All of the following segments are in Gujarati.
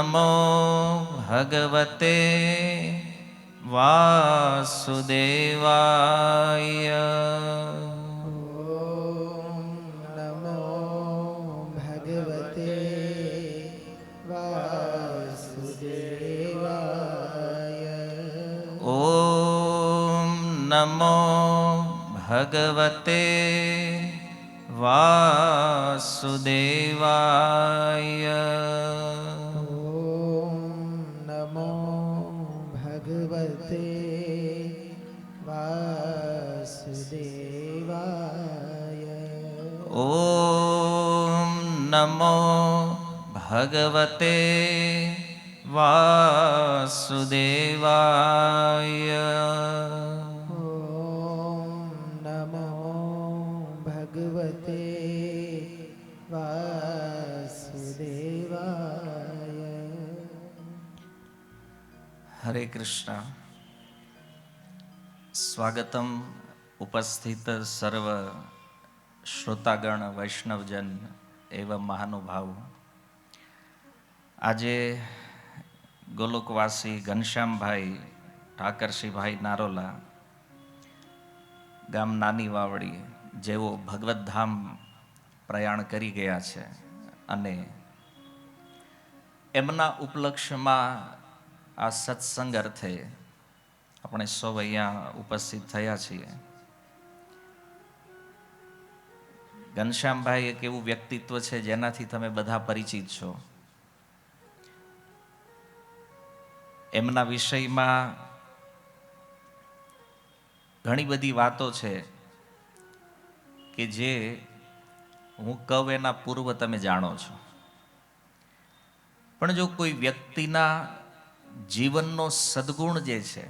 નમો ભગવતે વાસુદેવાય. નમો ભગવતે વાસુદેવાય. ઓમ નમો ભગવતે વાસુદેવાય. નમો ભગવતે વાસુદેવાય. ઓમ નમો ભગવતે વાસુદેવાય. નમો ભગવતે વાસુદેવાય. હરે કૃષ્ણ. સ્વાગતમ ઉપસ્થિત સર્વ શ્રોતાગણ વૈષ્ણવજન એવં મહાનુભાવ. આજે ગોલોકવાસી ઘનશ્યામભાઈ ઠાકરસિંહભાઈ નારોલા ગામ નાની વાવડી જેઓ ભગવદ્ધામ પ્રયાણ કરી ગયા છે અને એમના ઉપલક્ષ્યમાં આ સત્સંગ અર્થે આપણે સૌ અહીંયા ઉપસ્થિત થયા છીએ. ઘનશ્યામભાઈ એક એવું વ્યક્તિત્વ છે જેનાથી તમે બધા પરિચિત છો. એમના વિષયમાં ઘણી બધી વાતો છે કે જે હું કહું એના પૂર્વ તમે જાણો છો. પણ જો કોઈ વ્યક્તિના જીવનનો સદગુણ જે છે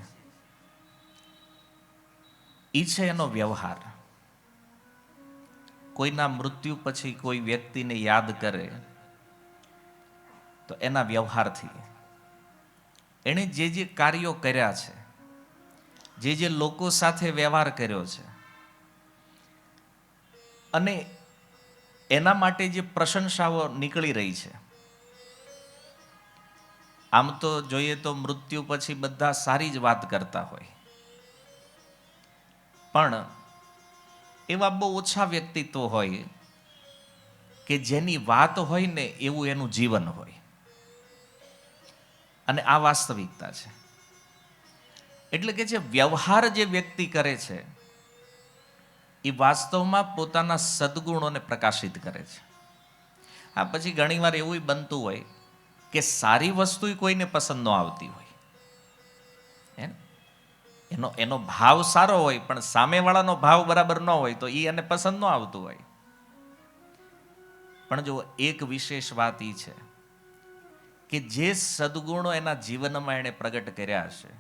એ છે એનો વ્યવહાર. કોઈના મૃત્યુ પછી કોઈ વ્યક્તિને યાદ કરે તો એના વ્યવહારથી, એણે જે જે કાર્યો કર્યા છે, જે જે લોકો સાથે વ્યવહાર કર્યો છે અને એના માટે જે પ્રશંસાઓ નીકળી રહી છે. આમ તો જોઈએ તો મૃત્યુ પછી બધા સારી જ વાત કરતા હોય, પણ એવા બહુ ઓછા વ્યક્તિત્વ હોય કે જેની વાત હોય ને એવું એનું જીવન હોય. અને આ વાસ્તવિકતા છે. એટલે કે જે વ્યવહાર જે વ્યક્તિ કરે છે એ વાસ્તવમાં પોતાના સદગુણોને પ્રકાશિત કરે છે. આ પછી ઘણીવાર એવું બનતું હોય કે સારી વસ્તુ કોઈને પસંદ ન આવતી હોય, એનો ભાવ સારો હોય પણ સામેવાળાનો ભાવ બરાબર ન હોય તો એ એને પસંદ ન આવતું હોય. પણ જો એક વિશેષ વાત એ છે કે જે સદગુણો એના જીવનમાં એણે પ્રગટ કર્યા છે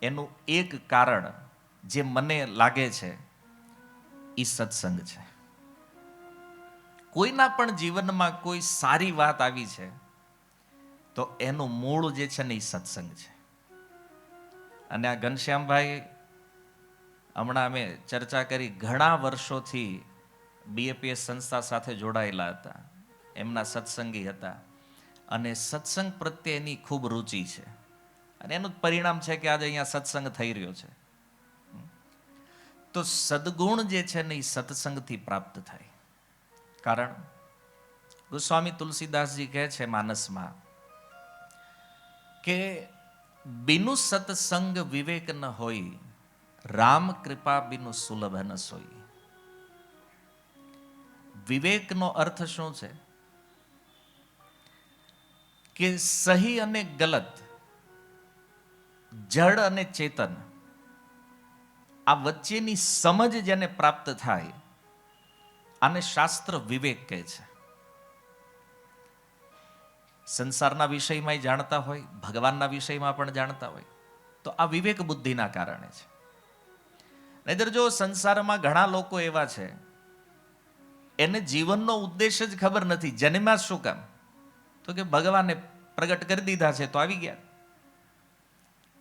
એનું એક કારણ જે મને લાગે છે એ સત્સંગ છે. કોઈના પણ જીવનમાં કોઈ સારી વાત આવી છે તો એનું મૂળ જે છે ને એ સત્સંગ છે. અને આ ઘનશ્યામભાઈ, હમણાં અમે ચર્ચા કરી, ઘણા વર્ષોથી BAPS સંસ્થા સાથે જોડાયેલા હતા, એમના સત્સંગી હતા અને સત્સંગ પ્રત્યે એની ખૂબ રુચિ છે. અને એનું જ પરિણામ છે કે આજે અહીંયા સત્સંગ થઈ રહ્યો છે. તો સદગુણ જે છે ને એ સત્સંગથી પ્રાપ્ત થાય. કારણ ગોસ્વામી તુલસીદાસજી કહે છે માનસમાં કે બિનુ સત્સંગ વિવેક ન હોય, રામ કૃપા બિનુ સુલભ ન સોઈ. વિવેકનો અર્થ શું છે કે સહી અને ગલત, જડ અને ચેતન, આ વચ્ચેની સમજ જેને પ્રાપ્ત થાય આને શાસ્ત્ર વિવેક કહે છે. સંસારના વિષયમાં જાણતા હોય, ભગવાનના વિષયમાં પણ જાણતા હોય તો આ વિવેક બુદ્ધિના કારણે છે. નહીંતર જો સંસારમાં ઘણા લોકો એવા છે એને જીવનનો ઉદ્દેશ જ ખબર નથી, જન્મ્યા શું કામ, તો કે ભગવાને પ્રગટ કરી દીધા છે તો આવી ગયા.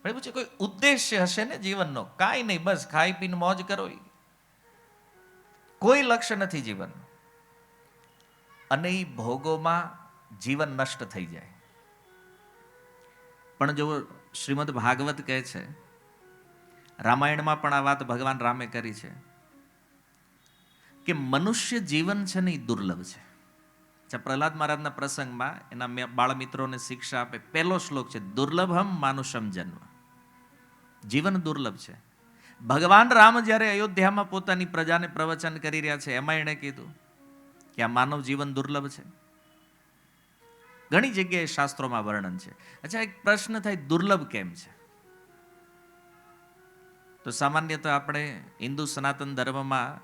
બરાબર છે, કોઈ ઉદ્દેશ્ય હશે ને જીવનનો? કાંઈ નહીં, બસ ખાઈ પીને મોજ કરો, કોઈ લક્ષ્ય નથી જીવન. અને એ ભોગોમાં જીવન નષ્ટ થઈ જાય. પણ જો શ્રીમદ ભાગવત કહે છે, રામાયણમાં પણ આ વાત ભગવાન રામે કરી છે કે મનુષ્ય જીવન છે ને એ દુર્લભ છે. પ્રહલાદ મહારાજના પ્રસંગમાં એના બાળમિત્રોને શિક્ષા આપે, પહેલો શ્લોક છે દુર્લભમ માનુષમ જન્મ. જીવન દુર્લભ છે. ભગવાન રામ જ્યારે અયોધ્યામાં પોતાની પ્રજાને પ્રવચન કરી રહ્યા છે, એમાં એણે કીધું કે આ માનવ જીવન દુર્લભ છે. ઘણી જગ્યાએ શાસ્ત્રોમાં વર્ણન છે. અચ્છા, એક પ્રશ્ન થાય, દુર્લભ કેમ છે? તો સામાન્ય તો આપણે હિન્દુ સનાતન ધર્મમાં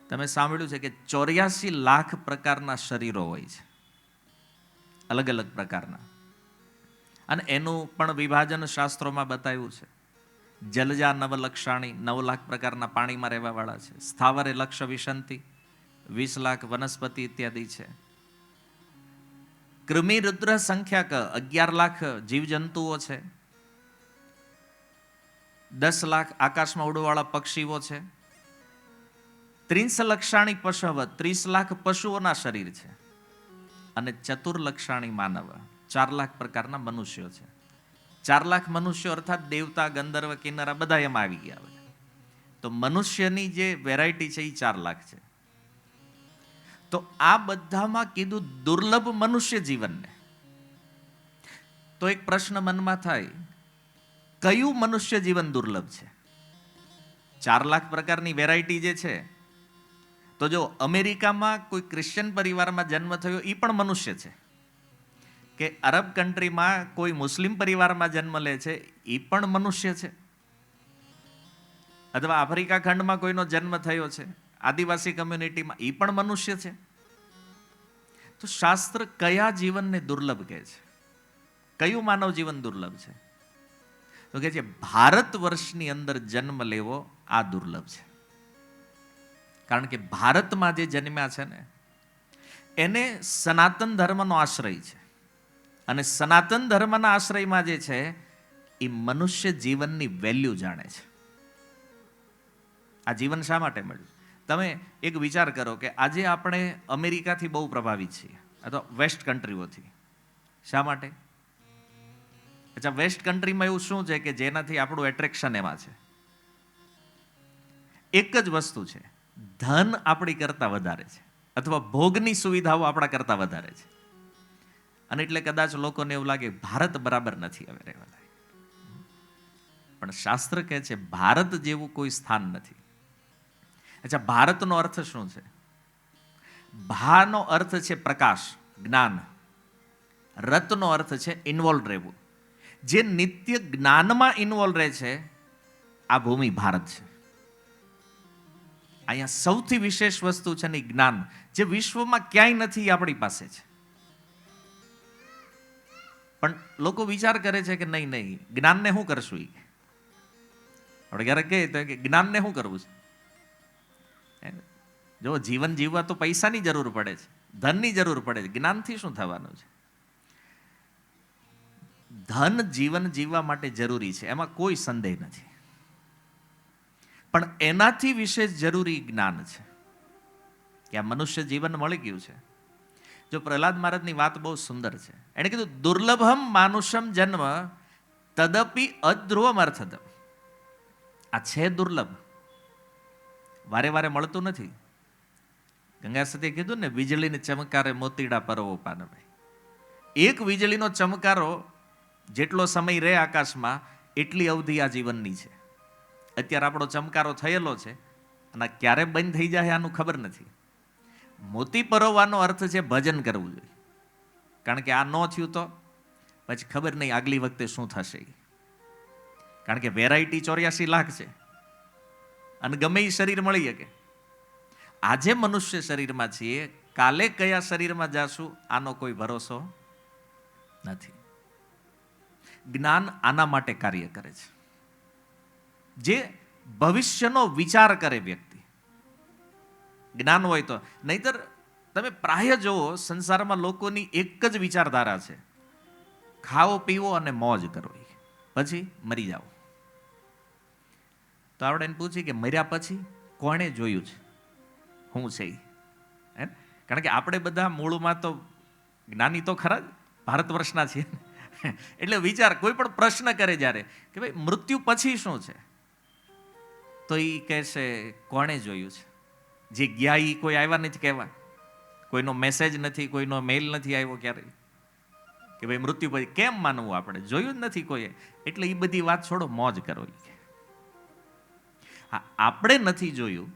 તમે સાંભળ્યું છે કે 84 લાખ પ્રકારના શરીરો હોય છે, અલગ અલગ પ્રકારના. અને એનું પણ વિભાજન શાસ્ત્રોમાં બતાવ્યું છે. જલજા નવલક્ષાણી, 9 લાખ પ્રકારના પાણીમાં રહેવાવાળા છે. સ્થાવરે લક્ષ વિશંતિ, 20 લાખ વનસ્પતિ ઇત્યાદિ છે. કૃમિ રુદ્ર સંખ્યાક 11 લાખ જીવજંતુઓ છે. 10 લાખ આકાશમાં ઉડવાવાળા પક્ષીઓ છે. 30 લક્ષાણી પશવ, 30 લાખ પશુઓના શરીર છે. અને ચતુર્લક્ષાણી માનવ, 4 લાખ પ્રકારના મનુષ્યો છે. 4 લાખ મનુષ્યો અર્થાત દેવતા, ગંધર્વ, કિન્નરા બધા એમાં આવી ગયા હોય. તો મનુષ્યની જે વેરાયટી છે એ 4 લાખ છે. તો આ બધામાં કીધું દુર્લભ મનુષ્ય જીવનને. તો એક પ્રશ્ન મનમાં થાય, કયું મનુષ્ય જીવન દુર્લભ છે? 4 લાખ પ્રકારની વેરાયટી જે છે, તો જો અમેરિકામાં કોઈ ક્રિશ્ચિયન પરિવારમાં જન્મ થયો એ પણ મનુષ્ય છે, કે અરબ કન્ટ્રીમાં કોઈ મુસ્લિમ પરિવારમાં જન્મ લે છે એ પણ મનુષ્ય છે, અથવા આફ્રિકા ખંડમાં કોઈનો જન્મ થયો છે આદિવાસી કમ્યુનિટીમાં, એ પણ મનુષ્ય છે. તો શાસ્ત્ર કયા જીવનને દુર્લભ કહે છે? કયું માનવ જીવન દુર્લભ છે? તો કહે છે ભારત વર્ષની અંદર જન્મ લેવો આ દુર્લભ છે. કારણ કે ભારતમાં જે જન્મ્યા છે ને એને સનાતન ધર્મનો આશ્રય છે. અને સનાતન ધર્મના આશ્રયમાં જે છે એ મનુષ્ય જીવનની વેલ્યુ જાણે છે. આ જીવન શા માટે મળ્યું? તમે એક વિચાર કરો કે આજે આપણે અમેરિકાથી બહુ પ્રભાવિત છીએ, અથવા વેસ્ટ કન્ટ્રીઓથી. શા માટે? અચ્છા, વેસ્ટ કન્ટ્રીમાં એવું શું છે કે જેનાથી આપણું એટ્રેક્શન એમાં છે? એક જ વસ્તુ છે, ધન આપણી કરતાં વધારે છે, અથવા ભોગની સુવિધાઓ આપણા કરતાં વધારે છે. અને એટલે કદાચ લોકોને એવું લાગે ભારત બરાબર નથી હવે રહેવા લાયક. પણ શાસ્ત્ર કહે છે ભારત જેવું કોઈ સ્થાન નથી. અચ્છા, ભારતનો અર્થ શું છે? ભાનો અર્થ છે પ્રકાશ, જ્ઞાન. રતનો અર્થ છે ઇન્વોલ્વ રહેવું. જે નિત્ય જ્ઞાનમાં ઇન્વોલ્વ રહે છે આ ભૂમિ ભારત છે. અહીંયા સૌથી વિશેષ વસ્તુ છે ને જ્ઞાન, જે વિશ્વમાં ક્યાંય નથી એ આપણી પાસે છે. પણ લોકો વિચાર કરે છે કે નહીં નહીં, જ્ઞાનને શું કરશું? આપણે ક્યારેક કહીએ તો કે જ્ઞાનને શું કરવું છે? જો જીવન જીવવા તો પૈસાની જરૂર પડે છે, ધનની જરૂર પડે છે, જ્ઞાનથી શું થવાનું છે? ધન જીવન જીવવા માટે જરૂરી છે, એમાં કોઈ સંદેહ નથી. પણ એનાથી વિશેષ જરૂરી જ્ઞાન છે કે આ મનુષ્ય જીવન મળી ગયું છે. જો પ્રહલાદ મહારાજની વાત બહુ સુંદર છે. એણે કીધું દુર્લભમ માનુષમ જન્મ તદપી અધ્રુવમ અર્થદમ. આ છે દુર્લભ, વારે વારે મળતું નથી. ગંગા સતીએ કીધું ને, વીજળીને ચમકારે મોતીડા પરવો પાનભાઈ. એક વીજળીનો ચમકારો જેટલો સમય રહે આકાશમાં એટલી અવધિ આ જીવનની છે. અત્યારે આપણો ચમકારો થયેલો છે અને ક્યારે બંધ થઈ જાય આનું ખબર નથી. મોતી પરોવવાનો અર્થ છે ભજન કરવું જોઈએ. કારણ કે આ ન થયું તો પછી ખબર નહીં આગલી વખતે શું થશે. કારણ કે વેરાયટી 84 લાખ છે અને ગમે એ શરીર મળી શકે. આજે મનુષ્ય શરીરમાં છીએ, કાલે કયા શરીરમાં જાશું આનો કોઈ ભરોસો નથી. જ્ઞાન આના માટે કાર્ય કરે છે, જે ભવિષ્યનો વિચાર કરે વ્યક્તિ. જ્ઞાન હોય તો. નહીતર તમે પ્રાય જુઓ સંસારમાં લોકોની એક જ વિચારધારા છે, ખાઓ પીવો અને મોજ કરો, પછી મરી જાઓ. તો આપણે એને પૂછીએ કે મર્યા પછી કોણે જોયું છે શું છે? કારણ કે આપણે બધા મૂળમાં તો જ્ઞાની તો ખરા જ, ભારત વર્ષના છીએ એટલે વિચાર, કોઈ પણ પ્રશ્ન કરે જ્યારે કે ભાઈ મૃત્યુ પછી શું છે, તો એ કહેશે કોણે જોયું છે? જે ગયા એ કોઈ આવ્યા નથી કહેવા, કોઈનો મેસેજ નથી, કોઈનો મેલ નથી આવ્યો ક્યારેય કે ભાઈ મૃત્યુ પછી કેમ માનવું, આપણે જોયું જ નથી કોઈએ, એટલે એ બધી વાત છોડો, મોજ કરો. હા, આપણે નથી જોયું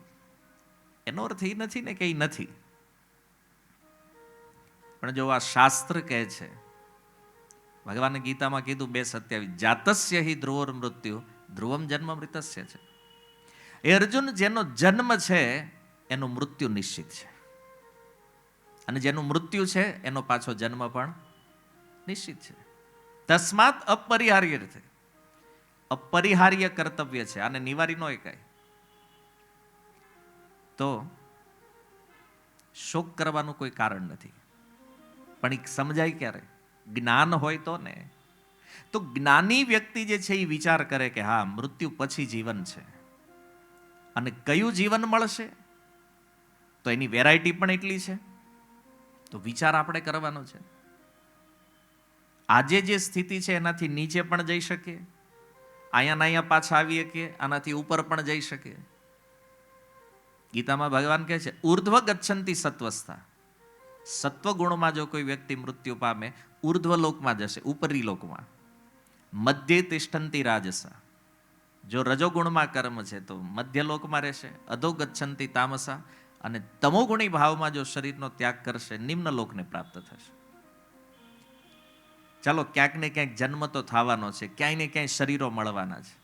એનો અર્થ એ નથી ને કે એ નથી, પણ જો આ શાસ્ત્ર કહે છે, ભગવાને ગીતામાં કીધું 2:27, જાતસ્ય હિ ધ્રુવોર મૃત્યુ ધ્રુવમ જન્મ મૃતસ્ય છે. એ અર્જુન, જેનો જન્મ છે એનું મૃત્યુ નિશ્ચિત છે, અને જેનું મૃત્યુ છે એનો પાછો જન્મ પણ નિશ્ચિત છે. તસ્માત અપરિહાર્ય છે, અપરિહાર્ય કર્તવ્ય છે, આને નિવારી ન એકાય. તો શોક કરવાનું કોઈ કારણ નથી, પણ એ સમજાય ક્યારે? જ્ઞાન હોય તો ને. તો જ્ઞાની વ્યક્તિ જે છે એ વિચાર કરે કે હા, મૃત્યુ પછી જીવન છે, અને કયું જીવન મળશે, તો એની વેરાયટી પણ એટલી છે. તો વિચાર આપણે કરવાનો છે. આજે જે સ્થિતિ છે એનાથી નીચે પણ જઈ શકીએ, અહીંયા પાછા આવીએ કે આનાથી ઉપર પણ જઈ શકીએ. ગીતામાં ભગવાન કહે છે ઉર્ધ્વ ગચ્છન્તિ સત્વસ્થા, સત્વગુણમાં જો કોઈ વ્યક્તિ મૃત્યુ પામે, ઉર્ધ્વ લોકમાં જશે, ઉપરી લોકમાં. મધ્યે તિષ્ઠંતિ રાજસા, જો રજોગુણમાં કર્મ છે તો મધ્ય લોકમાં રહેશે. અધો ગચ્છન્તિ તામસા, અને તમોગુણી ભાવમાં જો શરીરનો ત્યાગ કરશે, નિમ્ન લોકને પ્રાપ્ત થશે. ચાલો, ક્યાંક ને ક્યાંક જન્મ તો થવાનો છે, ક્યાંય ને ક્યાંય શરીરો મળવાના છે,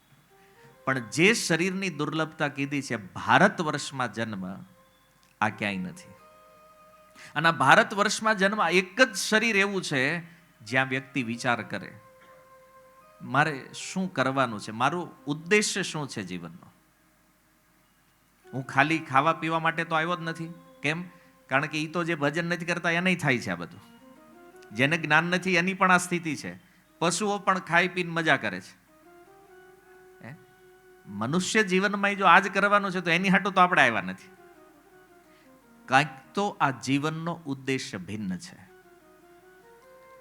પણ જે શરીરની દુર્લભતા કીધી છે, ભારત વર્ષમાં જન્મ, આ ક્યાંય નથી. અને આ ભારત વર્ષમાં જન્મ એક જ શરીર એવું છે જ્યાં વ્યક્તિ વિચાર કરે મારે શું કરવાનું છે, મારું ઉદ્દેશ્ય શું છે જીવનનો. હું ખાલી ખાવા પીવા માટે તો આવ્યો જ નથી. કેમ? કારણ કે એ તો જે ભજન નથી કરતા એને થાય છે આ બધું. જેને જ્ઞાન નથી એની પણ આ સ્થિતિ છે. પશુઓ પણ ખાઈ પીને મજા કરે છે. મનુષ્ય જીવનમાં જો આજ કરવાનું છે તો એની હાટું તો આપણે આવ્યા નથી. કાંઈક તો આ જીવનનો ઉદ્દેશ્ય ભિન્ન છે,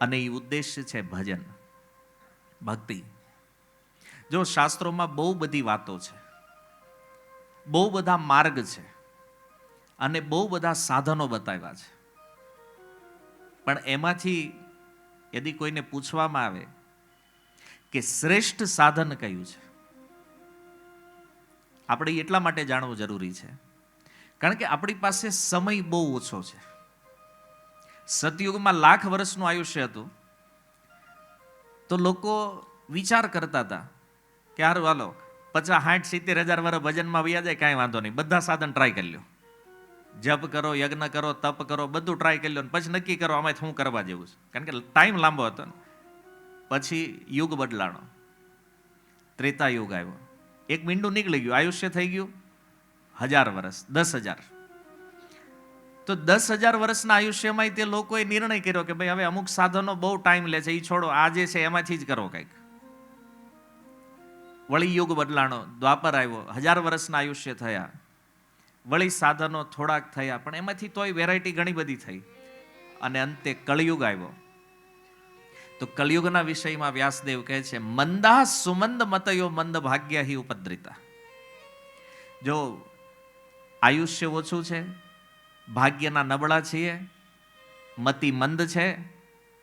અને એ ઉદ્દેશ્ય છે ભજન, ભક્તિ. જો શાસ્ત્રોમાં બહુ બધી વાતો છે, બહુ બધા માર્ગ છે, અને બહુ બધા સાધનો બતાવ્યા છે, પણ એમાંથી યદિ કોઈને પૂછવામાં આવે કે શ્રેષ્ઠ સાધન કયું છે, આપણે એટલા માટે જાણવું જરૂરી છે કારણ કે આપણી પાસે સમય બહુ ઓછો છે. સતયુગમાં 1,00,000 વર્ષનું આયુષ્ય હતું, તો લોકો વિચાર કરતા હતા કે હારું હાલો 50, 60, 70 હજાર વર્ષ ભજનમાં વયા જાય, કાંઈ વાંધો નહીં, બધા સાધન ટ્રાય કરી લ્યો, જપ કરો, યજ્ઞ કરો, તપ કરો, બધું ટ્રાય કરી લો, પછી નક્કી કરો આમાં શું કરવા જેવું છે. કારણ કે ટાઈમ લાંબો હતો ને. પછી યુગ બદલાણો, ત્રેતા યુગ આવ્યો, એક મીંડું નીકળી ગયું, આયુષ્ય થઈ ગયું 1000 વર્ષ, 10,000. તો 10,000 વર્ષના આયુષ્યમાં તે લોકોએ નિર્ણય કર્યો કે ભાઈ હવે અમુક સાધનો બહુ ટાઈમ લે છે, એ છોડો, આ જે છે એમાંથી જ કરો કંઈક. વળી યુગ બદલાણો, દ્વાપર આવ્યો, 1000 વર્ષના આયુષ્ય થયા, વળી સાધનો થોડાક થયા, પણ એમાંથી તોય વેરાયટી ઘણી બધી થઈ, અને અંતે કળિયુગ આવ્યો. તો કળિયુગના વિષયમાં વ્યાસદેવ કહે છે મંદા સુમંદ મતયો મંદ ભાગ્ય હિ ઉપદ્રિતા. જો આયુષ્ય ઓછું છે, ભાગ્યના નબળા છીએ, મતિ મંદ છે,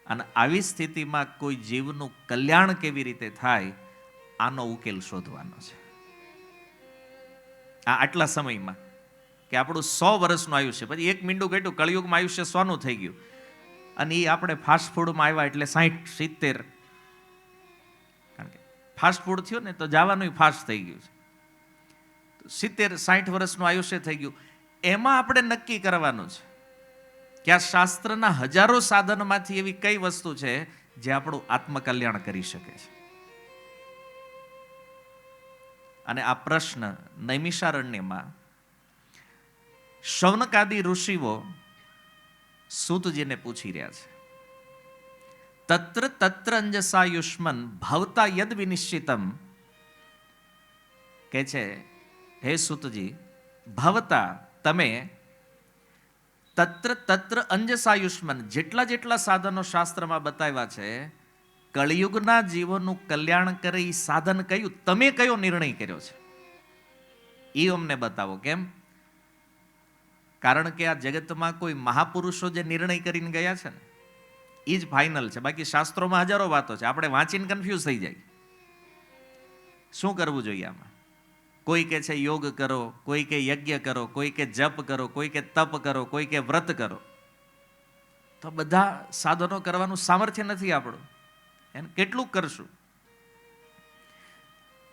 અને આવી સ્થિતિમાં કોઈ જીવનું કલ્યાણ કેવી રીતે થાય આનો ઉકેલ શોધવાનો છે. આ આટલા સમયમાં કે આપણું 100 વર્ષનું આયુષ્ય, પછી એક મીંડું ઘટ્યું, કળિયુગમાં આયુષ્ય 100નું થઈ ગયું, અને એ આપણે ફાસ્ટ ફૂડમાં આવ્યા એટલે 60, 70, કારણ કે ફાસ્ટ ફૂડ થયો ને તો જવાનું ફાસ્ટ થઈ ગયું છે, 70, 60 વર્ષનું આયુષ્ય થઈ ગયું. એમાં આપણે નક્કી કરવાનું છે કે આ શાસ્ત્રના હજારો સાધનમાંથી એવી કઈ વસ્તુ છે જે આપણું આત્મકલ્યાણ કરી શકે છે. અને આ પ્રશ્ન નૈમિષારણ્યમાં શૌનકાદિ ઋષિઓ સૂતજીને પૂછી રહ્યા છે. તત્ર તત્ર અંજસાયુષ્મન ભવતા યદ વિનિશ્ચિતમ, કે છે હે સૂતજી, ભવતા તમે તત્ર તત્ર અંજસાયુષ્મન, જેટલા જેટલા સાધનો શાસ્ત્રમાં બતાવ્યા છે, કળિયુગના જીવોનું કલ્યાણ કરે એ સાધન કયું, તમે કયો નિર્ણય કર્યો છે એ અમને બતાવો. કેમ? કારણ કે આ જગતમાં કોઈ મહાપુરુષો જે નિર્ણય કરીને ગયા છે ને એ જ ફાઇનલ છે. બાકી શાસ્ત્રોમાં હજારો વાતો છે, આપણે વાંચીને કન્ફ્યુઝ થઈ જાય. શું કરવું જોઈએ આમાં? કોઈ કે છે યોગ કરો, કોઈ કે યજ્ઞ કરો, કોઈ કે જપ કરો, કોઈ કે તપ કરો, કોઈ કે વ્રત કરો. તો બધા સાધનો કરવાનું સામર્થ્ય નથી આપણું, એને કેટલું કરશું?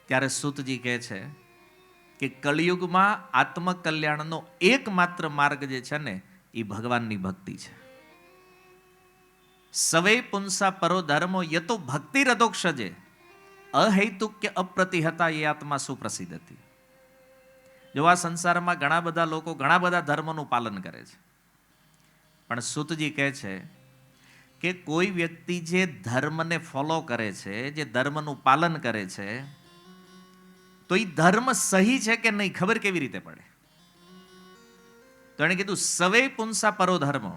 ત્યારે સૂતજી કહે છે કે કળિયુગમાં આત્મકલ્યાણનો એકમાત્ર માર્ગ જે છે ને એ ભગવાનની ભક્તિ છે. સવે પુંસા પરો ધર્મો યતો ભક્તિ રદોક્ષજે અહૈતુક કે અપ્રતિહતા એ આત્મા સુપ્રસિદ્ધ હતી. જો આ સંસારમાં ઘણા બધા લોકો ઘણા બધા ધર્મોનું પાલન કરે છે, પણ સૂતજી કહે છે કે કોઈ વ્યક્તિ જે ધર્મને ફોલો કરે છે, જે ધર્મનું પાલન કરે છે, તો એ ધર્મ સહી છે કે નહીં ખબર કેવી રીતે પડે? તો એણે કીધું સવે પુંસા પરો ધર્મો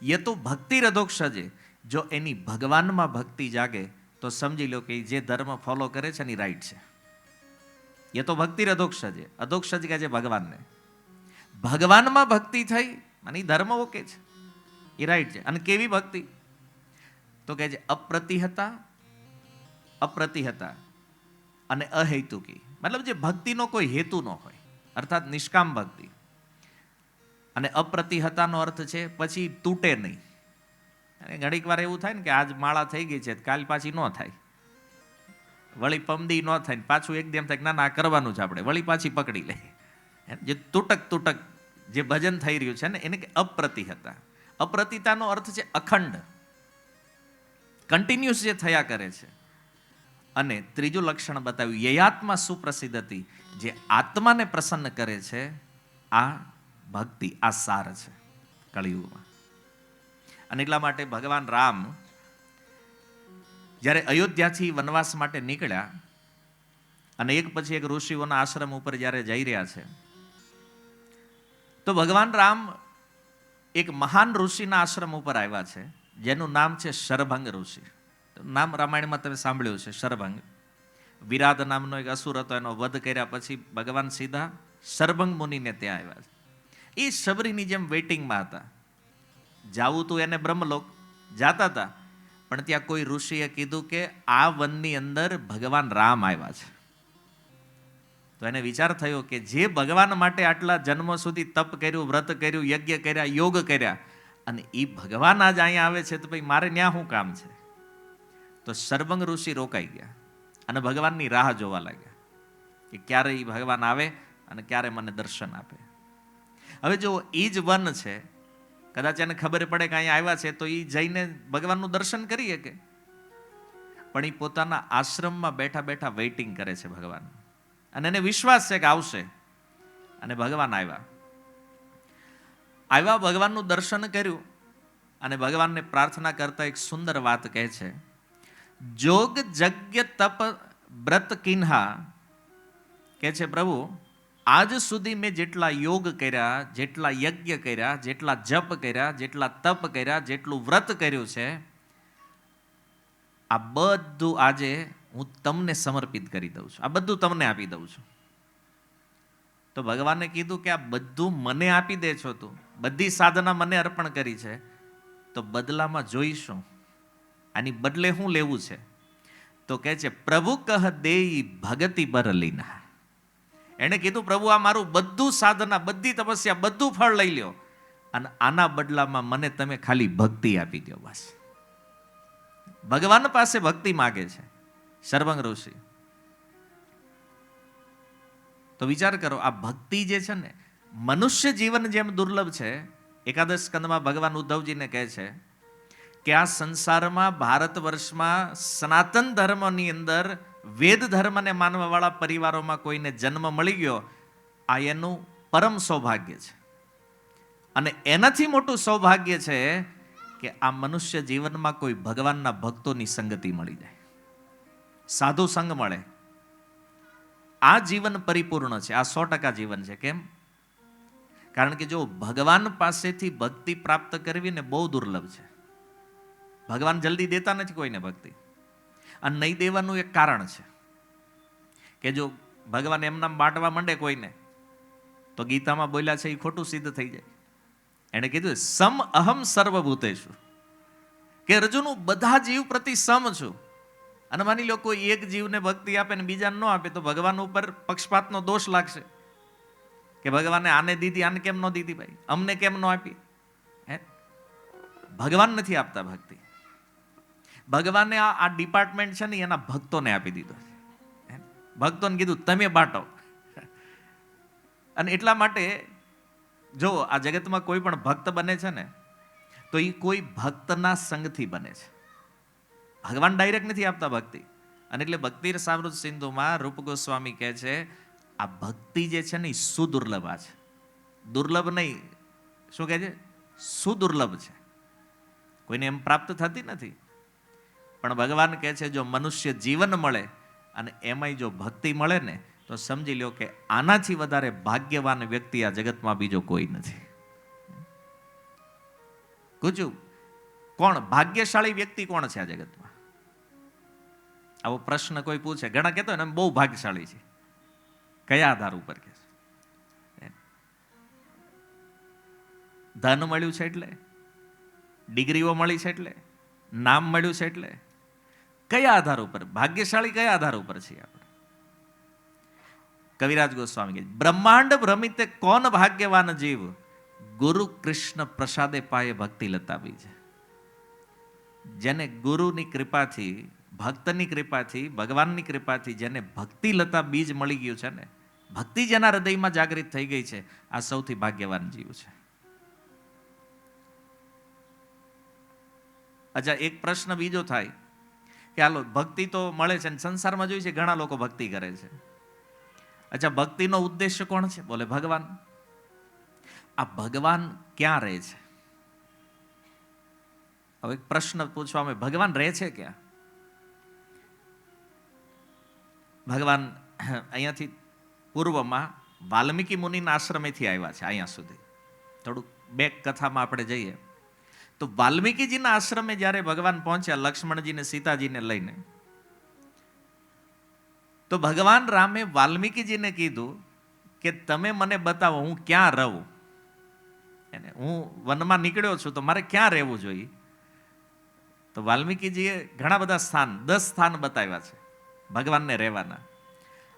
યતો ભક્તિ રદોક્ષજે, જો એની ભગવાનમાં ભક્તિ જાગે તો સમજી લો કે જે ધર્મ ફોલો કરે છે ને એ રાઈટ છે. એ તો ભક્તિ રદોક્ષજે, અધોક્ષજ કહે છે ભગવાનને. ભગવાનમાં ભક્તિ થઈ અને ધર્મ ઓકે છે, એ રાઈટ છે. અને કેવી ભક્તિ? તો કહે છે અપ્રતિહતા, અપ્રતિહતા અને અહેતુકી, મતલબ જે ભક્તિનો કોઈ હેતુ ન હોય, અર્થાત નિષ્કામ ભક્તિ. અને અપ્રતિહતાનો અર્થ છે પછી તૂટે નહીં. અને ઘણીક વાર એવું થાય ને કે આજ માળા થઈ ગઈ છે કાલ પાછી ન થાય, વળી પમદી ન થાય, પાછું એકદમ થાય ના ના કરવાનું છે આપણે, વળી પાછી પકડી લે. જે તૂટક તૂટક જે ભજન થઈ રહ્યું છે ને એને કે અપ્રતિહતા. અપ્રતિતાનો અર્થ છે અખંડ, કન્ટિન્યુઅસ જે થયા કરે છે. અને ત્રીજું લક્ષણ બતાવ્યું યયાત્મા સુપ્રસિદ્ધ હતી, જે આત્માને પ્રસન્ન કરે છે. આ ભક્તિ, આ સાર છે કળિયુગમાં. અને એટલા માટે ભગવાન રામ જ્યારે અયોધ્યાથી વનવાસ માટે નીકળ્યા અને એક પછી એક ઋષિઓના આશ્રમ ઉપર જ્યારે જઈ રહ્યા છે, તો ભગવાન રામ એક મહાન ઋષિના આશ્રમ ઉપર આવ્યા છે જેનું નામ છે શરભંગ ઋષિ. નામ રામાયણમાં તમે સાંભળ્યું છે, શરભંગ. વિરાટ નામનો એક અસુર હતો, એનો વધ કર્યા પછી ભગવાન સીધા શરભંગ મુનિને ત્યાં આવ્યા છે. એ શબરીની જેમ વેઇટિંગમાં હતા. જાવું તું એને બ્રહ્મલોક જાતા હતા, પણ ત્યાં કોઈ ઋષિએ કીધું કે આ વનની અંદર ભગવાન રામ આવ્યા છે. તો એને વિચાર થયો કે જે ભગવાન માટે આટલા જન્મો સુધી તપ કર્યું, વ્રત કર્યું, યજ્ઞ કર્યા, યોગ કર્યા, અને એ ભગવાન આજ અહીંયા આવે છે, તો ભાઈ મારે ત્યાં શું કામ છે? તો શરભંગ ઋષિ રોકાઈ ગયા અને ભગવાનની રાહ જોવા લાગ્યા કે ક્યારે એ ભગવાન આવે અને ક્યારે મને દર્શન આપે. હવે જો એ જ વન છે, કદાચ એને ખબર પડે કે અહીંયા આવ્યા છે તો એ જઈને ભગવાનનું દર્શન કરી શકે, પણ એ પોતાના આશ્રમમાં બેઠા બેઠા વેઇટિંગ કરે છે ભગવાન. અને એને વિશ્વાસ છે કે આવશે. અને ભગવાન આવ્યા, ભગવાનનું દર્શન કર્યું અને ભગવાનને પ્રાર્થના કરતા એક સુંદર વાત કહે છે, જોગ જગ્ય તપ વ્રત કિન્હા, કહે છે પ્રભુ આજ સુધી મેં જેટલા યોગ કર્યા, જેટલા યજ્ઞ કર્યા, જેટલા જપ કર્યા, જેટલા તપ કર્યા, જેટલું વ્રત કર્યું છે, આ બધું આજે હું તમને સમર્પિત કરી દઉં છું, આ બધું તમને આપી દઉં છું. તો ભગવાને કીધું કે આ બધું મને આપી દે છો તું, બધી સાધના મને અર્પણ કરી છે, તો બદલામાં જોઈશું આની બદલે શું લેવું છે? તો કહે છે પ્રભુ કહ દેઈ ભગતિ બરલીના. એને કીધું પ્રભુ આ મારું બધું સાધના, બધી તપસ્યા, બધું ફળ લઈ લ્યો, અને આના બદલામાં મને તમે ખાલી ભક્તિ આપી દો બસ. ભગવાન પાસે ભક્તિ માગે છે શરભંગ ઋષિ. તો વિચાર કરો, આ ભક્તિ જે છે ને, મનુષ્ય જીવન જેમ દુર્લભ છે. એકાદશ સ્કંદમાં ભગવાન ઉદ્ધવજીને કહે છે કે આ સંસારમાં, ભારત વર્ષમાં સનાતન ધર્મની અંદર વેદ ધર્મને માનવાવાળા પરિવારોમાં કોઈને જન્મ મળી ગયો, આ એનું પરમ સૌભાગ્ય છે. અને એનાથી મોટું સૌભાગ્ય છે કે આ મનુષ્ય જીવનમાં કોઈ ભગવાનના ભક્તોની સંગતિ મળી જાય, સાધુ સંગ મળે. આ જીવન પરિપૂર્ણ છે, આ 100% જીવન છે. કેમ? કારણ કે જો ભગવાન પાસેથી ભક્તિ પ્રાપ્ત કરવી ને બહુ દુર્લભ છે. ભગવાન જલ્દી દેતા નથી કોઈને ભક્તિ. અને નહીં દેવાનું એક કારણ છે કે જો ભગવાન એમનામ બાંટવા માંડે કોઈને તો ગીતામાં બોલ્યા છે એ ખોટું સિદ્ધ થઈ જાય. એણે કીધું સમ અહમ સર્વભૂતેષુ, કે અર્જુન હું બધા જીવ પ્રતિ સમ છું. અને માની લો કોઈ એક જીવને ભક્તિ આપે ને બીજાને ન આપે તો ભગવાન ઉપર પક્ષપાતનો દોષ લાગશે કે ભગવાને આને દીધી આને કેમ ન દીધી, ભાઈ અમને કેમ ન આપી. હે, ભગવાન નથી આપતા ભક્તિ. ભગવાને આ ડિપાર્ટમેન્ટ છે ને એના ભક્તોને આપી દીધો છે. ભક્તોને કીધું તમે બાંટો. અને એટલા માટે જો આ જગતમાં કોઈ પણ ભક્ત બને છે ને તો એ કોઈ ભક્તના સંગથી બને છે. ભગવાન ડાયરેક્ટ નથી આપતા ભક્તિ. અને એટલે ભક્તિ રસામૃત સિંધુમાં રૂપ ગોસ્વામી કહે છે આ ભક્તિ જે છે ને એ સુદુર્લભ છે. દુર્લભ નહીં, શું કહે છે? સુદુર્લભ છે. કોઈને એમ પ્રાપ્ત થતી નથી. પણ ભગવાન કહે છે જો મનુષ્ય જીવન મળે અને એમાંય જો ભક્તિ મળે ને તો સમજી લો કે આનાથી વધારે ભાગ્યવાન વ્યક્તિ આ જગતમાં બીજો કોઈ નથી. પૂછ્યું કોણ ભાગ્યશાળી વ્યક્તિ કોણ છે આ જગતમાં? આવો પ્રશ્ન કોઈ પૂછે, ઘણા કહેતો હોય ને બહુ ભાગ્યશાળી છે. કયા આધાર ઉપર કે છે? ધન મળ્યું છે એટલે, ડિગ્રીઓ મળી છે એટલે, નામ મળ્યું છે એટલે, કયા આધાર ઉપર ભાગ્યશાળી, કયા આધાર ઉપર છીએ આપણે? કવિરાજ ગોસ્વામી કહે બ્રહ્માંડ ભ્રમિતે કોણ ભાગ્યવાન જીવ, ગુરુ કૃષ્ણ પ્રસાદે પાયે ભક્તિ લતાવી છે. જેને ગુરુની કૃપાથી, ભક્તની કૃપાથી, ભગવાનની કૃપાથી જેને ભક્તિ લતા બીજ મળી ગયું છે ને, ભક્તિ જેના હૃદયમાં જાગૃત થઈ ગઈ છે, આ સૌથી ભાગ્યવાન જીવ છે. અચ્છા, એક પ્રશ્ન બીજો થાય કે હાલો ભક્તિ તો મળે છે ને સંસારમાં જોઈ છે ઘણા લોકો ભક્તિ કરે છે. અચ્છા, ભક્તિનો ઉદ્દેશ્ય કોણ છે? બોલે ભગવાન. આ ભગવાન ક્યાં રહે છે? હવે એક પ્રશ્ન પૂછવામાં, ભગવાન રહે છે ક્યાં? ભગવાન અહીંયાથી પૂર્વમાં વાલ્મીકી મુનિના આશ્રમેથી આવ્યા છે અહીંયા સુધી. થોડુંક બેક કથામાં આપણે જઈએ તો વાલ્મીકીજીના આશ્રમે જ્યારે ભગવાન પહોંચ્યા લક્ષ્મણજીને સીતાજીને લઈને, તો ભગવાન રામે વાલ્મીકીજીને કીધું કે તમે મને બતાવો હું ક્યાં રહું. એને હું વનમાં નીકળ્યો છું તો મારે ક્યાં રહેવું જોઈએ? તો વાલ્મીકીજીએ ઘણા બધા સ્થાન, 10 સ્થાન બતાવ્યા છે ભગવાનને રહેવાના.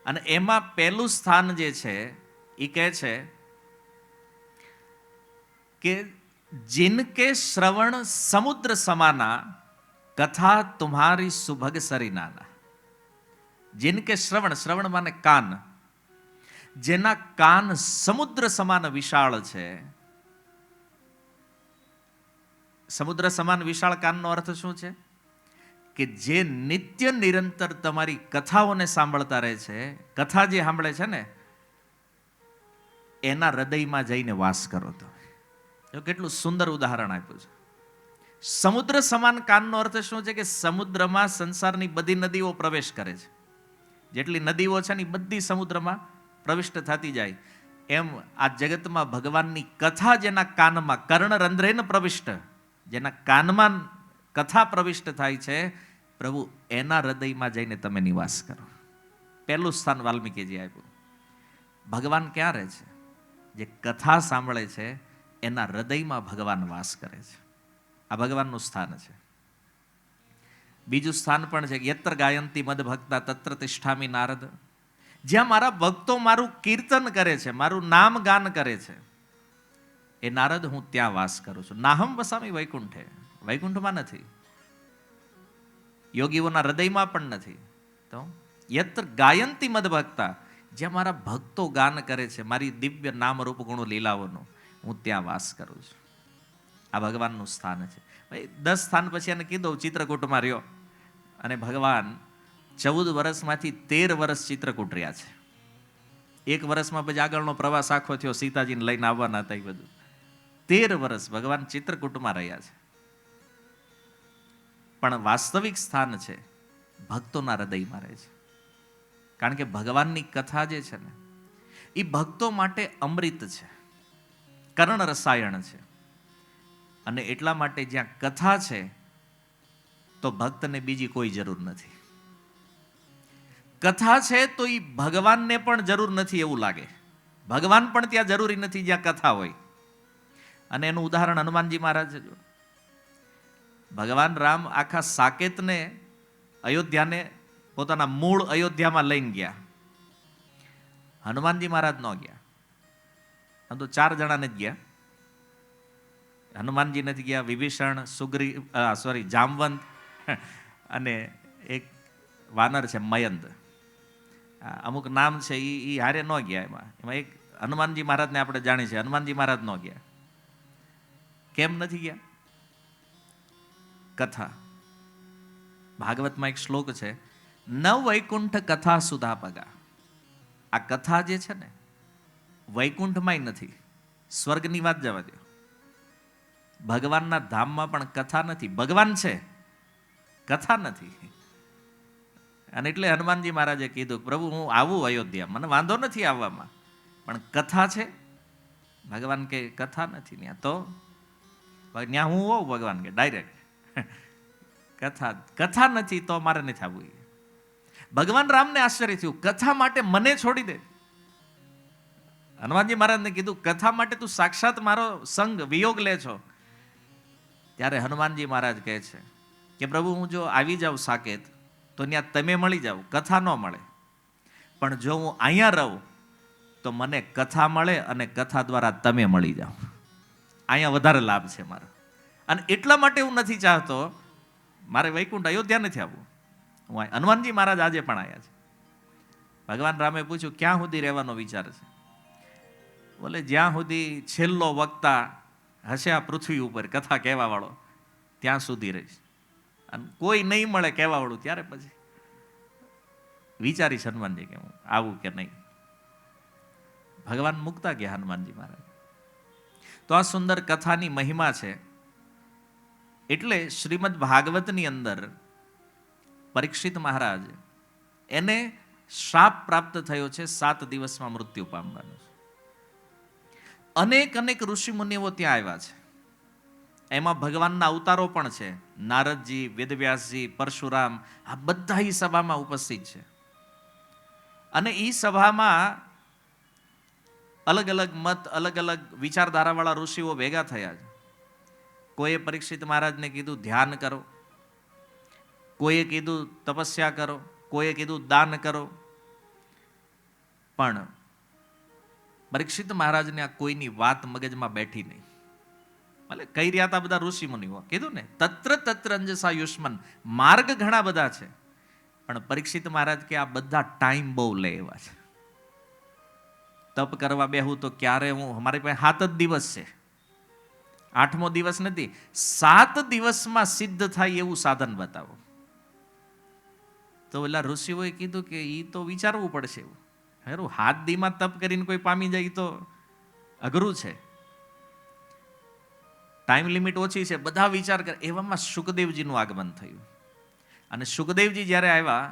અને એમાં પહેલું સ્થાન જે છે એ કહે છે કે जिनके श्रवण समुद्र समाना कथा तुम्हारी सुभग सरिनाना. जिनके श्रवण, श्रवण माने कान, જેના કાન સમુદ્ર સમાન વિશાળ છે. સમુદ્ર સમાન વિશાળ કાનનો અર્થ શું છે? કે જે નિત્ય નિરંતર તમારી કથાઓને સાંભળતા રહે છે, કથા જે સાંભળે છે ને એના હૃદયમાં જઈને વાસ કરો. તો કેટલું સુંદર ઉદાહરણ આપ્યું છે. સમુદ્ર સમાન કાનનો અર્થ શું છે? કે સમુદ્રમાં સંસારની બધી નદીઓ પ્રવેશ કરે છે. જેટલી નદીઓ છે ને એ બધી સમુદ્રમાં પ્રવિષ્ટ થતી જાય. એમ આ જગતમાં ભગવાનની કથા જેના કાનમાં, કર્ણરંધ્રેન પ્રવિષ્ટ, જેના કાનમાં કથા પ્રવિષ્ટ થાય છે, પ્રભુ એના હૃદયમાં જઈને તમે નિવાસ કરો. પહેલું સ્થાન વાલ્મીકીજી આપ્યું. ભગવાન ક્યાં રહે છે? જે કથા સાંભળે છે એના હૃદયમાં ભગવાન વાસ કરે છે. આ ભગવાનનું સ્થાન છે. બીજું સ્થાન પણ છે, યત્ર ગાયંતી મદ ભક્તા તત્ર તિષ્ઠામિ નારદ. જ્યાં મારા ભક્તો મારું કીર્તન કરે છે, મારું નામ ગાન કરે છે, એ નારદ હું ત્યાં વાસ કરું છું. નાહમ વસામી વૈકુંઠે, વૈકુંઠમાં નથી, યોગીઓના હૃદયમાં પણ નથી. તો યત્ર ગાયંતી મદ ભક્તા, જ્યાં મારા ભક્તો ગાન કરે છે મારી દિવ્ય નામ રૂપ ગુણો લીલાઓનું, હું ત્યાં વાસ કરું છું. આ ભગવાનનું સ્થાન છે. ભાઈ 10 સ્થાન પછી એને કીધું ચિત્રકૂટમાં રહ્યો. અને ભગવાન 14 વર્ષમાંથી 13 વર્ષ ચિત્રકૂટ રહ્યા છે. 1 વર્ષમાં પછી આગળનો પ્રવાસ આખો થયો, સીતાજીને લઈને આવવાના હતા એ બધું. 13 વર્ષ ભગવાન ચિત્રકૂટમાં રહ્યા છે. પણ વાસ્તવિક સ્થાન છે ભક્તોના હૃદયમાં રહે છે. કારણ કે ભગવાનની કથા જે છે ને એ ભક્તો માટે અમૃત છે. કર્ણ રસાયણ છે. અને એટલા માટે જ્યાં કથા છે તો ભક્તને બીજી કોઈ જરૂર નથી. કથા છે તો એ ભગવાનને પણ જરૂર નથી એવું લાગે. ભગવાન પણ ત્યાં જરૂરી નથી જ્યાં કથા હોય. અને એનું ઉદાહરણ હનુમાનજી મહારાજ છે. ભગવાન રામ આખા સાકેતને અયોધ્યાને પોતાના મૂળ અયોધ્યામાં લઈને ગયા. હનુમાનજી મહારાજ ન ગયા. આમ તો 4 જણાને જ ગયા. હનુમાનજી નથી ગયા, વિભીષણ, જામવંત અને એક વાનર છે મયંદ. અમુક નામ છે એ હારે ન ગયા. એમાં એક હનુમાનજી મહારાજને આપણે જાણીએ છીએ, હનુમાનજી મહારાજ ન ગયા. કેમ નથી ગયા? કથા. ભાગવતમાં એક શ્લોક છે, ન વૈકુંઠ કથા સુધા પગા. આ કથા જે છે ને વૈકુંઠમાંય નથી, સ્વર્ગની વાત જવા દો. ભગવાનના ધામમાં પણ કથા નથી. ભગવાન છે, કથા નથી. અને એટલે હનુમાનજી મહારાજે કીધું, પ્રભુ હું આવું અયોધ્યા, મને વાંધો નથી આવવામાં, પણ કથા છે. ભગવાન કે કથા નથી ત્યાં. તો ત્યાં હું હોઉં? ભગવાન કે ડાયરેક્ટ કથા નથી તો મારે નથી આવવું. ભગવાન રામને આશ્ચર્ય થયું, કથા માટે મને છોડી દે. હનુમાનજી મહારાજને કીધું, કથા માટે તું સાક્ષાત મારો સંગ વિયોગ લે છો. ત્યારે હનુમાનજી મહારાજ કહે છે કે પ્રભુ હું જો આવી જાઉં સાકેત તો ત્યાં તમે મળી જાઓ, કથા ન મળે. પણ જો હું અહીંયા રહું તો મને કથા મળે અને કથા દ્વારા તમે મળી જાઓ. અહીંયા વધારે લાભ છે મારો. અને એટલા માટે હું નથી ચાહતો, મારે વૈકુંઠ અયોધ્યા નથી આવવું. હનુમાનજી મહારાજ આજે પણ આવ્યા છે. ભગવાન રામે પૂછ્યું, ક્યાં સુધી રહેવાનો વિચાર છે? બોલે જ્યાં સુધી છેલ્લો વક્તા હશે આ પૃથ્વી ઉપર કથા કહેવા વાળો, ત્યાં સુધી રહીશ. અને કોઈ નહીં મળે કહેવા વાળું, ત્યારે પછી વિચારીશ હનુમાનજી કે હું આવું કે નહીં. ભગવાન મુકતા ગયા હનુમાનજી મહારાજ. તો આ સુંદર કથાની મહિમા છે. એટલે શ્રીમદ ભાગવતની અંદર પરીક્ષિત મહારાજ એને શ્રાપ પ્રાપ્ત થયો છે, 7 દિવસમાં મૃત્યુ પામવાનું છે. અનેક ઋષિ મુનિઓ ત્યાં આવ્યા છે. એમાં ભગવાનના અવતારો પણ છે. નારદજી, વેદવ્યાસજી, પરશુરામ, આ બધા એ સભામાં ઉપસ્થિત છે. અને એ સભામાં અલગ અલગ મત, અલગ અલગ વિચારધારાવાળા ઋષિઓ ભેગા થયા છે. કોઈએ પરીક્ષિત મહારાજને કીધું ધ્યાન કરો, કોઈએ કીધું તપસ્યા કરો, કોઈએ કીધું દાન કરો. પણ પરીક્ષિત મહારાજને આ કોઈની વાત મગજમાં બેઠી નહીં. ભલે કઈ રહ્યા હતા બધા ઋષિ મુનિઓ, કીધું ને તત્ર અંજસા યુષ્મન, માર્ગ ઘણા બધા છે. પણ પરીક્ષિત મહારાજ કે આ બધા ટાઈમ બહુ લે એવા છે. તપ કરવા બેહું તો ક્યારે અમારી પાસે 7 જ દિવસ છે, 8મો દિવસ નથી. 7 દિવસમાં સિદ્ધ થાય એવું સાધન બતાવો. તો ઓલા ઋષિઓએ કીધું કે એ તો વિચારવું પડશે. એવું હેરું 7 દીમાં તપ કરીને કોઈ પામી જાય તો અઘરું છે, ટાઈમ લિમિટ ઓછી છે. બધા વિચાર કરે. એવામાં શુકદેવજીનું આગમન થયું. અને શુકદેવજી જ્યારે આવ્યા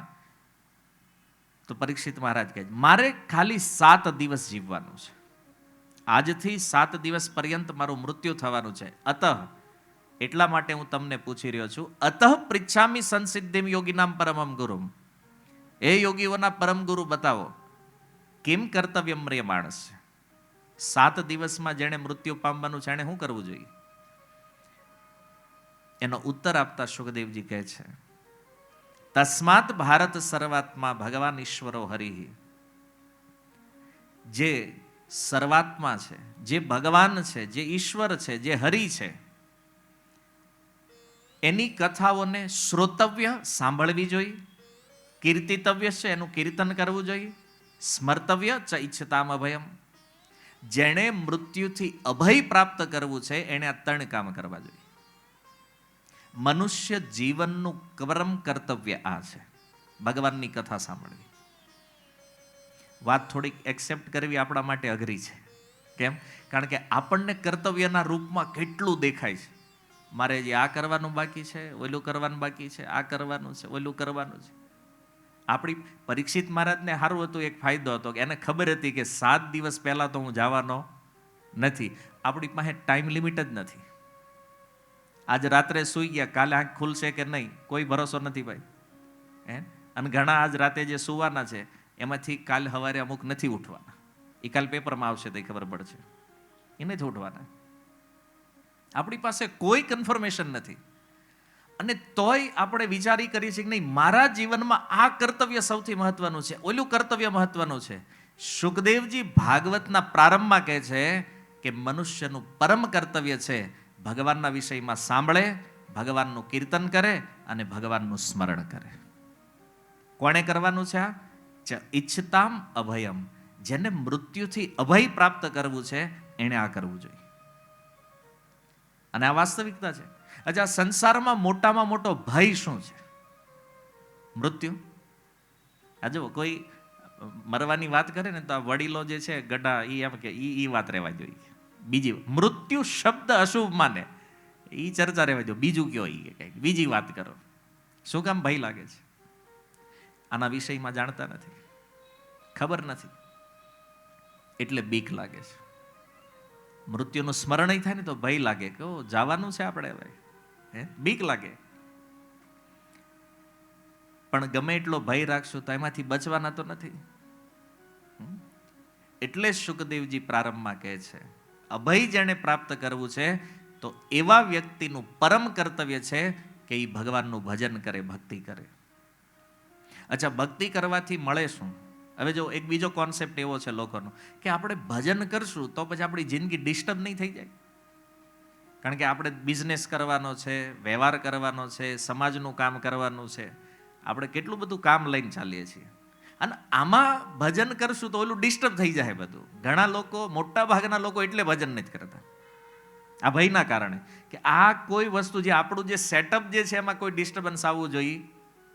તો પરીક્ષિત મહારાજ કહે મારે ખાલી 7 દિવસ જીવવાનું છે. આજથી 7 દિવસ પર્યંત મારું મૃત્યુ થવાનું છે. અતઃ એટલા માટે હું તમને પૂછી રહ્યો છું. અતઃ પૃચ્છામિ સંસિદ્ધિમ યોગીનામ પરમમ ગુરુમ. એ યોગીઓના પરમ ગુરુ બતાવો કેમ કર્તવ્યમ રે માણસ. 7 દિવસમાં જેણે મૃત્યુ પામવાનું છે એણે શું કરવું જોઈએ? એનો ઉત્તર આપતા શુકદેવજી કહે છે તસ્માત ભારત સર્વાત્મા ભગવાન ઈશ્વરો હરિ. જે સર્વાત્મા છે, જે ભગવાન છે, જે ઈશ્વર છે, જે હરિ છે, એની કથાઓને શ્રોતવ્ય સાંભળવી જોઈએ, કીર્તિતવ્ય છે એનું કીર્તન કરવું જોઈએ, સ્મર્તવ્ય ચ ઈચ્છતામ અભયમ. જેણે મૃત્યુથી અભય પ્રાપ્ત કરવું છે એણે આ 3 કામ કરવા જોઈએ. મનુષ્ય જીવનનું પરમ કર્તવ્ય આ છે, ભગવાનની કથા સાંભળવી. વાત થોડીક એક્સેપ્ટ કરવી આપણા માટે અઘરી છે. કેમ? કારણ કે આપણને કર્તવ્યના રૂપમાં કેટલું દેખાય છે. મારે જે આ કરવાનું બાકી છે, ઓલું કરવાનું બાકી છે, આ કરવાનું છે, ઓલું કરવાનું છે. આપણી પરીક્ષિત મહારાજને સારું હતું, એક ફાયદો હતો કે એને ખબર હતી કે 7 દિવસ પહેલા તો હું જવાનો નથી. આપણી પાસે ટાઈમ લિમિટ જ નથી. આજ રાત્રે સૂઈ ગયા, કાલે આંખ ખુલશે કે નહીં કોઈ ભરોસો નથી ભાઈ. અને ઘણા આજ રાતે જે સુવાના છે એમાંથી કાલ સવારે અમુક નથી ઉઠવાના. એ કાલ પેપરમાં આવશે તો ખબર પડશે, એ નથી ઉઠવાના. આપણી પાસે કોઈ કન્ફર્મેશન નથી. અને તોય આપણે વિચારી કરીએ છીએ કે નહીં, મારા જીવનમાં આ કર્તવ્ય સૌથી મહત્વનું છે, ઓલું કર્તવ્ય મહત્વનું છે. સુખદેવજી ભાગવતના પ્રારંભમાં કહે છે કે મનુષ્યનું પરમ કર્તવ્ય છે ભગવાનના વિષયમાં સાંભળે, ભગવાનનું કીર્તન કરે અને ભગવાનનું સ્મરણ કરે. કોણે કરવાનું છે આ? ઈચ્છતામ અભયમ, જેને મૃત્યુથી અભય પ્રાપ્ત કરવું છે એણે આ કરવું જોઈએ. અને આ વાસ્તવિકતા છે. આ સંસારમાં મોટામાં મોટો ભય શું છે? મૃત્યુ. આ જો કોઈ મરવાની વાત કરે ને તો આ વડીલો જે છે ગડા એ એમ કે ઈ વાત રહેવા જોઈએ. બીજી મૃત્યુ શબ્દ અશુભ માને, એ ચર્ચા રહેવા જોઈએ. બીજું કયો એ કંઈક બીજી વાત કરો. શું કામ ભય લાગે છે? આના વિષયમાં જાણતા નથી, ખબર નથી, એટલે બીક લાગે છે. મૃત્યુનું સ્મરણ થાય ને તો ભય લાગે કે ઓ જવાનું છે આપણે હવે, બીક લાગે. પણ ગમે એટલો ભય રાખશું તો એમાંથી બચવાના તો નથી. એટલે સુખદેવજી પ્રારંભમાં કહે છે અભય જેને પ્રાપ્ત કરવું છે તો એવા વ્યક્તિનું પરમ કર્તવ્ય છે કે એ ભગવાનનું ભજન કરે, ભક્તિ કરે. અચ્છા, ભક્તિ કરવાથી મળે શું? હવે જો એક બીજો કોન્સેપ્ટ એવો છે લોકોનો કે આપણે ભજન કરશું તો પછી આપણી જિંદગી ડિસ્ટર્બ નહીં થઈ જાય. કારણ કે આપણે બિઝનેસ કરવાનો છે, વ્યવહાર કરવાનો છે, સમાજનું કામ કરવાનું છે, આપણે કેટલું બધું કામ લઈને ચાલીએ છીએ. અને આમાં ભજન કરશું તો ઓલું ડિસ્ટર્બ થઈ જાય બધું. ઘણા લોકો, મોટા ભાગના લોકો એટલે ભજન નથી કરતા આ ભયના કારણે કે આ કોઈ વસ્તુ જે આપણું જે સેટઅપ જે છે એમાં કોઈ ડિસ્ટર્બન્સ આવવું જોઈએ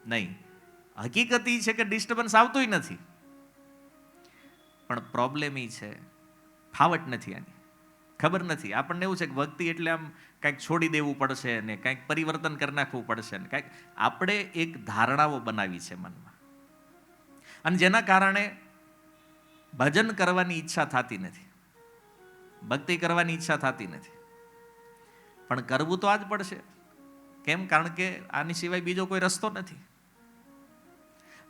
નહીં. હકીકત એ છે કે ડિસ્ટર્બન્સ આવતું નથી, પણ પ્રોબ્લેમ એ છે ફાવટ નથી, આની ખબર નથી. આપણને એવું છે કે ભક્તિ એટલે આમ કંઈક છોડી દેવું પડશે ને કંઈક પરિવર્તન કરી નાખવું પડશે ને કંઈક આપણે એક ધારણાઓ બનાવી છે મનમાં, અને જેના કારણે ભજન કરવાની ઈચ્છા થતી નથી, ભક્તિ કરવાની ઈચ્છા થતી નથી. પણ કરવું તો આ જ પડશે. કેમ? કારણ કે આની સિવાય બીજો કોઈ રસ્તો નથી.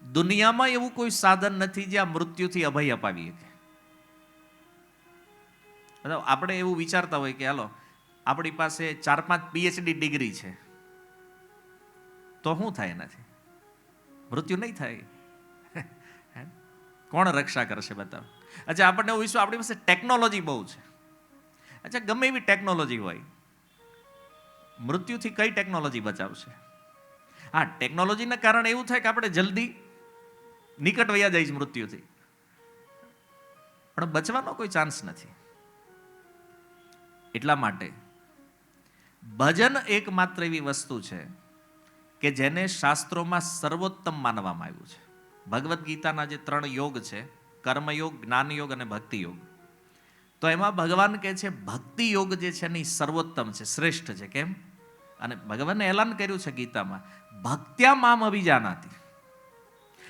દુનિયામાં એવું કોઈ સાધન નથી જે આ મૃત્યુથી અભય અપાવી શકે. આપણે એવું વિચારતા હોય કે હાલો આપણી પાસે 4-5 PhD ડિગ્રી છે તો શું થાય એનાથી? મૃત્યુ નહીં થાય. કોણ રક્ષા કરશે બતાવો? અચ્છા, આપણને એવું વિશ્વ આપણી પાસે ટેકનોલોજી બહુ છે. અચ્છા, ગમે એવી ટેકનોલોજી હોય, મૃત્યુથી કઈ ટેકનોલોજી બચાવશે? હા, ટેકનોલોજીના કારણે એવું થાય કે આપણે જલ્દી નિકટ વયા જાય છે મૃત્યુથી, પણ બચવાનો કોઈ ચાન્સ નથી. એટલા માટે ભજન એકમાત્ર એવી વસ્તુ છે કે જેને શાસ્ત્રોમાં સર્વોત્તમ માનવામાં આવ્યું છે. ભગવદ્ ગીતાના જે 3 યોગ છે, કર્મયોગ, જ્ઞાનયોગ અને ભક્તિ યોગ, તો એમાં ભગવાન કહે છે ભક્તિ યોગ જે છે ને એ સર્વોત્તમ છે, શ્રેષ્ઠ છે. કેમ? અને ભગવાને એલાન કર્યું છે ગીતામાં, ભક્ત્યા મામ અભિજાનાતિ.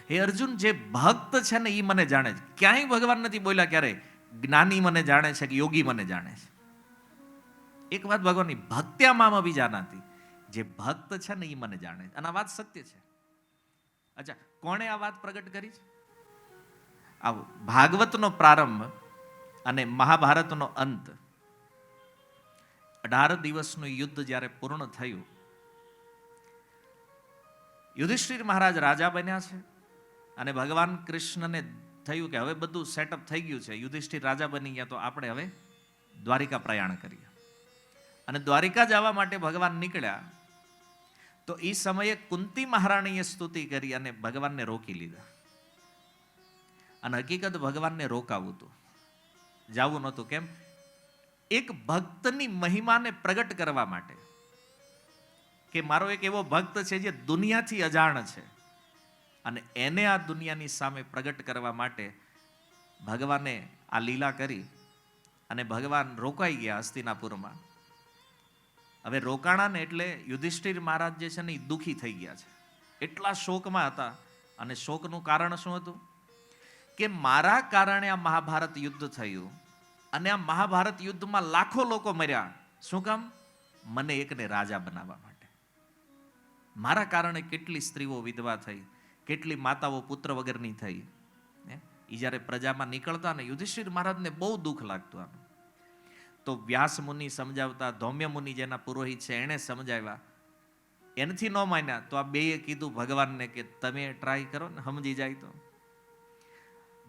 હે અર્જુન, જે ભક્ત છે ને એ મને જાણે છે. ક્યાંય ભગવાન નથી બોલ્યા ક્યારે જ્ઞાની મને જાણે છે કે યોગી મને જાણે છે. એક વાત ભગવાનની, ભક્ત્યા મામ અભિજાનાતિ, જે ભક્ત છે ને એ મને જાણે છે. અને આ વાત સત્ય છે. અચ્છા, કોણે આ વાત પ્રગટ કરી છે? આવો ભાગવતનો પ્રારંભ અને મહાભારતનો અંત, 18 દિવસનું યુદ્ધ જ્યારે પૂર્ણ થયું, યુધિષ્ઠિર મહારાજ રાજા બન્યા છે અને ભગવાન કૃષ્ણને થયું કે હવે બધું સેટઅપ થઈ ગયું છે, યુધિષ્ઠિર રાજા બની ગયા, તો આપણે હવે દ્વારિકા પ્રયાણ કરીએ. અને દ્વારિકા જવા માટે ભગવાન નીકળ્યા તો એ સમયે કુંતી મહારાણીએ સ્તુતિ કરી અને ભગવાનને રોકી લીધા. અને હકીકત ભગવાનને રોકાવું હતું, જવું નહોતું. કેમ? એક ભક્તની મહિમાને પ્રગટ કરવા માટે, કે મારો એક એવો ભક્ત છે જે દુનિયાથી અજાણ છે અને એને આ દુનિયાની સામે પ્રગટ કરવા માટે ભગવાને આ લીલા કરી અને ભગવાન રોકાઈ ગયા હસ્તિનાપુરમાં. હવે રોકાણા ને એટલે યુધિષ્ઠિર મહારાજ જે છે ને એ દુઃખી થઈ ગયા છે, એટલા શોકમાં હતા. અને શોકનું કારણ શું હતું? કે મારા કારણે આ મહાભારત યુદ્ધ થયું અને આ મહાભારત યુદ્ધમાં લાખો લોકો મર્યા. શું કામ? મને એકને રાજા બનાવવા માટે. મારા કારણે કેટલી સ્ત્રીઓ વિધવા થઈ, કેટલી માતાઓ પુત્ર વગરની થઈ. એ જ્યારે પ્રજામાં નીકળતા ને યુધિષ્ઠિર મહારાજને બહુ દુઃખ લાગતું આનું. તો વ્યાસ મુનિ સમજાવતા, ધૌમ્ય મુનિ જેના પુરોહિત છે એણે સમજાવ્યા. એનાથી ન માન્યા તો આ બેએ કીધું ભગવાનને કે તમે ટ્રાય કરો ને, સમજી જાય તો.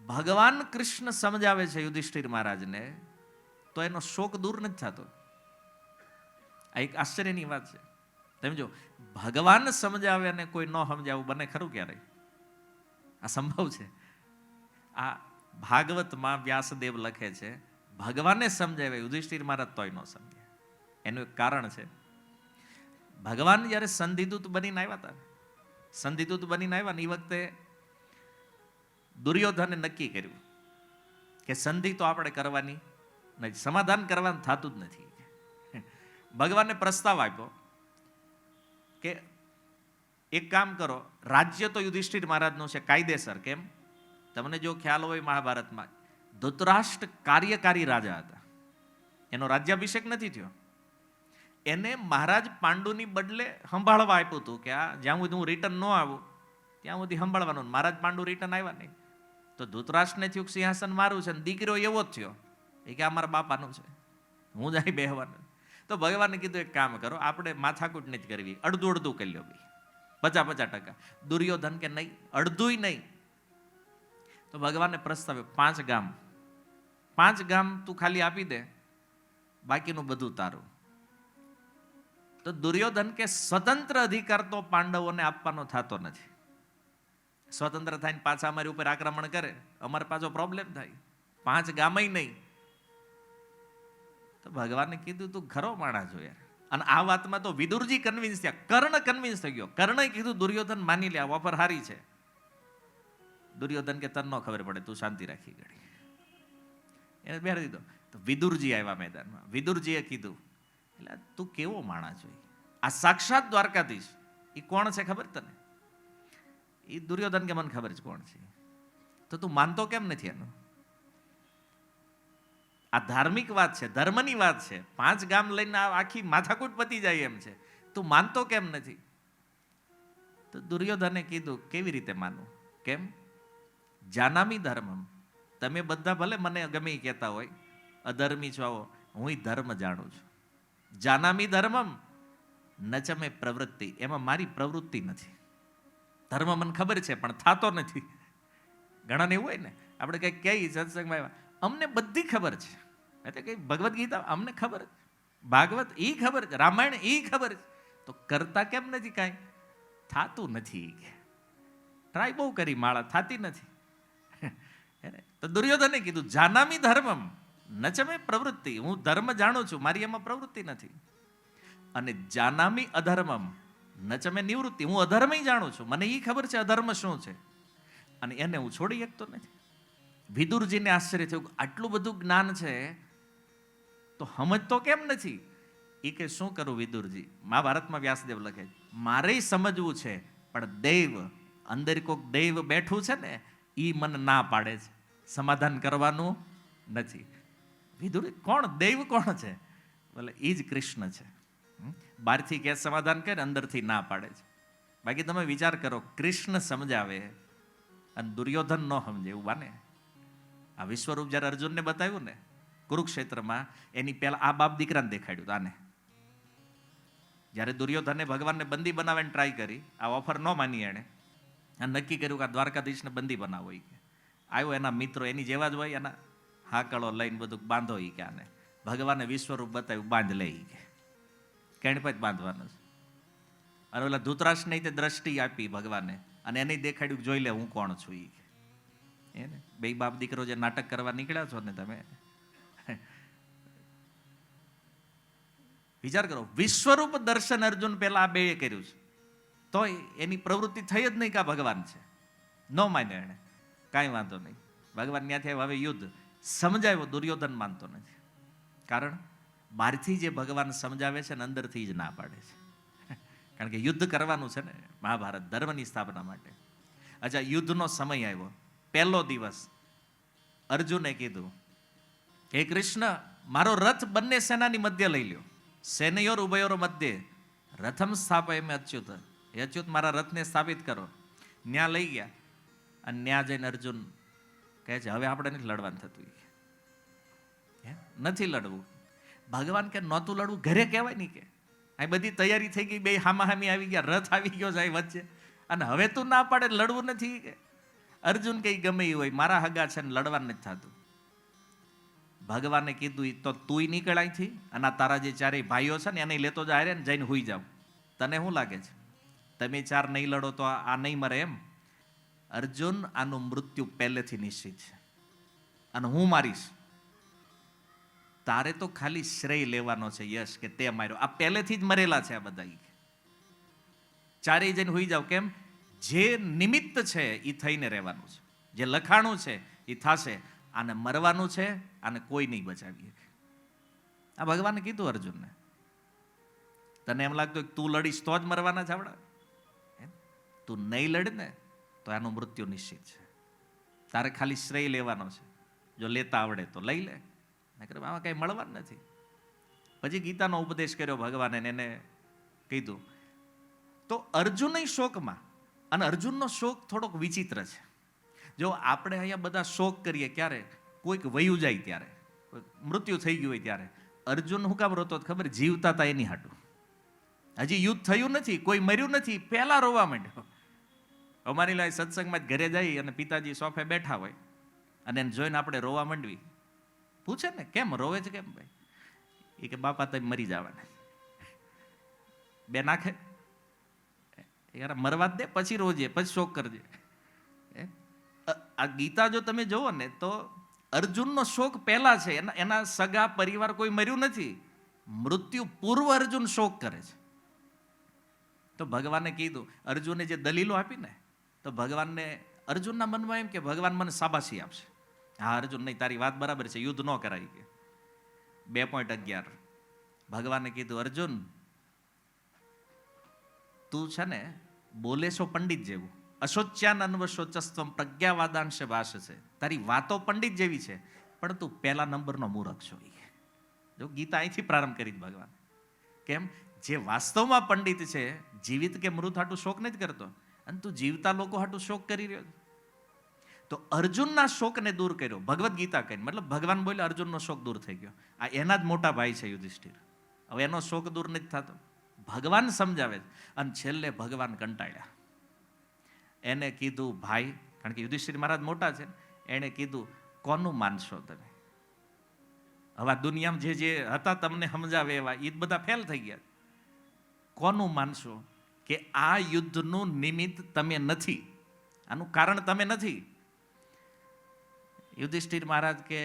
ભગવાન કૃષ્ણ સમજાવે છે યુધિષ્ઠિર મહારાજને તો એનો શોક દૂર નથી થતો. આ એક આશ્ચર્યની વાત છે. તમે જો, ભગવાન સમજાવે અને કોઈ ન સમજાવું બને ખરું ક્યારે? આ સંભવ છે? આ ભાગવતમાં વ્યાસદેવ લખે છે ભગવાને સમજાવે, યુધિષ્ઠિર મહારાજ તોય ન સમજે. એનું એક કારણ છે. ભગવાન જ્યારે સંધિદૂત બનીને આવ્યા હતા, સંધિદૂત બનીને આવ્યા ને એ વખતે દુર્યોધને નક્કી કર્યું કે સંધિ તો આપણે કરવાની નથી, સમાધાન કરવાનું થતું જ નથી. ભગવાનને પ્રસ્તાવ આપ્યો કે એક કામ કરો, રાજ્ય તો યુધિષ્ઠિર મહારાજનું છે કાયદેસર. કેમ? તમને જો ખ્યાલ હોય મહાભારતમાં, ધૃતરાષ્ટ્ર કાર્યકારી રાજા હતા, એનો રાજ્યાભિષેક નથી થયો. એને મહારાજ પાંડુની બદલે સંભાળવા આપ્યું હતું કે આ જ્યાં સુધી હું રિટર્ન ન આવું ત્યાં સુધી સંભાળવાનું. મહારાજ પાંડુ રિટર્ન આવ્યા નહીં તો ધૃતરાષ્ટ્રને થયું સિંહાસન મારું છે, દીકરો એવો જ થયો એ કે અમારા બાપાનું છે, હું જ અહીં બેહવાનું. તો ભગવાને કીધું એક કામ કરો, આપણે માથાકૂટ નથી કરવી, અડધું અડધું કરી લો ભાઈ, 50-50%. દુર્યોધન કે નહીં, અડધુંય નહીં. તો ભગવાનને પ્રસ્તાવ, 5 ગામ, 5 ગામ તું ખાલી આપી દે, બાકીનું બધું તારું. તો દુર્યોધન કે સ્વતંત્ર અધિકાર તો પાંડવોને આપવાનો થતો નથી. સ્વતંત્ર થઈને પાછા અમારી ઉપર આક્રમણ કરે, અમારે પાછો પ્રોબ્લેમ થાય. 5 ગામય નહીં. તો ભગવાને કીધું તું ખરો માણસ છો યાર. અને આ વાતમાં તો વિદુરજી કન્વિન્સ થયા, કર્ણ કન્વિન્સ થઈ ગયો. કર્ણએ કીધું દુર્યોધન માની લે, આ ઓફર હારી છે. દુર્યોધન કે તને ન ખબર પડે, તું શાંતિ રાખી ગઈ, એને બેહાડી દીધો. તો વિદુરજી આવ્યા મેદાનમાં. વિદુરજીએ કીધું એટલે તું કેવો માણસ હોય, આ સાક્ષાત દ્વારકાધીશ. એ કોણ છે ખબર તને? એ દુર્યોધન કે મને ખબર છે કોણ છે. તો તું માનતો કેમ નથી એનું? આ ધાર્મિક વાત છે, ધર્મની વાત છે. 5 ગામ લઈને આખી માથાકૂટ પતી જાય એમ છે, તું માનતો કેમ નથી? તો દુર્યોધને કીધું કેવી રીતે માનું? કેમ? જાનામી ધર્મમ. તમે બધા ભલે મને ગમે એ કહેતા હોય અધર્મી છો, હું ધર્મ જાણું છું. જાનામી ધર્મમ નચમે પ્રવૃત્તિ, એમાં મારી પ્રવૃત્તિ નથી. ધર્મ મને ખબર છે પણ થતો નથી. ઘણાને એવું હોય ને, આપણે કંઈક કહીએ સત્સંગમાં આવ્યા, અમને બધી ખબર છે, એટલે કે ભગવદ્ ગીતા અમને ખબર છે, ભાગવત એ ખબર છે, રામાયણ એ ખબર છે, તો કરતા કેમ નથી? કાંઈ થતું નથી. ટ્રાય બહુ કરી, માળા થતી નથી. તો દુર્યોધને કીધું જાનામી ધર્મમ નચમે પ્રવૃત્તિ, હું ધર્મ જાણું છું, મારી એમાં પ્રવૃત્તિ નથી. અને જાનામી અધર્મમ નચમે નિવૃત્તિ, હું અધર્મ જાણું છું, મને એ ખબર છે અધર્મ શું છે, અને એને હું છોડી શકતો નથી. વિદુરજીને આશ્ચર્ય થયું, આટલું બધું જ્ઞાન છે તો સમજતો કેમ નથી? એ કે શું કરું વિદુરજી? મહાભારતમાં વ્યાસદેવ લખે, મારે સમજવું છે પણ દૈવ, અંદર કોઈક દૈવ બેઠું છે ને, એ મને ના પાડે છે, સમાધાન કરવાનું નથી. વિદુર કોણ? દૈવ કોણ છે? બોલે એ જ કૃષ્ણ છે. બહારથી કે સમાધાન કરે, અંદરથી ના પાડે છે. બાકી તમે વિચાર કરો, કૃષ્ણ સમજાવે અને દુર્યોધન ન સમજે, એવું બને? આ વિશ્વરૂપ જ્યારે અર્જુનને બતાવ્યું ને કુરુક્ષેત્રમાં, એની પહેલા આ બાપ દીકરાને દેખાડ્યું આને. જ્યારે દુર્યોધને ભગવાનને બંદી બનાવવાની ટ્રાય કરી, આ ઓફર ન માની એણે, અને નક્કી કર્યું કે આ દ્વારકાધીશને બંદી બનાવો. એ કે આવ્યો એના મિત્રો એની જેવા જ હોય, એના હાકળો લઈને બધું બાંધો. એ કે આને ભગવાને વિશ્વરૂપ બતાવ્યું, બાંધ લે. કે કેણ પછી બાંધવાનું છે. અને ઓલા ધૃતરાષ્ટ્રને તે દ્રષ્ટિ આપી ભગવાને, અને એને દેખાડ્યું જોઈ લે હું કોણ છું. એને બે બાપ દીકરો જે નાટક કરવા નીકળ્યા છો ને તમે, વિચાર કરો, વિશ્વરૂપ દર્શન અર્જુન પહેલા આ બેએ કર્યું છે, તો એની પ્રવૃત્તિ થઈ જ નહીં કે આ ભગવાન છે. ન માન્યો એને, કાંઈ વાંધો નહીં, ભગવાન ત્યાંથી હવે યુદ્ધ સમજાવ્યો, દુર્યોધન માનતો નથી. કારણ બહારથી જે ભગવાન સમજાવે છે ને અંદરથી જ ના પાડે છે. કારણ કે યુદ્ધ કરવાનું છે ને, મહાભારત ધર્મની સ્થાપના માટે. અચ્છા, યુદ્ધનો સમય આવ્યો, પહેલો દિવસ. અર્જુને કીધું હે કૃષ્ણ, મારો રથ બંને સેનાની મધ્ય લઈ લ્યો. સેનયોર ઉભયોર મધ્યે રથમ સ્થાપય મેં અચ્યુત. હે અચ્યુત, મારા રથને સ્થાપિત કરો. ન્યા લઈ ગયા અને ન્યા જઈને અર્જુન કહે છે, હવે આપણે નથી લડવાનું થતું. નથી લડવું. ભગવાન કે નહોતું લડવું, ઘરે કહેવાય નહીં કે આ બધી તૈયારી થઈ ગઈ, બે હામાહામી આવી ગયા, રથ આવી ગયો જાય વચ્ચે, અને હવે તું ના પાડે લડવું નથી કે. અર્જુન કઈ ગમે એ હોય, મારા હગા છે ને લડવાનું નથી થતું. ભગવાને કીધું, તો તુંય નીકળ અહીંથી, અને આ તારા જે ચારેય ભાઈઓ છે ને એને લેતો જાય ને, જઈને હુઈ જાવ. તને શું લાગે છે, તમે ચાર નહીં લડો તો આ નહીં મરે એમ? અર્જુન, આનું મૃત્યુ પહેલેથી નિશ્ચિત છે અને હું મારીશ. તારે તો ખાલી શ્રેય લેવાનો છે, યશ કે તે માર્યો. આ પહેલેથી જ મરેલા છે આ બધા. ચારેય જઈને હુઈ જાવ. કેમ? જે નિમિત્ત છે એ થઈને રહેવાનું છે, જે લખાણું છે એ થશે. આને મરવાનું છે, આને કોઈ નહીં બચાવીએ. આ ભગવાને કીધું અર્જુનને. તને એમ લાગતું તું લડીશ તો જ મરવાના છે આવડા? તું નહીં લડ ને તો આનું મૃત્યુ નિશ્ચિત છે. તારે ખાલી શ્રેય લેવાનો છે. જો લેતા આવડે તો લઈ લે, નકર આમાં કઈ મળવાનું નથી. પછી ગીતાનો ઉપદેશ કર્યો ભગવાને, એને કીધું. તો અર્જુન શોકમાં, અને અર્જુનનો શોક થોડોક વિચિત્ર છે. જો આપણે અહીંયા બધા શોક કરીએ ક્યારે? કોઈક વયું જાય ત્યારે, મૃત્યુ થઈ ગયું હોય ત્યારે. અર્જુન શું કામ રોતો ખબર? જીવતા હતા એની હાટું. હજી યુદ્ધ થયું નથી, કોઈ મર્યું નથી, પહેલા રોવા માંડ્યો. અમારી લાય સત્સંગમાં જ ઘરે જઈ અને પિતાજી સોફે બેઠા હોય અને એને જોઈને આપણે રોવા માંડવી. પૂછે ને, કેમ રોવે છે કેમ ભાઈ? એ કે બાપા તમે મરી જવાના. બે નાખે, યાર મરવા દે, પછી રોજે, પછી શોક કરજે. આ ગીતા જો તમે જોવો ને તો અર્જુનનો શોક પહેલા છે. એના સગા પરિવાર કોઈ મર્યું નથી. મૃત્યુ પૂર્વ અર્જુન શોક કરે છે. તો ભગવાને કીધું, અર્જુને જે દલીલો આપી ને, તો ભગવાનને અર્જુનના મનમાં એમ કે ભગવાન મને શાબાશી આપશે. હા અર્જુન, નહીં તારી વાત બરાબર છે, યુદ્ધ ન કરાય કે. 2.11 ભગવાને કીધું, અર્જુન તું છે ને બોલે છો પંડિત જેવું. અશોચ્યાન અન્વશોચસ્ત્વમ પ્રજ્ઞાવાદાંશ ભાષ છે. તારી વાતો પંડિત જેવી છે, પણ તું પહેલા નંબરનો મૂર્ખ છો. જો ગીતા અહીંથી પ્રારંભ કરી ભગવાન. કેમ? જે વાસ્તવમાં પંડિત છે, જીવિત કે મૃત હાટું શોક નથી કરતો, અને તું જીવતા લોકો હાટું શોક કરી રહ્યો. તો અર્જુનના શોકને દૂર કર્યો ભગવદ્ ગીતા કહીને. મતલબ ભગવાન બોલ્યા અર્જુનનો શોક દૂર થઈ ગયો. આ એના જ મોટા ભાઈ છે યુધિષ્ઠિર. હવે એનો શોક દૂર નથી થતો. ભગવાન સમજાવે છે. અને છેલ્લે ભગવાન કંટાળ્યા. એને કીધું ભાઈ, કારણ કે યુધિષ્ઠિર મહારાજ મોટા છે, એને કીધું કોનું માનશો તમે? હવે આ દુનિયામાં જે હતા તમને સમજાવે એવા એ બધા ફેલ થઈ ગયા. કોનું માનશો? કે આ યુદ્ધનું નિમિત્ત તમે નથી, આનું કારણ તમે નથી. યુધિષ્ઠિર મહારાજ કે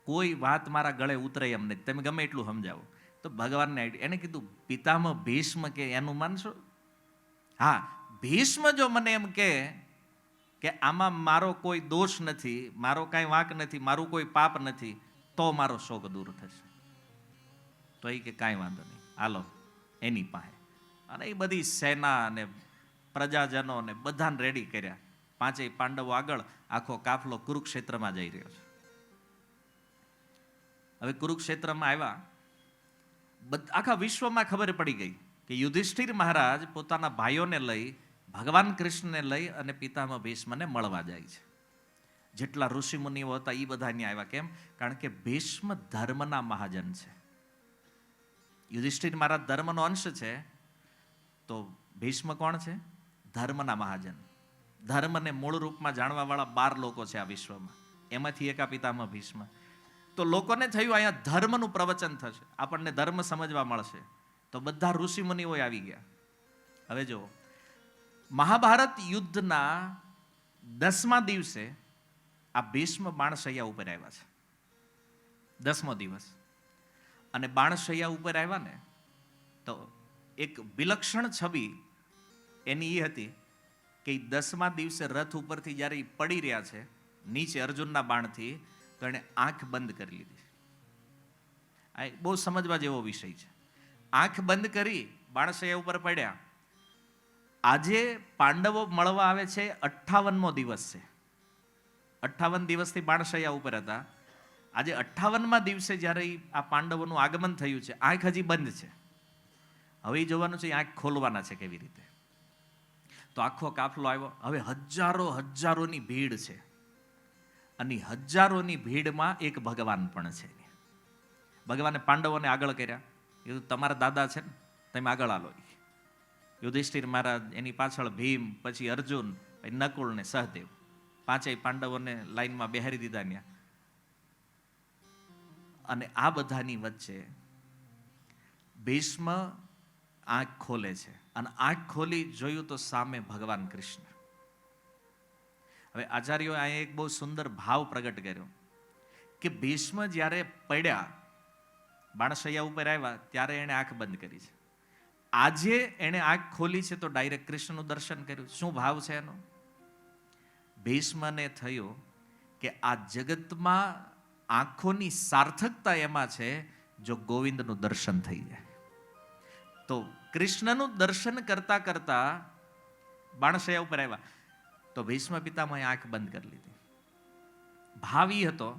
કોઈ વાત મારા ગળે ઉતરે એમ નથી, તમે ગમે એટલું સમજાવો. તો ભગવાનને એને કીધું પિતામહ ભીષ્મ કે એનું માનશો? હા, ભીષ્મ જો મને એમ કે આમાં મારો કોઈ દોષ નથી, મારો કાંઈ વાંક નથી, મારું કોઈ પાપ નથી, તો મારો શોક દૂર થશે. તો એ કે કાંઈ વાંધો નહીં, હાલો એની પાસે. અને એ બધી સેના અને પ્રજાજનો ને બધાને રેડી કર્યા. 5 પાંડવો આગળ, આખો કાફલો કુરુક્ષેત્રમાં જઈ રહ્યો છે. હવે કુરુક્ષેત્રમાં આવ્યા, આખા વિશ્વમાં ખબર પડી ગઈ કે યુધિષ્ઠિર મહારાજ પોતાના ભાઈઓને લઈ, ભગવાન કૃષ્ણને લઈ અને પિતામહ ભીષ્મને મળવા જાય છે. જેટલા ઋષિ મુનિઓ હતા એ બધા અહીંયા આવ્યા. કેમ? કારણ કે ભીષ્મ ધર્મના મહાજન છે. યુધિષ્ઠિર મહારાજ ધર્મનો અંશ છે, તો ભીષ્મ કોણ છે? ધર્મના મહાજન. ધર્મને મૂળ રૂપમાં જાણવા વાળા 12 લોકો છે આ વિશ્વમાં, એમાંથી એકા પિતામહ ભીષ્મ. તો લોકોને થયું અહીંયા ધર્મનું પ્રવચન થશે, આપણને ધર્મ સમજવા મળશે. તો બધા ઋષિ મુનિઓ આવી ગયા. હવે જો મહાભારત યુદ્ધના 10મા દિવસે આ ભીષ્મ બાણશૈયા ઉપર આવ્યા છે. 10મો દિવસ. અને બાણશૈયા ઉપર આવ્યા ને તો એક વિલક્ષણ છબી એની એ હતી કે 10મા દિવસે રથ ઉપરથી જ્યારે એ પડી રહ્યા છે નીચે અર્જુનના બાણથી, તો એણે આંખ બંધ કરી લીધી. આ બહુ સમજવા જેવો વિષય છે. આંખ બંધ કરી બાણશૈયા ઉપર પડ્યા. આજે પાંડવો મળવા આવે છે, 58મો દિવસ છે. 58 દિવસથી બાણશૈયા ઉપર હતા. આજે 58મા દિવસે જ્યારે આ પાંડવોનું આગમન થયું છે, આંખ હજી બંધ છે. હવે એ જોવાનું છે આંખ ખોલવાના છે કેવી રીતે. તો આખો કાફલો આવ્યો. હવે હજારોની ભીડ છે, અને હજારોની ભીડમાં એક ભગવાન પણ છે. ભગવાને પાંડવોને આગળ કર્યા. એ તમારા દાદા છે ને, તમે આગળ આલો. યુધિષ્ઠિર મહારાજ, એની પાછળ ભીમ, પછી અર્જુન, પછી નકુળ ને સહદેવ, પાંચેય પાંડવોને લાઈનમાં બેહારી દીધા ત્યાં. અને આ બધાની વચ્ચે ભીષ્મ આંખ ખોલે છે, અને આંખ ખોલી જોયું તો સામે ભગવાન કૃષ્ણ. હવે આચાર્યો અહીંયા એક બહુ સુંદર ભાવ પ્રગટ કર્યો કે ભીષ્મ જ્યારે પડ્યા, બાણશૈયા ઉપર આવ્યા, ત્યારે એણે આંખ બંધ કરી છે. આજે એણે આંખ ખોલી છે તો ડાયરેક્ટ કૃષ્ણનું દર્શન કર્યું. શું ભાવ છે એનો? ભીષ્મને થયું કે આ જગતમાં આંખોની સાર્થકતા એમાં છે જો ગોવિંદનું દર્શન થઈ જાય. તો કૃષ્ણનું દર્શન કરતા કરતા બાણશૈયા ઉપર આવ્યા તો ભીષ્મ પિતામહે આંખ બંધ કરી લીધી. ભાવ ઈ હતો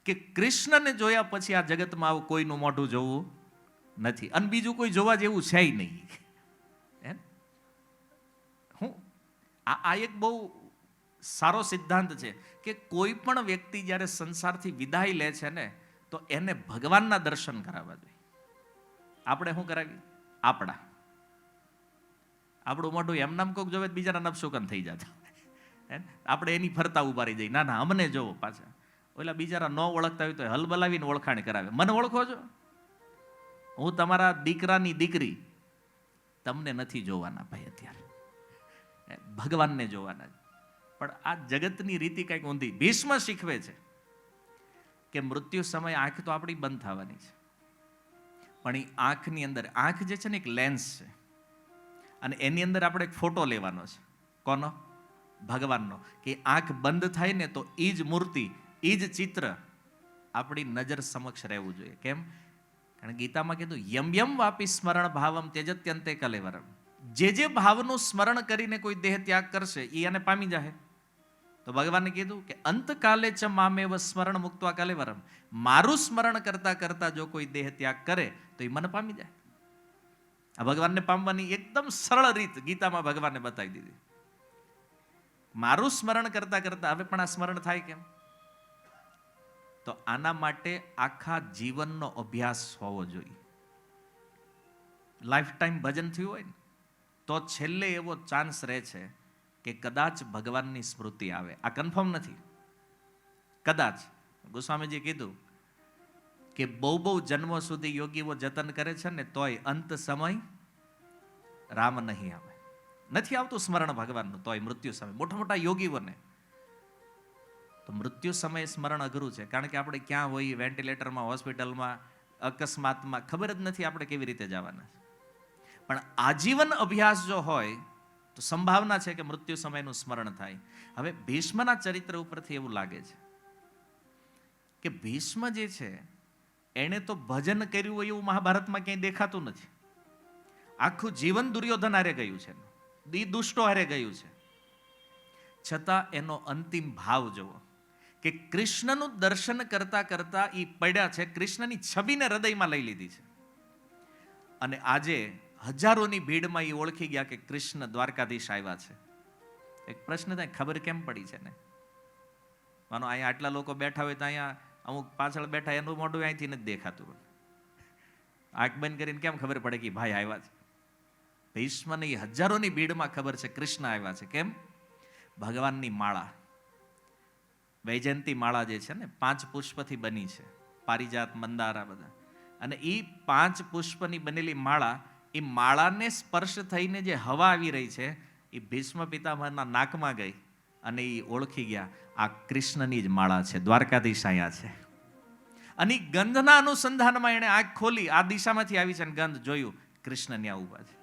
કે કૃષ્ણને જોયા પછી આ જગતમાં આવું કોઈનું મોઢું જોવું નથી, અને બીજું કોઈ જોવા જેવું છે નહીં. હું આ એક બહુ સારો સિદ્ધાંત છે કે કોઈ પણ વ્યક્તિ જ્યારે સંસારથી વિદાય લે છે ને, તો એને ભગવાનના દર્શન કરાવવા જોઈએ. આપણે શું કરાવીએ? આપણું મોઢું એમ નામ કોક જોવે બીજાના નપસુકન થઈ જતા. આપણે એની ફરતા ઉભા રહી જઈએ, ના અમને જોવો. પાછા ઓલા બિચારા ન ઓળખતા હોય તો હલબલાવીને ઓળખાણ કરાવે. મને ઓળખો છો? હું તમારા દીકરાની દીકરી. તમને નથી જોવાના ભાઈ, અત્યારે ભગવાનને જોવાના. પણ આ જગતની રીતિ કંઈક ઊંધી. ભીષ્મ શીખવે છે કે મૃત્યુ સમયે આંખ તો આપણી બંધ થવાની છે, પણ એ આંખની અંદર, આંખ જે છે ને એક લેન્સ છે, અને એની અંદર આપણે એક ફોટો લેવાનો છે. કોનો? ભગવાનનો. કે આંખ બંધ થાય ને તો એ જ મૂર્તિ, એ જ ચિત્ર આપણી નજર સમક્ષ રહેવું જોઈએ. કેમ? કારણ કે ગીતામાં કીધું યમ યમ વાપી સ્મરણ ભાવમ ત્યજત્યંતે કલેવરમ. જે ભાવનું સ્મરણ કરીને કોઈ દેહ ત્યાગ કરશે એ એને પામી જાય. તો ભગવાને કીધું કે અંતકાલે ચ મામેવ સ્મરણ મુક્ત્વા કલેવરમ. મારું સ્મરણ કરતા કરતા જો કોઈ દેહ ત્યાગ કરે તો એ મને પામી જાય. આ ભગવાનને પામવાની એકદમ સરળ રીત ગીતામાં ભગવાને બતાવી દીધી. મારું સ્મરણ કરતા કરતા હવે પણ આ સ્મરણ થાય કેમ? તો આના માટે આખા જીવનનો અભ્યાસ હોવો જોઈએ. લાઈફ ટાઈમ ભજન થયું હોય ને તો છેલ્લે એવો ચાન્સ રહે છે કે કદાચ ભગવાનની સ્મૃતિ આવે. આ કન્ફર્મ નથી, કદાચ. ગોસ્વામીજી કીધું કે બહુ જન્મો સુધી યોગીઓ જતન કરે છે ને તોય અંત સમય રામ નહીં આવે. નથી આવતું સ્મરણ ભગવાનનું, તોય મૃત્યુ સમય મોટા યોગીઓને તો મૃત્યુ સમયે સ્મરણ અઘરું છે. કારણ કે આપણે ક્યાં હોઈએ, વેન્ટિલેટરમાં, હોસ્પિટલમાં, અકસ્માતમાં, ખબર જ નથી આપણે કેવી રીતે જવાના. પણ આજીવન અભ્યાસ જો હોય તો સંભાવના છે કે મૃત્યુ સમયનું સ્મરણ થાય. હવે ભીષ્મના ચરિત્ર ઉપરથી એવું લાગે છે કે ભીષ્મ જે છે એણે તો ભજન કર્યું હોય એવું મહાભારતમાં ક્યાંય દેખાતું નથી. આખું જીવન દુર્યોધન હારે ગયું છે, દુષ્ટો હારે ગયું છે, છતાં એનો અંતિમ ભાવ જુઓ કે કૃષ્ણનું દર્શન કરતા કરતા એ પડ્યા છે, કૃષ્ણની છબીને હૃદયમાં લઈ લીધી છે. અને આજે હજારોની ભીડમાં એ ઓળખી ગયા કે કૃષ્ણ દ્વારકાધીશ આવ્યા છે. એક પ્રશ્ન થાય, ખબર કેમ પડી છે ને? માનો અહીંયા આટલા લોકો બેઠા હોય તો અહીંયા અમુક પાછળ બેઠા એનું મોઢું અહીંથી નથી દેખાતું. આંખ બંધ કરીને કેમ ખબર પડે કે ભાઈ આવ્યા છે? ભીષ્મને હજારોની ભીડમાં ખબર છે કૃષ્ણ આવ્યા છે. કેમ? ભગવાનની માળા, વૈજયંતી માળા જે છે ને 5 પુષ્પથી બની છે, પારિજાત, મંદારા બધા. અને એ 5 પુષ્પની બનેલી માળા, એ માળાને સ્પર્શ થઈને જે હવા આવી રહી છે એ ભીષ્મ પિતામહના નાકમાં ગઈ અને એ ઓળખી ગયા આ કૃષ્ણની જ માળા છે, દ્વારકાધીશ અહીંયા છે. અને ગંધના અનુસંધાનમાં એણે આંખ ખોલી, આ દિશામાંથી આવી છે, અને ગંધ જોયું, કૃષ્ણ ત્યાં ઊભા છે.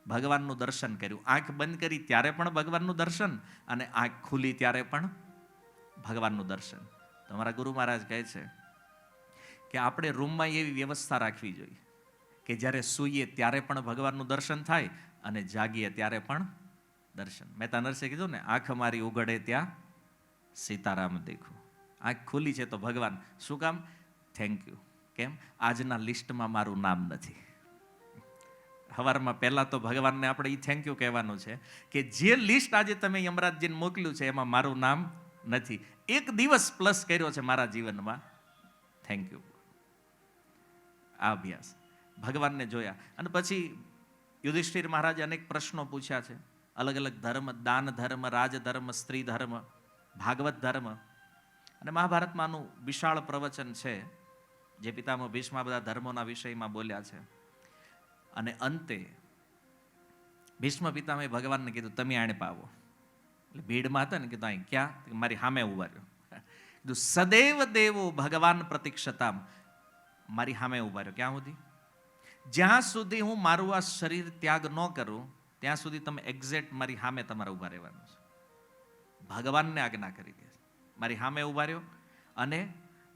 ભગવાનનું દર્શન કર્યું. આંખ બંધ કરી ત્યારે પણ ભગવાનનું દર્શન, અને આંખ ખુલી ત્યારે પણ ભગવાનનું દર્શન. તમારા ગુરુ મહારાજ કહે છે કે આપણે રૂમમાં એવી વ્યવસ્થા રાખવી જોઈએ કે જ્યારે સૂઈએ ત્યારે પણ ભગવાનનું દર્શન થાય અને જાગીએ ત્યારે પણ દર્શન. મહેતા નરસે કીધું ને, આંખ મારી ઉઘડે ત્યાં સીતારામ દેખું. આંખ ખુલી છે તો ભગવાન શું કામ? Thank you. કેમ? આજના લિસ્ટમાં મારું નામ નથી. સવારમાં પહેલાં તો ભગવાનને આપણે એ થેન્ક યુ કહેવાનું છે કે જે લિસ્ટ આજે તમે યમરાજજીને મોકલ્યું છે એમાં મારું નામ નથી. એક દિવસ પ્લસ કર્યો છે મારા જીવનમાં, થેન્ક યુ. આ અભ્યાસ ભગવાનને જોયા. અને પછી યુધિષ્ઠિર મહારાજે અનેક પ્રશ્નો પૂછ્યા છે, અલગ અલગ ધર્મ, દાન ધર્મ, રાજ ધર્મ, સ્ત્રી ધર્મ, ભાગવત ધર્મ. અને મહાભારતમાં આનું વિશાળ પ્રવચન છે, જે પિતામહ ભીષ્મ બધા ધર્મોના વિષયમાં બોલ્યા છે. અને અંતે ભીષ્મ પિતામહે ભગવાનને કીધું તમે આણે પાવો. એટલે ભીડમાં હતા ને કીધું અહીં ક્યાં? મારી સામે ઉભા રહ્યો. કીધું સદૈવ દેવો ભગવાન પ્રતિક્ષતામ, મારી સામે ઉભા રહ્યો. ક્યાં સુધી? જ્યાં સુધી હું મારું આ શરીર ત્યાગ ન કરું ત્યાં સુધી તમે એક્ઝેક્ટ મારી સામે તમારે ઉભા રહેવાનું છે. ભગવાનને આજ્ઞા કરી દે, મારી સામે ઉભા રહ્યો અને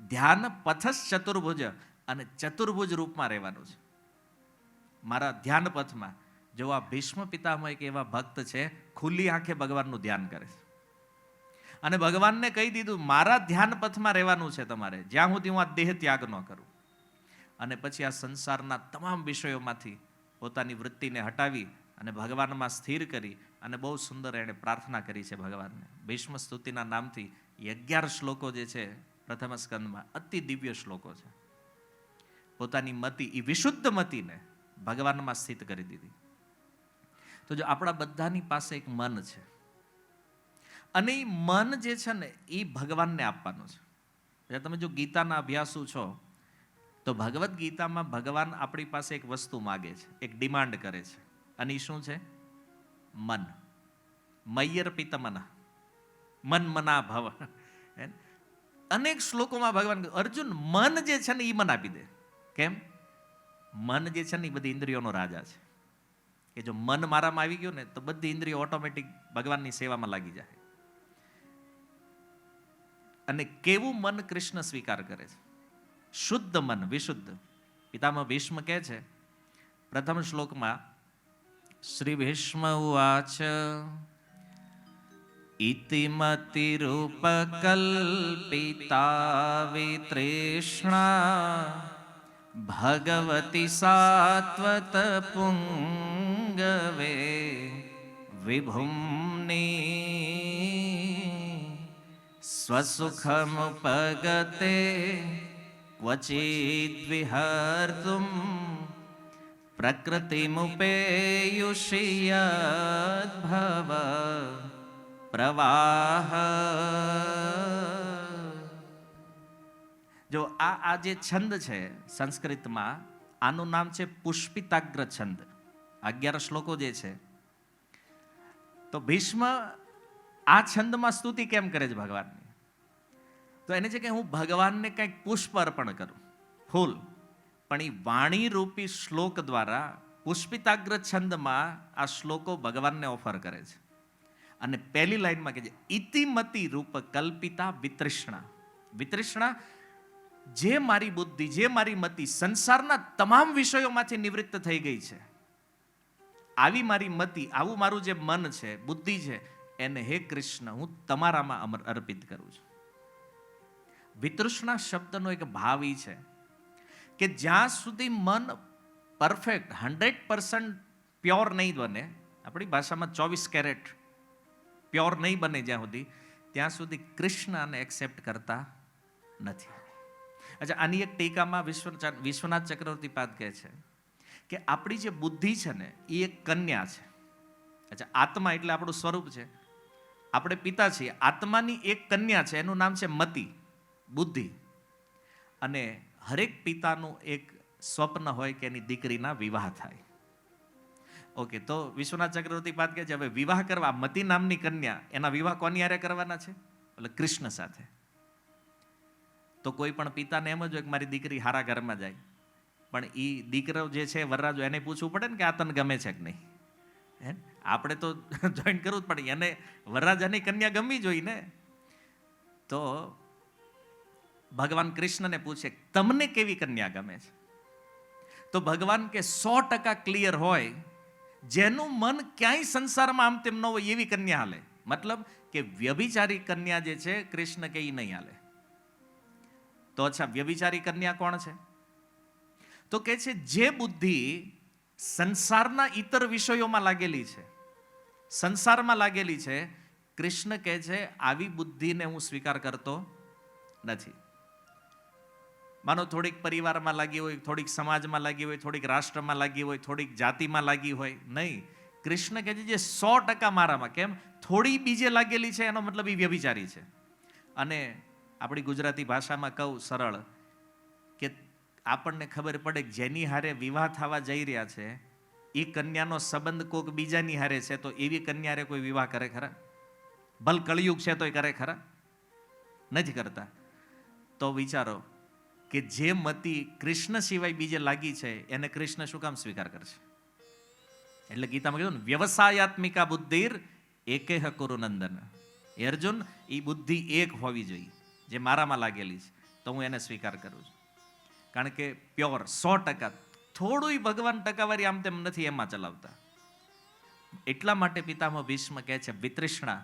ધ્યાન પથસ ચતુર્ભુજ, અને ચતુર્ભુજ રૂપમાં રહેવાનું છે મારા ધ્યાન પથમાં. જો આ ભીષ્મ પિતામહ એક એવા ભક્ત છે, ખુલ્લી આંખે ભગવાનનું ધ્યાન કરે છે. અને ભગવાનને કહી દીધું મારા ધ્યાન પથમાં રહેવાનું છે તમારે, જ્યાં સુધી હું આ દેહ ત્યાગ ન કરું. અને પછી આ સંસારના તમામ વિષયોમાંથી પોતાની વૃત્તિને હટાવી અને ભગવાનમાં સ્થિર કરી અને બહુ સુંદર એણે પ્રાર્થના કરી છે ભગવાનને. ભીષ્મ સ્તુતિના નામથી 11 શ્લોકો જે છે પ્રથમ સ્કંદમાં, અતિ દિવ્ય શ્લોકો છે. પોતાની મતિ, એ વિશુદ્ધ મતિને ભગવાનમાં સ્થિત કરી દીધી. તો જો આપણા બધાની પાસે એક મન છે, અને એ મન જે છે ને એ ભગવાનને આપવાનું છે. તમે જો ગીતાના અભ્યાસુ છો તો ભગવદ્ ગીતામાં ભગવાન આપણી પાસે એક વસ્તુ માગે છે, એક ડિમાન્ડ કરે છે. અને એ શું છે? મન. મય્યર પિતમન, મન મના ભવ. અનેક શ્લોકોમાં ભગવાન અર્જુન મન જે છે ને એ મન આપી દે. કેમ? મન જે છે ને એ બધી ઇન્દ્રિયોનો રાજા છે. કે જો મન મારામાં આવી ગયું ને તો બધી ઇન્દ્રિયો ઓટોમેટિક ભગવાનની સેવામાં લાગી જાય. અને કેવું મન કૃષ્ણ સ્વીકાર કરે છે? શુદ્ધ મન, વિશુદ્ધ. પિતામહ ભીષ્મ કહે છે પ્રથમ શ્લોકમાં, શ્રી ભીષ્મ ઉવાચ ઇતિમતિ રૂપકલ્પિતા વિતૃષ્ણા ભગવતી સાત્વત પુંગવે વિભુમ્ની સ્વસુખમુપગતે ક્વચિદ વિહર્તુમ પ્રકૃતિમુપેયુષિયદ્ભવ પ્રવાહ. જો આ જે છંદ છે સંસ્કૃતમાં, આનું નામ છે પુષ્પિતાગ્ર છંદ. 11 શ્લોકો જે છે, તો ભીષ્મ આ છંદમાં સ્તુતિ કેમ કરે છે ભગવાનની? તો એને છે કે હું ભગવાનને કંઈક પુષ્પ અર્પણ કરું, ફૂલ. પણ એ વાણી રૂપી શ્લોક દ્વારા પુષ્પિતાગ્ર છંદમાં આ શ્લોકો ભગવાનને ઓફર કરે છે. અને પહેલી લાઈનમાં કહે છે ઇતિમતિ રૂપ કલ્પિતા વિતૃષ્ણા. વિતૃષ્ણા, જે મારી બુદ્ધિ, જે મારી મતિ સંસારના તમામ વિષયોમાંથી નિવૃત્ત થઈ ગઈ છે, આવી મારી મતિ, આવું મારું જે મન છે, બુદ્ધિ છે, એને હે કૃષ્ણ હું તમારામાં અર્પિત કરું છું. વિતૃષ્ણા શબ્દનો એક ભાવ ઈ છે કે જ્યાં સુધી મન પરફેક્ટ 100% પ્યોર નહીં બને, આપણી ભાષામાં 24 કેરેટ પ્યોર નહીં બને જ્યાં સુધી, ત્યાં સુધી કૃષ્ણ આને એક્સેપ્ટ કરતા નથી. અચ્છા, આની એક ટીકામાં વિશ્વનાથ ચક્રવર્તી પાદ કહે છે કે આપણી જે બુદ્ધિ છે ને એ એક કન્યા છે. અચ્છા, આત્મા એટલે આપણું સ્વરૂપ છે, આપણે પિતા છીએ. આત્માની એક કન્યા છે, એનું નામ છે મતિ, બુદ્ધિ. અને હરેક પિતાનું એક સ્વપ્ન હોય કે એની દીકરીના વિવાહ થાય. ઓકે, તો વિશ્વનાથ ચક્રવર્તી પાદ કહે છે હવે વિવાહ કરવા, મતિ નામની કન્યા, એના વિવાહ કોની હારે કરવાના છે? એટલે કૃષ્ણ સાથે. તો કોઈ પણ પિતાને એમ જ હોય કે મારી દીકરી હારા ઘરમાં જાય, પણ એ દીકરો જે છે વરરાજો, એને પૂછવું પડે ને કે આ તને ગમે છે કે નહીં. આપણે તો જોઈન કરવું જ પડે, એને વરરાજાની કન્યા ગમવી જોઈએ ને. તો ભગવાન કૃષ્ણને પૂછે તમને કેવી કન્યા ગમે છે? તો ભગવાન કે 100% ક્લિયર હોય, જેનું મન ક્યાંય સંસારમાં આમ તેમ ન હોય એવી કન્યા હાલે. મતલબ કે વ્યભિચારી કન્યા જે છે કૃષ્ણ કે ઈ નહીં હાલે. તો અચ્છા, વ્યભિચારી કન્યા કોણ છે? તો કે છે જે બુદ્ધિ સંસારના ઇતર વિષયોમાં લાગેલી છે, સંસારમાં લાગેલી છે, કૃષ્ણ કહે છે આવી બુદ્ધિને હું સ્વીકાર કરતો નથી. માનો થોડીક પરિવારમાં લાગી હોય, થોડીક સમાજમાં લાગી હોય, થોડીક રાષ્ટ્રમાં લાગી હોય, થોડીક જાતિમાં લાગી હોય, નહીં. કૃષ્ણ કહે છે જે 100% મારામાં, કેમ થોડી બીજે લાગેલી છે એનો મતલબ એ વ્યભિચારી છે. અને આપણી ગુજરાતી ભાષામાં કહું સરળ, કે આપણને ખબર પડે કે જેની હારે વિવાહ થવા જઈ રહ્યા છે એ કન્યાનો સંબંધ કોઈક બીજાની હારે છે, તો એવી કન્યા હારે કોઈ વિવાહ કરે ખરા? ભલ કળિયુગ છે તોય કરે ખરા? નથી કરતા. તો વિચારો કે જે મતિ કૃષ્ણ સિવાય બીજે લાગી છે એને કૃષ્ણ શું કામ સ્વીકાર કરશે? એટલે ગીતામાં કીધું ને, વ્યવસાયાત્મિકા બુદ્ધિર એકેહ કુરુ નંદન. હે અર્જુન, એ બુદ્ધિ એક હોવી જોઈએ જે મારામાં લાગેલી છે, તો હું એને સ્વીકાર કરું છું. કારણ કે પ્યોર 100%, થોડું ભગવાન ટકાવારી આમ તેમ નથી એમાં ચલાવતા. એટલા માટે પિતામહ ભીષ્મ કહે છે વિતૃષ્ણા,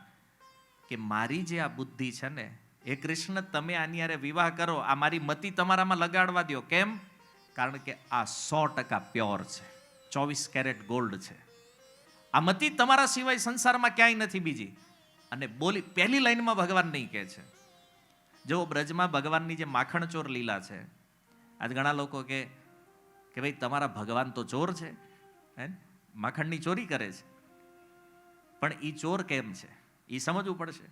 કે મારી જે આ બુદ્ધિ છે ને, હે કૃષ્ણ તમે આની હારે વિવાહ કરો, આ મારી મતિ તમારામાં લગાડવા દો. કેમ? કારણ કે આ 100% પ્યોર છે, 24 કેરેટ ગોલ્ડ છે. આ મતિ તમારા સિવાય સંસારમાં ક્યાંય નથી બીજી. અને બોલી પહેલી લાઈનમાં ભગવાન નહીં કહે છે. જો બ્રજમાં ભગવાનની જે માખણ ચોર લીલા છે, આજ ઘણા લોકો કે ભાઈ તમારા ભગવાન તો ચોર છે, હે, માખણની ચોરી કરે છે. પણ એ ચોર કેમ છે એ સમજવું પડશે.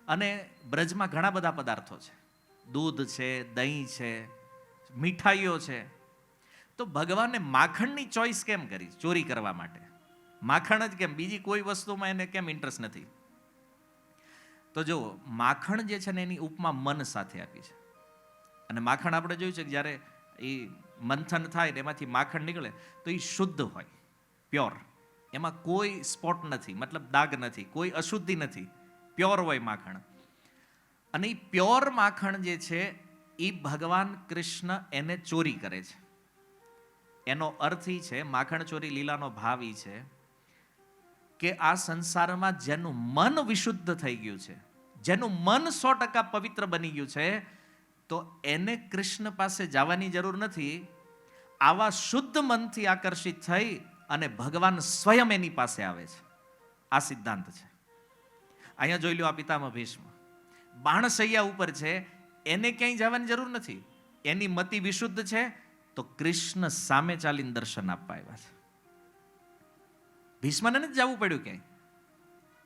અને બ્રજમાં ઘણા બધા પદાર્થો છે, દૂધ છે, દહીં છે, મીઠાઈઓ છે. તો ભગવાને માખણની ચોઈસ કેમ કરી ચોરી કરવા માટે? માખણ જ કેમ? બીજી કોઈ વસ્તુમાં એને કેમ ઇન્ટરેસ્ટ નથી? તો જો માખણ જે છે ને એની ઉપમા મન સાથે આપી છે. અને માખણ આપણે જોયું છે કે જ્યારે એ મંથન થાય ને એમાંથી માખણ નીકળે તો એ શુદ્ધ હોય, પ્યોર. એમાં કોઈ સ્પોટ નથી, મતલબ દાગ નથી, કોઈ અશુદ્ધિ નથી, પ્યોર હોય માખણ. અને એ પ્યોર માખણ જે છે એ ભગવાન કૃષ્ણ એને ચોરી કરે છે. એનો અર્થ એ છે, માખણ ચોરી લીલાનો ભાવ એ છે કે આ સંસારમાં જેનું મન વિશુદ્ધ થઈ ગયું છે, જેનું મન 100% પવિત્ર બની ગયું છે, તો એને કૃષ્ણ પાસે જવાની જરૂર નથી. આવા શુદ્ધ મનથી આકર્ષિત થઈ અને ભગવાન સ્વયં એની પાસે આવે છે. આ સિદ્ધાંત છે. અહીંયા જોઈ લો, આ પિતામહ ભીષ્મ બાણશૈયા ઉપર છે, એને ક્યાંય જવાની જરૂર નથી. એની મતિ વિશુદ્ધ છે, તો કૃષ્ણ સામે ચાલીને દર્શન આપવા આવ્યા છે. ભીષ્મને નથી જવું પડ્યું ક્યાંય,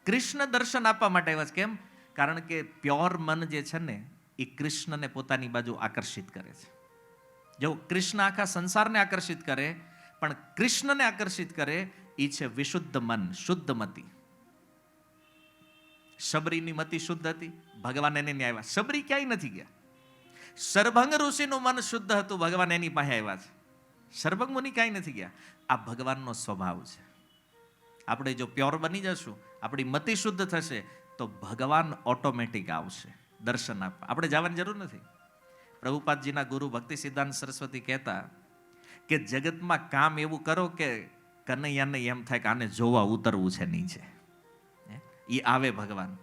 કૃષ્ણ દર્શન આપવા માટે આવ્યા છે. કેમ? કારણ કે પ્યોર મન જે છે ને એ કૃષ્ણને પોતાની બાજુ આકર્ષિત કરે છે. જો કૃષ્ણ આખા સંસારને આકર્ષિત કરે, પણ કૃષ્ણને આકર્ષિત કરે એ છે વિશુદ્ધ મન, શુદ્ધ મતિ. શબરીની મતિ શુદ્ધ હતી, ભગવાન એને નહીં આવ્યા. શબરી ક્યાંય નથી ગયા. શરભંગ ઋષિનું મન શુદ્ધ હતું, ભગવાન એની પાસે આવ્યા છે. શરભંગ મુનિ ક્યાંય નથી ગયા. આ ભગવાનનો સ્વભાવ છે. આપણે જો પ્યોર બની જશું, આપણી મતિ શુદ્ધ થશે, તો ભગવાન ઓટોમેટિક આવશે દર્શન આપવા. આપણે જવાની જરૂર નથી. પ્રભુપાદજીના ગુરુ ભક્તિ સિદ્ધાંત સરસ્વતી કહેતા કે જગતમાં કામ એવું કરો કે કનૈયાને એમ થાય કે આને જોવા ઉતરવું છે નીચે, એ આવે ભગવાન.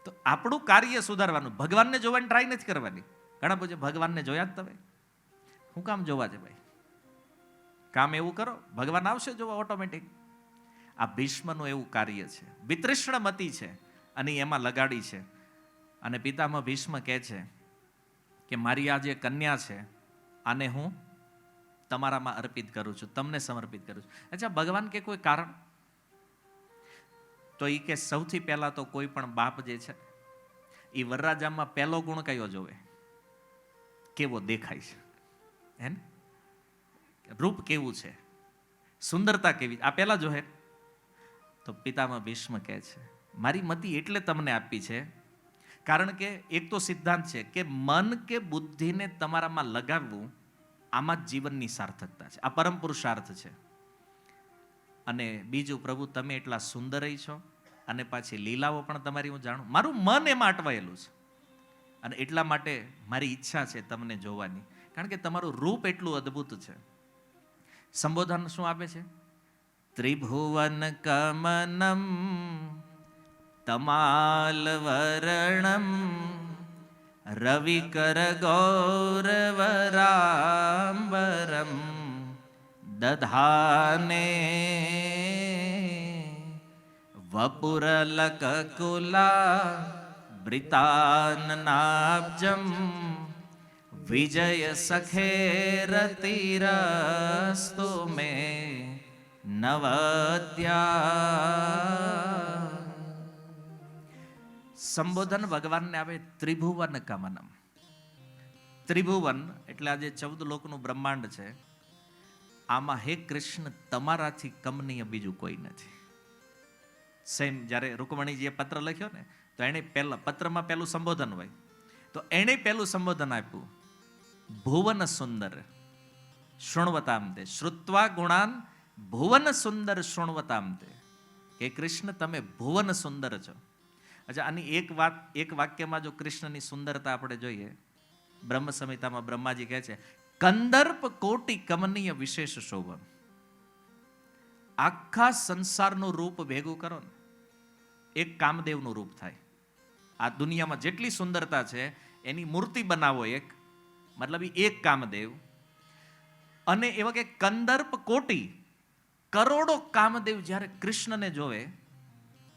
તો આપણું કાર્ય સુધારવાનું, ભગવાનને જોવાની ટ્રાય નથી કરવાની. ઘણા પૂછે ભગવાનને જોયા જ તમે? શું કામ જોવા છે ભાઈ? કામ એવું કરો, ભગવાન આવશે જોવા ઓટોમેટિક. આ ભીષ્મનું એવું કાર્ય છે, વિતૃષ્ણ મતિ છે અને એમાં લગાડી છે. અને પિતામહ ભીષ્મ કહે છે કે મારી આ જે કન્યા છે આને હું તમારામાં અર્પિત કરું છું, તમને સમર્પિત કરું છું. અચ્છા, ભગવાન કે કોઈ કારણ? તો એ કે સૌથી પહેલા તો કોઈ પણ બાપ જે છે એ વરરાજામાં પહેલો ગુણ કયો જોવે? કેવો દેખાય છે, હે ને? રૂપ કેવું છે, સુંદરતા કેવી, આ પહેલા જોહે. તો પિતામહ ભીષ્મ કહે છે મારી મતિ એટલે તમને આપી છે કારણ કે એક તો સિદ્ધાંત છે કે મન કે બુદ્ધિને તમારામાં લગાવવું, આમાં જ જીવનની સાર્થકતા છે. આ પરમ પુરુષાર્થ છે. અને બીજું, પ્રભુ તમે એટલા સુંદર છો અને પાછી લીલાઓ પણ તમારી હું જાણું, મારું મન એમાં અટવાયેલું છે. અને એટલા માટે મારી ઈચ્છા છે તમને જોવાની, કારણ કે તમારું રૂપ એટલું અદ્ભુત છે. સંબોધન શું આપે છે? ત્રિભુવન કમનમ તમાલવર્ણમ રવિકર ગૌરવરાંબરમ દધાને વપુરલકકુલા બ્રિતાન્નાબ્જમ વિજય સખેરતિરસ્તુ મે નવદ્યા. સંબોધન ભગવાનને આવે ત્રિભુવન કમનમ. ત્રિભુવન એટલે આ જે 14 લોકનું બ્રહ્માંડ છે, આમાં હે કૃષ્ણ તમારાથી કમનીય બીજું કોઈ નથી. સેમ જ્યારે રૂકમણીજીએ પત્ર લખ્યો ને, તો એણે પહેલા પત્રમાં પહેલું સંબોધન હોય, તો એણે પહેલું સંબોધન આપ્યું ભુવન સુંદર શૃણવતામતે શ્રુત્વા ગુણાન ભુવન સુંદર શૃણવતામતે. કે કૃષ્ણ તમે ભુવન સુંદર છો. અચ્છા, આની એક વાક્યમાં જો કૃષ્ણની સુંદરતા આપણે જોઈએ, બ્રહ્મ સંહિતામાં બ્રહ્માજી કહે છે કંદર્પ કોટી કમનીય વિશેષ શોભન. આખા સંસારનું રૂપ ભેગું કરો ને, એક કામદેવનું રૂપ થાય. આ દુનિયામાં જેટલી સુંદરતા છે એની મૂર્તિ બનાવો એક, મતલબ એક કામદેવ. અને એવા કે કંદર્પ કોટી કરોડો કામદેવ જ્યારે કૃષ્ણને જોવે,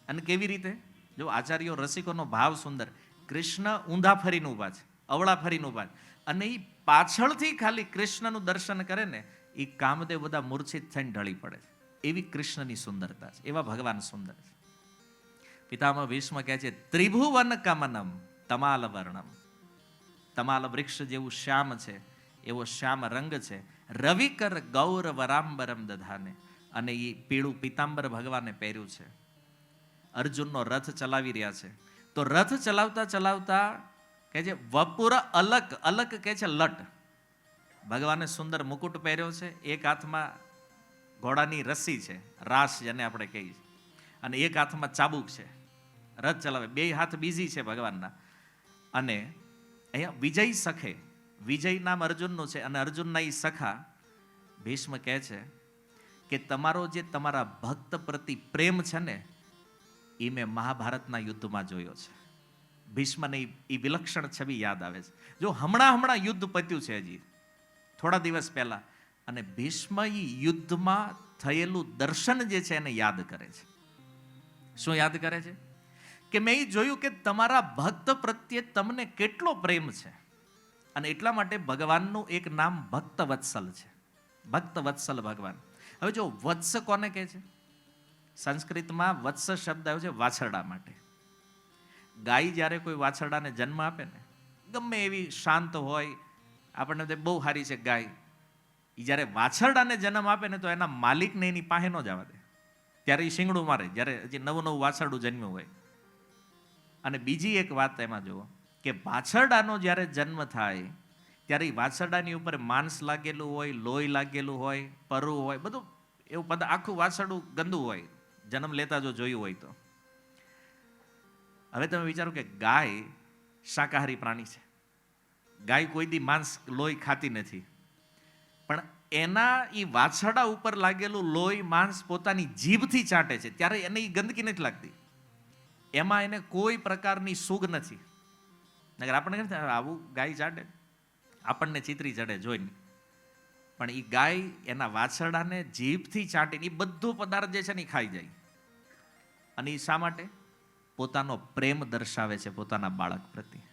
અને કેવી રીતે, જો આચાર્યો રસિકોનો ભાવ સુંદર, કૃષ્ણ ઊંધા ફરીને ઊભા છે, અવળા ફરીને ઊભા છે, અને એ પાછળથી ખાલી કૃષ્ણનું દર્શન કરે ને, એ કામદેવ બધા મૂર્છિત થઈને ઢળી પડે છે. એવી કૃષ્ણની સુંદરતા છે, એવા ભગવાન સુંદર છે. પિતામહ ભીષ્મ કહે છે ત્રિભુવન કમનમ તમાલ વર્ણમ. તમાલ વૃક્ષ જેવું શ્યામ છે એવો શ્યામ રંગ છે. રવિકર ગૌરવરાંબરમ દધાને. અને એ પીળું પિતાંબર ભગવાને પહેર્યું છે. અર્જુનનો રથ ચલાવી રહ્યા છે, તો રથ ચલાવતા ચલાવતા કહે છે વપુર અલક. અલક કહે છે લટ. ભગવાને સુંદર મુકુટ પહેર્યો છે, એક હાથમાં ઘોડાની રસ્સી છે, રાસ જેને આપણે કહીએ, અને એક હાથમાં ચાબુક છે. રથ ચલાવે, બે હાથ બીજી છે ભગવાનના. અને અહીંયા વિજય સખે, વિજય નામ અર્જુનનું છે, અને અર્જુનના એ સખા ભીષ્મ કહે છે કે તમારો જે તમારા ભક્ત પ્રતિ પ્રેમ છે ને, એ મેં મહાભારતના યુદ્ધમાં જોયો છે. ભીષ્મને એ વિલક્ષણ છબી યાદ આવે છે. જો હમણાં યુદ્ધ પત્યું છે હજી થોડા દિવસ પહેલા, અને ભીષ્મ એ યુદ્ધમાં થયેલું દર્શન જે છે એને યાદ કરે છે. શું યાદ કરે છે? કે મેં એ જોયું કે તમારા ભક્ત પ્રત્યે તમને કેટલો પ્રેમ છે. અને એટલા માટે ભગવાનનું એક નામ ભક્ત વત્સલ છે. ભક્ત વત્સલ ભગવાન. હવે જો વત્સ કોને કહે છે? સંસ્કૃતમાં વત્સ શબ્દ આવ્યો છે વાછરડા માટે. ગાય જ્યારે કોઈ વાછરડાને જન્મ આપે ને, ગમે એવી શાંત હોય, આપણને બહુ સારી છે ગાય, એ જ્યારે વાછરડાને જન્મ આપે ને, તો એના માલિકને એની પાસે ન જવા દે. ત્યારે એ શિંગડું મારે, જ્યારે હજી નવું વાછરડું જન્મ્યું હોય. અને બીજી એક વાત એમાં જુઓ કે વાછરડાનો જ્યારે જન્મ થાય ત્યારે એ વાછરડાની ઉપર માંસ લાગેલું હોય, લોહી લાગેલું હોય, પરું હોય, બધું એવું બધા આખું વાછરડું ગંદુ હોય, જન્મ લેતા જો જોયું હોય તો. હવે તમે વિચારો કે ગાય શાકાહારી પ્રાણી છે, ગાય કોઈ દી માંસ લોહી ખાતી નથી, પણ એના એ વાછરડા ઉપર લાગેલું લોહી માંસ પોતાની જીભથી ચાટે છે, ત્યારે એને એ ગંદકી નથી લાગતી, એમાં એને કોઈ પ્રકારની સુગ નથી. નગર આપણને કહે આવું ગાય ચાટે, આપણને ચિતરી ચડે જોઈને, પણ એ ગાય એના વાછરડાને જીભથી ચાટીને એ બધો પદાર્થ જે છે ને એ ખાઈ જાય. અને એ શા માટે? પોતાનો પ્રેમ દર્શાવે છે પોતાના બાળક પ્રત્યે.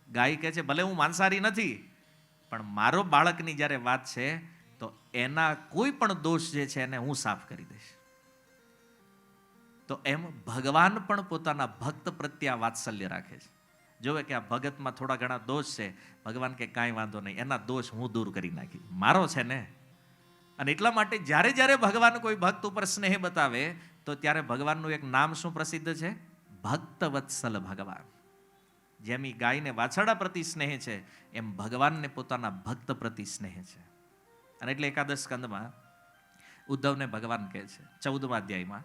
ગાય કહે છે ભલે હું માંસાહારી નથી, પણ મારો બાળકની જ્યારે વાત છે તો એના કોઈ પણ દોષ જે છે એને હું સાફ કરી દઈશ. તો એમ ભગવાન પણ પોતાના ભક્ત પ્રત્યે આ વાત્સલ્ય રાખે છે. જોવે કે આ ભગતમાં થોડા ઘણા દોષ છે, ભગવાન કે કાંઈ વાંધો નહીં, એના દોષ હું દૂર કરી નાખી, મારો છે ને. અને એટલા માટે જ્યારે જ્યારે ભગવાન કોઈ ભક્ત ઉપર સ્નેહ બતાવે તો ત્યારે ભગવાનનું એક નામ શું પ્રસિદ્ધ છે? ભક્ત વત્સલ ભગવાન. જેમ એ ગાયને વાછરડા પ્રતિ સ્નેહ છે, એમ ભગવાનને પોતાના ભક્ત પ્રતિ સ્નેહ છે. અને એટલે એકાદશ સ્કંદમાં ઉદ્ધવને ભગવાન કહે છે 14મા અધ્યાયમાં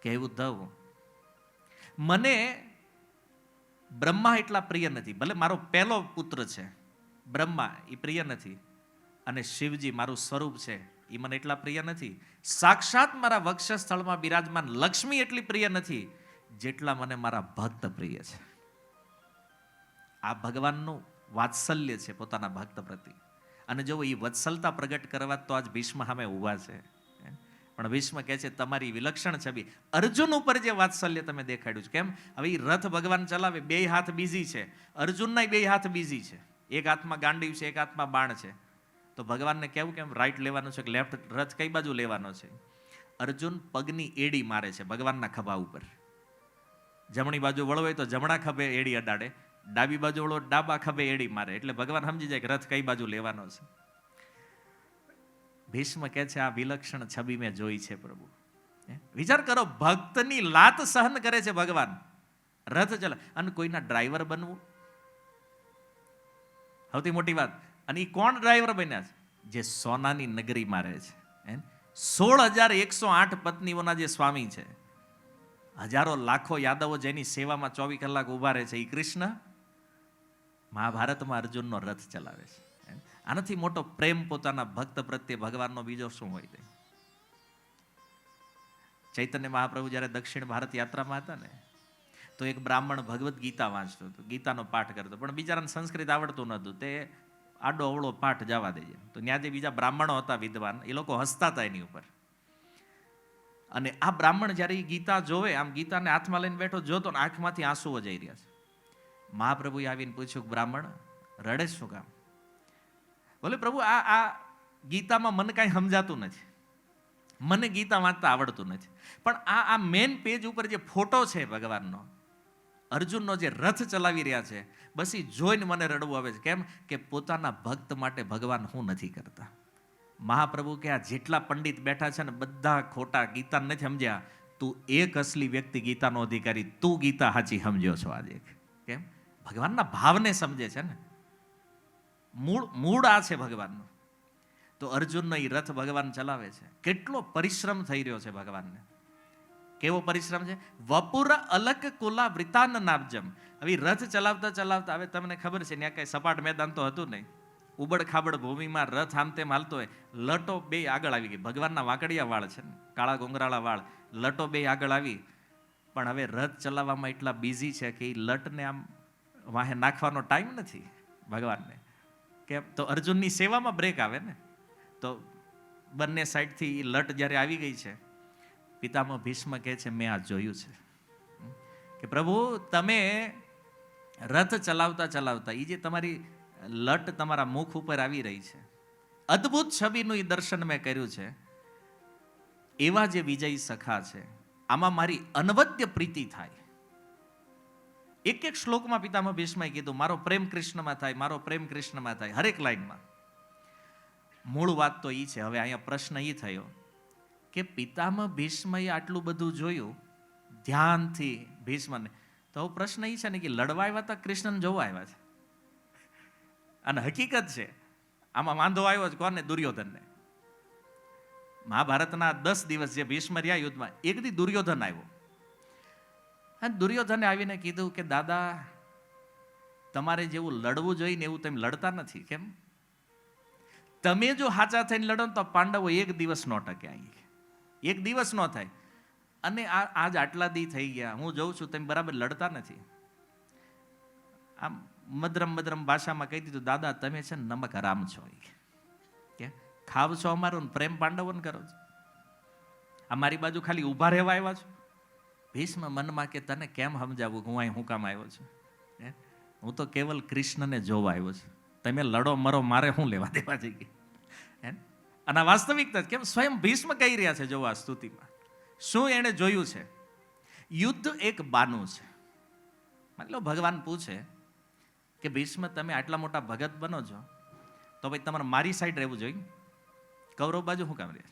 કે ઉદ્ધવ, મને બ્રહ્મા એટલા પ્રિય નથી, ભલે મારો પહેલો પુત્ર છે બ્રહ્મા, એ પ્રિય નથી, અને શિવજી મારું સ્વરૂપ છે એ મને એટલા પ્રિય નથી. સાક્ષાત મારા વક્ષસ્થળમાં બિરાજમાન લક્ષ્મી એટલી પ્રિય નથી જેટલા મને મારા ભક્ત પ્રિય છે. આ ભગવાનનું વાત્સલ્ય છે પોતાના ભક્ત પ્રતિ. અને જો એ વત્સલતા પ્રગટ કરવા તો આજ ભીષ્મ સામે ઊભા છે. પણ ભીષ્મ કહે છે તમારી વિલક્ષણ છબી, અર્જુન ઉપર જે વાત્સલ્ય તમે દેખાડ્યું છે. કેમ? હવે એ રથ ભગવાન ચલાવે, બે હાથ બીઝી છે, અર્જુનના બે હાથ બીઝી છે, એક હાથમાં ગાંડીવ છે, એક હાથમાં બાણ છે. તો ભગવાનને કેવું કેમ રાઈટ લેવાનું છે કે લેફ્ટ, રથ કઈ બાજુ લેવાનો છે? અર્જુન પગની એડી મારે છે ભગવાનના ખભા ઉપર. જમણી બાજુ વળવે તો જમણા ખભે એડી અડાડે, ડાબી બાજુ વળો ડાબા ખભે એડી મારે, એટલે ભગવાન સમજી જાય કે રથ કઈ બાજુ લેવાનો છે. ભીષ્મ કહે છે આ વિલક્ષણ છબી મેં જોઈ છે પ્રભુ. વિચાર કરો, ભક્તની લાત સહન કરે છે ભગવાન, રથ ચલા. અને કોઈના ડ્રાઈવર બનવું સૌથી મોટી વાત. અને એ કોણ ડ્રાઈવર બન્યા છે? જે સોનાની નગરીમાં રહે છે. 16,108 પત્નીઓના જે સ્વામી છે, હજારો લાખો યાદવો જેની સેવામાં 24 કલાક ઉભા રહે છે, એ કૃષ્ણ મહાભારતમાં અર્જુનનો રથ ચલાવે છે. આનાથી મોટો પ્રેમ પોતાના ભક્ત પ્રત્યે ભગવાનનો બીજો શું હોય? ચૈતન્ય મહાપ્રભુ જ્યારે દક્ષિણ ભારત યાત્રામાં હતા ને, તો એક બ્રાહ્મણ ભગવદ્ ગીતા વાંચતો હતો, ગીતાનો પાઠ કરતો, પણ બિચારાને સંસ્કૃત આવડતું નહોતું. તે આડો અવળો પાઠ જવા દેજે. તો ત્યાં જે બીજા બ્રાહ્મણો હતા વિદ્વાન, એ લોકો હસતા હતા એની ઉપર. અને આ બ્રાહ્મણ જ્યારે એ ગીતા જોવે, આમ ગીતાને હાથમાં લઈને બેઠો, જોતો ને આંખમાંથી આંસુઓ જઈ રહ્યા છે. મહાપ્રભુએ આવીને પૂછ્યું, બ્રાહ્મણ રડે શું કામ? બોલે પ્રભુ આ ગીતામાં મને કાંઈ સમજાતું નથી, મને ગીતા વાંચતા આવડતું નથી, પણ આ મેન પેજ ઉપર જે ફોટો છે ભગવાનનો, અર્જુનનો જે રથ ચલાવી રહ્યા છે, બસ એ જોઈને મને રડવું આવે છે. કેમ કે પોતાના ભક્ત માટે ભગવાન હું નથી કરતા. મહાપ્રભુ કે આ જેટલા પંડિત બેઠા છે ને બધા ખોટા, ગીતા નથી સમજ્યા. તું એક અસલી વ્યક્તિ, ગીતાનો અધિકારી, તું ગીતા સાચી સમજ્યો છો આજે. કેમ? ભગવાનના ભાવને સમજે છે ને. મૂળ આ છે ભગવાનનું. તો અર્જુનનો એ રથ ભગવાન ચલાવે છે. કેટલો પરિશ્રમ થઈ રહ્યો છે ભગવાનને. કેવો પરિશ્રમ છે? વપુર અલક કુલા વૃતાન નાબજમ. હવે રથ ચલાવતા ચલાવતા, હવે તમને ખબર છે ત્યાં કઈ સપાટ મેદાન તો હતું નહીં, ઉબડ ખાબડ ભૂમિમાં રથ આમ તેમ હાલતો હોય, લટો બે આગળ આવી ગઈ. ભગવાનના વાંકડિયા વાળ છે ને, કાળા ઘોંઘરાળા વાળ, લટો બે આગળ આવી. પણ હવે રથ ચલાવવામાં એટલા બિઝી છે કે એ લટને આમ વાહે નાખવાનો ટાઈમ નથી ભગવાનને. કેમ? તો અર્જુનની સેવામાં બ્રેક આવે ને. તો બંને સાઈડથી લટ જ્યારે આવી ગઈ છે, પિતામહ ભીષ્મ કહે છે મેં આ જોયું છે કે પ્રભુ તમે રથ ચલાવતા ચલાવતા એ જે તમારી લટ તમારા મુખ ઉપર આવી રહી છે, અદ્ભુત છબીનું એ દર્શન મેં કર્યું છે. એવા જે વિજયી સખા છે, આમાં મારી અનવદ્ય પ્રીતિ થાય. એક એક શ્લોકમાં પિતામહ ભીષ્મએ કીધું મારો પ્રેમ કૃષ્ણમાં થાય, મારો પ્રેમ કૃષ્ણમાં થાય, હરેક લાઈનમાં. મૂળ વાત તો એ છે. હવે અહીંયા પ્રશ્ન એ થયો કે પિતામહ ભીષ્મએ આટલું બધું જોયું ધ્યાનથી ભીષ્મને, તો પ્રશ્ન એ છે ને કે લડવા આવ્યા હતા કૃષ્ણને જોવા આવ્યા છે? અને હકીકત છે આમાં વાંધો આવ્યો છે કોને? દુર્યોધનને. મહાભારતના 10 દિવસ જે ભીષ્મ રહ્યા યુદ્ધમાં, એક દી દુર્યોધન આવ્યો. અને દુર્યોધને આવીને કીધું કે દાદા તમારે જેવું લડવું જોઈએ ને એવું તમે લડતા નથી. કેમ? તમે જો હાચા થઈને લડો તો પાંડવો એક દિવસ ન ટકે, એક દિવસ ન થાય. અને આજ આટલા દી થઈ ગયા, હું જોઉં છું તમે બરાબર લડતા નથી. આમ મધરમ મધરમ ભાષામાં કહી દીધું દાદા તમે છે ને નમક હરામ છો, કે ખાવ છો અમારું પ્રેમ પાંડવોને કરો છો, અમારી બાજુ ખાલી ઊભા રહેવા આવ્યા છો. ભીષ્મ મનમાં કે તને કેમ સમજાવું હું અહીં હું કામ આવ્યો છું? હું તો કેવલ કૃષ્ણને જોવા આવ્યો છું, તમે લડો મરો મારે શું લેવા દેવા જઈએ? અને આ વાસ્તવિકતા કેમ સ્વયં ભીષ્મ કહી રહ્યા છે. જો આ સ્તુતિમાં શું એણે જોયું છે? યુદ્ધ એક બાનું છે. માની લો ભગવાન પૂછે કે ભીષ્મ તમે આટલા મોટા ભગત બનો છો તો ભાઈ તમારે મારી સાઈડ રહેવું જોઈએ, કૌરવ બાજુ શું કામ રહે?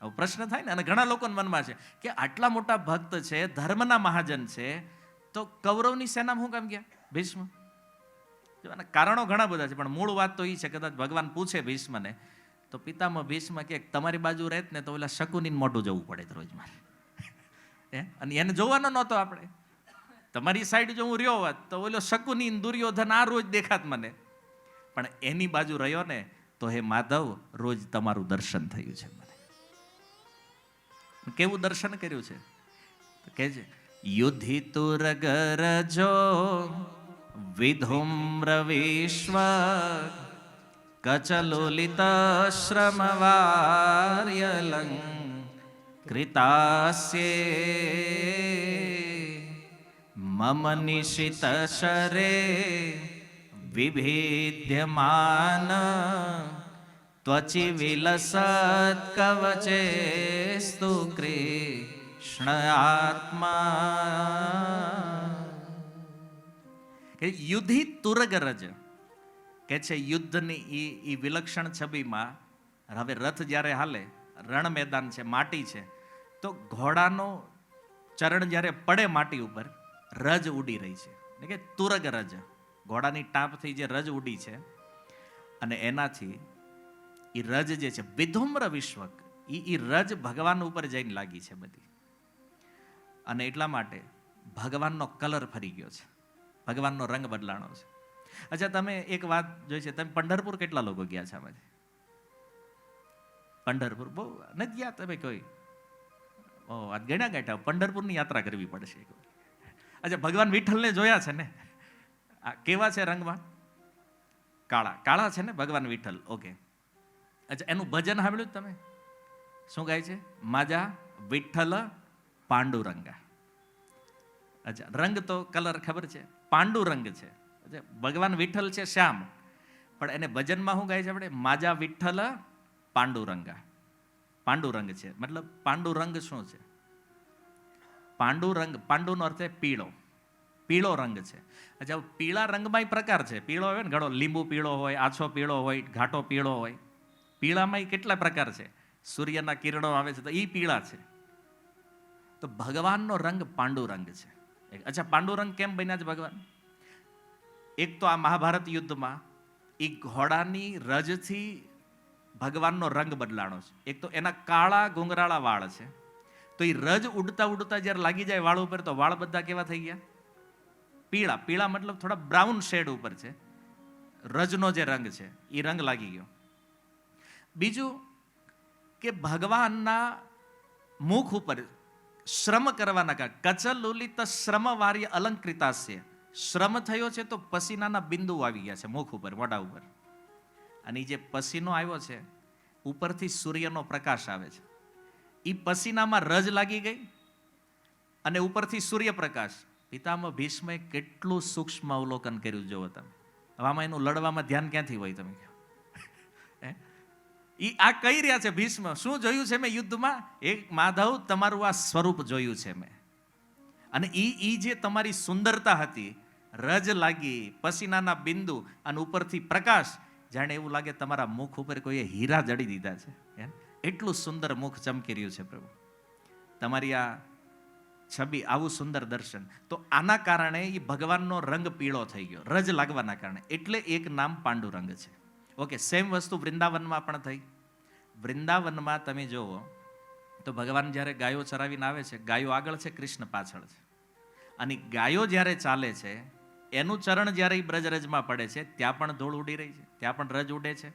હવે પ્રશ્ન થાય ને. અને ઘણા લોકોના મનમાં છે કે આટલા મોટા ભક્ત છે, ધર્મના મહાજન છે, તો કૌરવની સેનામાં શું કામ ગયા ભીષ્મ? કારણો ઘણા બધા છે, પણ મૂળ વાત તો એ છે કદાચ ભગવાન પૂછે ભીષ્મને તો પિતામહ ભીષ્મ કે તમારી બાજુ રહેત ને તો ઓલા શકુનીને મોઢું જવું પડે રોજ મારે. અને એને જોવાનો નહોતો આપણે. તમારી સાઈડ જો હું રહ્યો હોત તો ઓલો શકુની દુર્યોધન આ રોજ દેખાત મને, પણ એની બાજુ રહ્યો ને તો હે માધવ રોજ તમારું દર્શન થયું છે મને. કેવું દર્શન કર્યું છે? કે છે યુધિતુર ગરજો વિધુમ્ર વિશ્વ કચલોલિત શ્રમવાર્યલં કૃતાસ્યે મમ નિશિત શરે વિભેદ્યમાન ત્વચિ વિલસત કવચે સ્તુ કૃષ્ણ આત્મા. યુધિ તુરગરજ કે છે યુદ્ધની ઈ વિલક્ષણ છબીમાં. હવે રથ જ્યારે હાલે, રણ મેદાન છે, માટી છે, તો ઘોડાનો ચરણ જ્યારે પડે માટી ઉપર, રજ ઉડી રહી છે. એટલે કે તુરગ રજ, ઘોડાની ટાપથી જે રજ ઉડી છે, અને એનાથી એ રજ જે છે વિધુમ્ર વિશ્વક, એ રજ ભગવાન ઉપર જઈને લાગી છે બધી. અને એટલા માટે ભગવાનનો કલર ફરી ગયો છે, ભગવાનનો રંગ બદલાણો છે. અચ્છા, તમે એક વાત જોઈ છે, તમે પંઢરપુર કેટલા લોકો ગયા છે આમાંથી? પંઢરપુર બહુ નથી ગયા તમે કોઈ? આ ગણ્યા ગાંઠા પંઢરપુરની યાત્રા કરવી પડશે. અચ્છા, ભગવાન વિઠ્ઠલને જોયા છે ને? આ કેવા છે રંગમાં? કાળા કાળા છે ને ભગવાન વિઠ્ઠલ. ઓકે. અચ્છા, એનું ભજન સાંભળ્યું તમે? શું ગાય છે? માજા વિઠ્ઠલ પાંડુરંગા. અચ્છા, રંગ તો કલર ખબર છે, પાંડુરંગ છે. ભગવાન વિઠ્ઠલ છે શ્યામ, પણ એને ભજનમાં શું ગાય છે આપણે? માજા વિઠ્ઠલ પાંડુરંગા. પાંડુરંગ છે, મતલબ પાંડુરંગ શું છે? પાંડુરંગ, પાંડુનો અર્થ છે પીળો, પીળો રંગ છે. અચ્છા, પીળા રંગમાં પ્રકાર છે. પીળો હોય ને ઘણો, લીંબુ પીળો હોય, આછો પીળો હોય, ઘાટો પીળો હોય. પીળામાં કેટલા પ્રકાર છે? સૂર્યના કિરણો આવે છે તો એ પીળા છે. તો ભગવાનનો રંગ પાંડુરંગ છે. અચ્છા, પાંડુરંગ કેમ બન્યા છે ભગવાન? એક તો આ મહાભારત યુદ્ધમાં એ ઘોડાની રજથી ભગવાનનો રંગ બદલાણો છે. એક તો એના કાળા ઘુંઘરાળા વાળ છે, તો એ રજ ઉડતા ઉડતા જ્યારે લાગી જાય વાળ ઉપર, તો વાળ બધા કેવા થઈ ગયા? પીળા. પીળા મતલબ થોડા બ્રાઉન શેડ ઉપર છે. રજનો જે રંગ છે એ રંગ લાગી ગયો. બીજું કે ભગવાનના મુખ ઉપર શ્રમ કરવાના કારણે કચલુલિત શ્રમવાર્ય અલંકૃતાસ્ય, શ્રમ થયો છે તો પસીનાના બિંદુ આવી ગયા છે મુખ ઉપર, મોઢા ઉપર. અને જે પસીનો આવ્યો છે, ઉપરથી સૂર્યનો પ્રકાશ આવે છે, એ પસીનામાં રજ લાગી ગઈ અને ઉપરથી સૂર્યપ્રકાશ. પિતામહ ભીષ્મએ કેટલું સૂક્ષ્મ અવલોકન કર્યું જોવો તમે. આમાં એનું લડવામાં ધ્યાન ક્યાંથી હોય તમે કહો? આ કહી રહ્યા છે ભીષ્મ, શું જોયું છે મેં યુદ્ધમાં? એક માધવ, તમારું આ સ્વરૂપ જોયું છે મેં. અને ઈ જે તમારી સુંદરતા હતી, રજ લાગી, પસીનાના બિંદુ અને ઉપરથી પ્રકાશ, જાણે એવું લાગે તમારા મુખ ઉપર કોઈએ હીરા જડી દીધા છે. એટલું સુંદર મુખ ચમકી રહ્યું છે પ્રભુ. તમારી આ છબી, આવું સુંદર દર્શન. તો આના કારણે એ ભગવાનનો રંગ પીળો થઈ ગયો, રજ લાગવાના કારણે. એટલે એક નામ પાંડુરંગ છે. ઓકે, સેમ વસ્તુ વૃંદાવનમાં પણ થઈ. વૃંદાવનમાં તમે જુઓ તો ભગવાન જ્યારે ગાયો ચરાવીને આવે છે, ગાયો આગળ છે, કૃષ્ણ પાછળ છે. અને ગાયો જ્યારે ચાલે છે, એનું ચરણ જ્યારે એ બ્રજરજમાં પડે છે, ત્યાં પણ ધૂળ ઉડી રહી છે, ત્યાં પણ રજ ઉડે છે.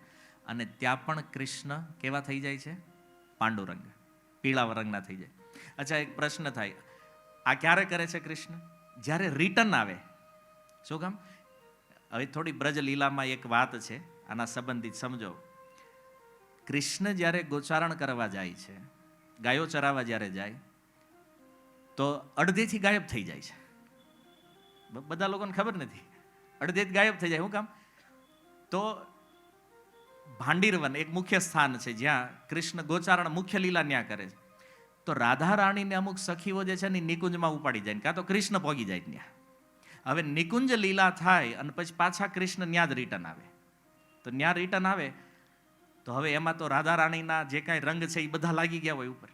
અને ત્યાં પણ કૃષ્ણ કેવા થઈ જાય છે? પાંડુરંગ, પીળા રંગના થઈ જાય. અચ્છા, એક પ્રશ્ન થાય, આ ક્યારે કરે છે કૃષ્ણ? જ્યારે રિટર્ન આવે. શું કામ? હવે થોડી બ્રજ લીલામાં એક વાત છે આના સંબંધિત, સમજો. કૃષ્ણ જ્યારે ગોચારણ કરવા જાય છે, ગાયો ચરાવવા જ્યારે જાય, તો અડધેથી ગાયબ થઈ જાય છે. બધા લોકોને ખબર નથી, અડધેથી ગાયબ થઈ જાય. શું કામ? તો ભાંડીરવન એક મુખ્ય સ્થાન છે જ્યાં કૃષ્ણ ગોચારણ મુખ્ય લીલા ન્યા કરે છે. તો રાધા રાણીને અમુક સખીઓ જે છે ને નિકુંજમાં ઉપાડી જાય, કાં તો કૃષ્ણ પોગી જાય ત્યાં. હવે નિકુંજ લીલા થાય અને પછી પાછા કૃષ્ણ ન્યા જ રિટર્ન આવે. તો ન્યા રિટર્ન આવે તો હવે એમાં તો રાધા રાણીના જે કાંઈ રંગ છે એ બધા લાગી ગયા હોય ઉપર.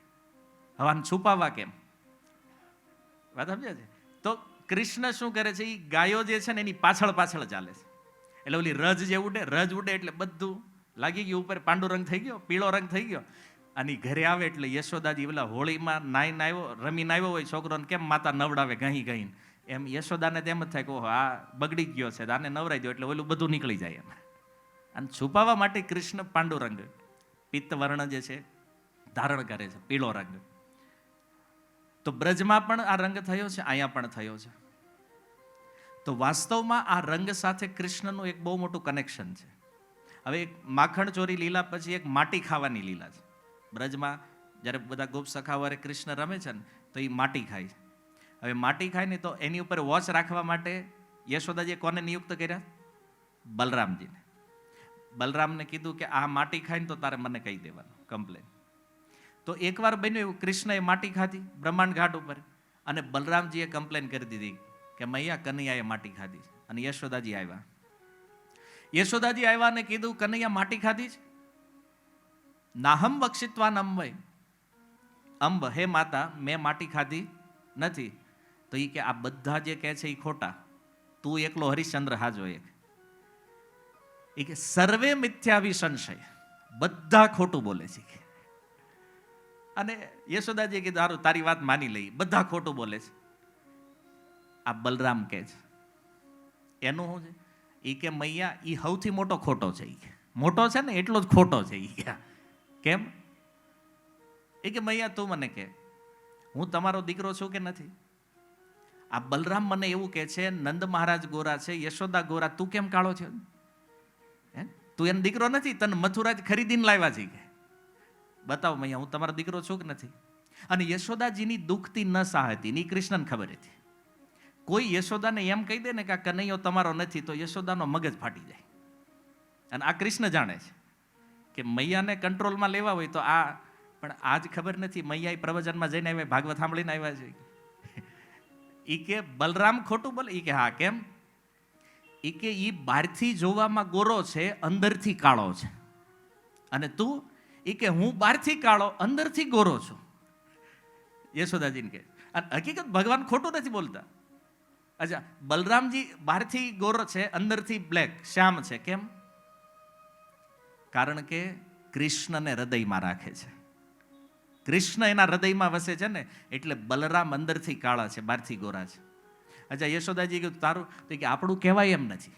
હવે આને છુપાવવા કેમ? વાત સમજે છે? તો કૃષ્ણ શું કરે છે? એ ગાયો જે છે ને એની પાછળ પાછળ ચાલે છે. એટલે ઓલી રજ જે ઉડે, રજ ઉડે એટલે બધું લાગી ગયું ઉપર, પાંડુરંગ થઈ ગયો, પીળો રંગ થઈ ગયો. અને ઘરે આવે એટલે યશોદાજી પેલા હોળીમાં નાઈને આવ્યો, રમીને આવ્યો હોય છોકરોને, કેમ માતા નવડાવે ઘહી ઘહીને, એમ યશોદાને તેમ જ થાય કે ઓહો આ બગડી ગયો છે, આને નવરાઈ દો એટલે ઓલું બધું નીકળી જાય એમ. અને છુપાવવા માટે કૃષ્ણ પાંડુરંગ પિત્ત વર્ણ જે છે ધારણ કરે છે, પીળો રંગ. તો બ્રજમાં પણ આ રંગ થયો છે, અહીંયા પણ થયો છે. તો વાસ્તવમાં આ રંગ સાથે કૃષ્ણનું એક બહુ મોટું કનેક્શન છે. હવે એક માખણ ચોરી લીલા પછી એક માટી ખાવાની લીલા છે. બ્રજમાં જ્યારે બધા ગોપ સખાવારે કૃષ્ણ રમે છે ને તો એ માટી ખાય છે. હવે માટી ખાય ને તો એની ઉપર વોચ રાખવા માટે યશોદાજીએ કોને નિયુક્ત કર્યા? બલરામજીને. બલરામને કીધું કે આ માટી ખાય ને તો તારે મને કહી દેવાનું કમ્પ્લેન. તો એકવાર બન્યું એવું, કૃષ્ણએ માટી ખાધી બ્રહ્માંડ ઘાટ ઉપર અને બલરામજીએ કમ્પ્લેન કરી દીધી કે મૈયા કનૈયાએ માટી ખાધી છે. અને યશોદાજી આવ્યા. યશોદાજી આવ્યા અને કીધું કનૈયા માટી ખાધી છે? નાહમ બક્ષિત્વાન અંબય, અંબ હે માતા મેં માટી ખાધી નથી. તો એ કે આ બધા જે કહે છે એ ખોટા, તું એકલો હરિશ્ચંદ્ર હાજો એક. એ કે સર્વે મિથ્યાવી સંશય, બધા ખોટું બોલે છે. અને યશોદાજીએ કીધું સારું તારી વાત માની લઈ, બધા ખોટું બોલે છે. આ બલરામ કહે છે એનું શું છે? એ કે મૈયા એ સૌથી મોટો ખોટો છે. એ મોટો છે ને એટલો જ ખોટો છે. એ કેમ? એ કે મૈયા તું મને કે હું તમારો દીકરો છું કે નથી? આ બલરામ મને એવું કહે છે નંદ મહારાજ ગોરા છે, યશોદા ગોરા, તું કેમ કાળો છે? તું એનો દીકરો નથી, તને મથુરાજ ખરીદીને લાવ્યા છે. કે બતાવો મૈયા હું તમારો દીકરો છું કે નથી? અને યશોદાજીની દુખતી ન હતી એની કૃષ્ણને ખબર હતી. કોઈ યશોદાને એમ કહી દે ને કે આ કનૈયો તમારો નથી તો યશોદાનો મગજ ફાટી જાય. અને આ કૃષ્ણ જાણે છે કે મૈયાને કંટ્રોલમાં લેવા હોય તો આ, પણ આજ ખબર નથી મૈયા પ્રવચનમાં જઈને આવ્યા, ભાગવત સાંભળીને આવ્યા છે. ઈ કે બલરામ ખોટું બોલે? ઈ કે હા કેમ? ઈ કે ઈ બહારથી જોવામાં ગોરો છે, અંદરથી કાળો છે. અને તું? ઈ કે હું બહારથી કાળો અંદરથી ગોરો છું. યશોદાજીને કે અને હકીકત ભગવાન ખોટું નથી બોલતા. અચ્છા, બલરામજી બહારથી ગોરો છે અંદરથી બ્લેક શ્યામ છે. કેમ? કારણ કે કૃષ્ણને હૃદયમાં રાખે છે. કૃષ્ણ એના હૃદયમાં વસે છે ને એટલે બલરામ અંદરથી કાળા છે, બહારથી ગોરા છે. અચ્છા, યશોદાજી કીધું તારું? તો કે આપણું કહેવાય એમ નથી.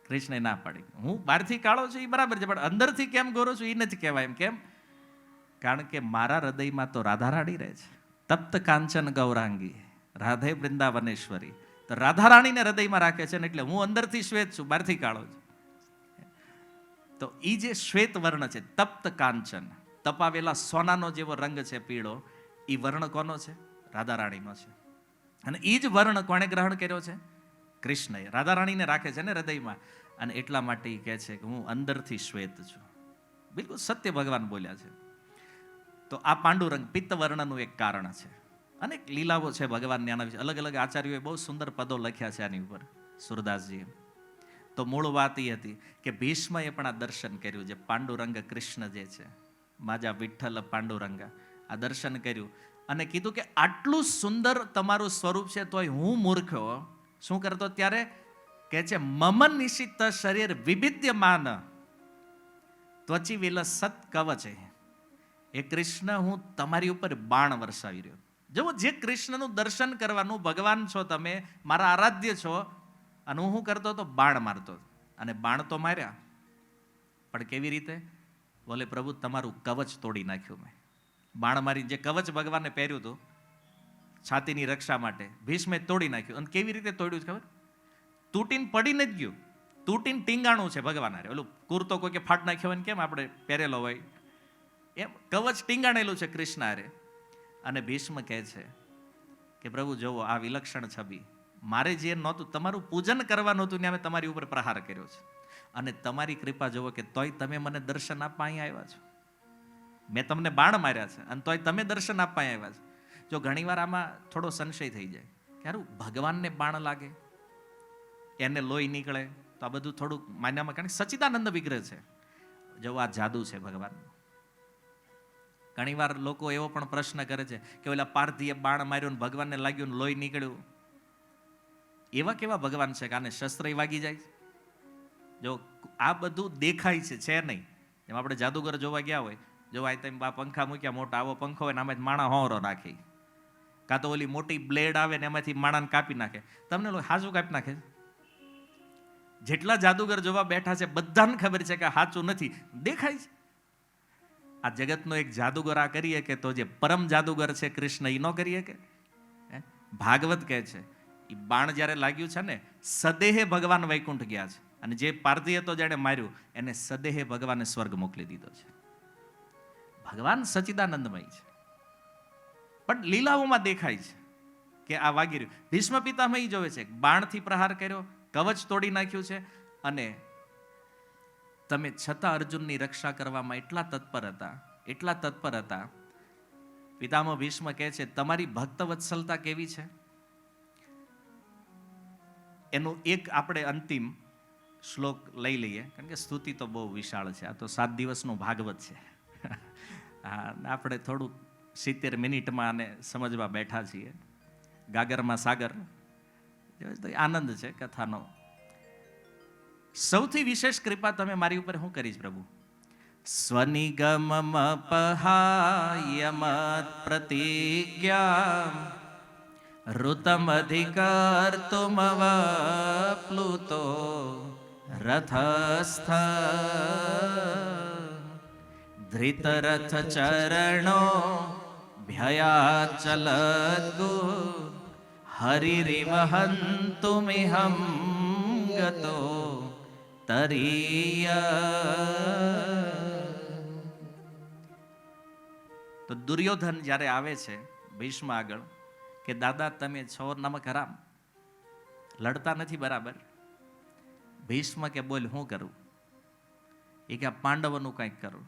કૃષ્ણએ ના પાડી, હું બહારથી કાળો છું એ બરાબર છે, પણ અંદરથી કેમ ગોરો છું એ નથી કહેવાય એમ. કેમ? કારણ કે મારા હૃદયમાં તો રાધા રાણી રહે છે, તપ્ત કાંચન ગૌરાંગી રાધે વૃંદાવનેશ્વરી. તો રાધા રાણીને હૃદયમાં રાખે છે ને એટલે હું અંદરથી શ્વેત છું, બહારથી કાળો છું. તો એ જે શ્વેત વર્ણ છે, તપ્ત કાંચન, તપાવેલા સોનાનો જેવો રંગ છે પીળો, એ વર્ણ કોનો છે? રાધા રાણીનો છે. અને એ જ વર્ણ કોણે ગ્રહણ કર્યો છે? કૃષ્ણએ. રાધા રાણીને રાખે છે ને હૃદયમાં. અને એટલા માટે એ કહે છે કે હું અંદરથી શ્વેત છું. બિલકુલ સત્ય ભગવાન બોલ્યા છે. તો આ પાંડુરંગ પિત્ત વર્ણનું એક કારણ છે. અનેક લીલાઓ છે ભગવાનની આના વિશે. અલગ અલગ આચાર્યોએ બહુ સુંદર પદો લખ્યા છે આની ઉપર, સુરદાસજીએ. તો મૂળ વાત એ હતી કે ભીષ્મએ પણ આ દર્શન કર્યું, જે પાંડુરંગ કૃષ્ણ જે છે, માજા વિઠ્ઠલ પાંડુરંગા, આ દર્શન કર્યું અને કીધું કે આટલું સુંદર તમારું સ્વરૂપ છે તોય હું મૂર્ખ્યો શું કરતો? ત્યારે કહે છે મમ નિશિત શરીર વિવિધ્યમાન ત્વચી વિલસત કવચ. એ કૃષ્ણ હું તમારી ઉપર બાણ વરસાવી રહ્યો. જો જે કૃષ્ણનું દર્શન કરવાનું, ભગવાન છો તમે, મારા આરાધ્ય છો, અને હું કરતો તો બાણ મારતો. અને બાણ તો માર્યા, પણ કેવી રીતે? બોલે પ્રભુ તમારું કવચ તોડી નાખ્યું મેં. બાણ મારી જે કવચ ભગવાને પહેર્યું હતું છાતીની રક્ષા માટે, ભીષ્મે તોડી નાખ્યું. અને કેવી રીતે તોડ્યું છે ખબર? તૂટીને પડી નથી ગયું, તૂટીને ટીંગાણું છે ભગવાન હારે. ઓલું કુર્તો કોઈ કે ફાટ નાખ્યો હોય ને કેમ આપણે પહેરેલો હોય એમ કવચ ટીંગાણેલું છે કૃષ્ણ હારે. અને ભીષ્મ કહે છે કે પ્રભુ જોવો આ વિલક્ષણ છબી, મારે જે નહોતું, તમારું પૂજન કરવાનું હતું ને અમે તમારી ઉપર પ્રહાર કર્યો છે. અને તમારી કૃપા જોવો કે તોય તમે મને દર્શન આપવા અહીં આવ્યા છો. મેં તમને બાણ માર્યા છે અને તોય તમે દર્શન આપવા અહીં આવ્યા છો. જો ઘણીવાર આમાં થોડો સંશય થઈ જાય કે હારું ભગવાનને બાણ લાગે, એને લોહી નીકળે, તો આ બધું થોડુંક માન્યામાં, કારણ કે સચ્ચિદાનંદ વિગ્રહ છે. જો આ જાદુ છે ભગવાન. ઘણીવાર લોકો એવો પણ પ્રશ્ન કરે છે કે ઓલા પાર્થીએ બાણ માર્યો ને ભગવાનને લાગ્યું ને લોહી નીકળ્યું. એવા કેવા ભગવાન છે કે આને શસ્ત્ર વાગી જાય? જો આ બધું દેખાય છે નહીં. જેમ આપણે જાદુગર જોવા ગયા હોય, જો આ તમે બા પંખા મૂક્યા મોટા, આવો પંખો હોય ને આમાંથી માણા હોરો નાખી, કાં તો ઓલી મોટી બ્લેડ આવે ને એમાંથી માણાને કાપી નાખે. તમને હાજુ કાપી નાખે. જેટલા જાદુગર જોવા બેઠા છે બધાને ખબર છે કે સાચું નથી, દેખાય છે. આ જગતનો એક જાદુગર આ કરીએ કે તો જે પરમ જાદુગર છે કૃષ્ણ એ ન કરીએ કે? ભાગવત કહે છે એ બાણ જ્યારે લાગ્યું છે ને, સદેહે ભગવાન વૈકુંઠ ગયા છે, અને જે પારધી હતો જેણે માર્યું એને સદેહે ભગવાને સ્વર્ગ મોકલી દીધો છે. ભગવાન સચ્ચિદાનંદમય છે, પણ લીલાઓમાં દેખાય છે કે આ વાગી રહ્યું. ભીષ્મ પિતામહ ઈ જોવે છે, બાણથી પ્રહાર કર્યો, કવચ તોડી નાખ્યું છે, અને તમે છતાં અર્જુનની રક્ષા કરવામાં એટલા તત્પર હતા. પિતામહ ભીષ્મ કહે છે તમારી ભક્ત વત્સલતા કેવી છે, એનું એક આપણે અંતિમ શ્લોક લઈ લઈએ, કારણ કે સ્તુતિ તો બહુ વિશાળ છે. આ તો 7 દિવસનું ભાગવત છે. આપણે થોડુંક 70 મિનિટમાં આને સમજવા બેઠા છીએ. ગાગરમાં સાગર, આનંદ છે કથાનો. સૌથી વિશેષ કૃપા તમે મારી ઉપર શું કરીશ પ્રભુ? સ્વનિગમ પહાય મત પ્રતિજ્ઞા ઋતમ અધિકાર તુમ પ્લુતો રથસ્થ ધૃતરથ ચરણો ભયા ચલદ્ગુ હરિરિવહંતુ મિહં ગતો તરીય. તો દુર્યોધન જ્યારે આવે છે ભીષ્મ આગળ કે દાદા તમે છો નમક હરામ, લડતા નથી બરાબર. ભીષ્મ કે બોલ હું કરું? એ કે પાંડવોનું કંઈક કરું.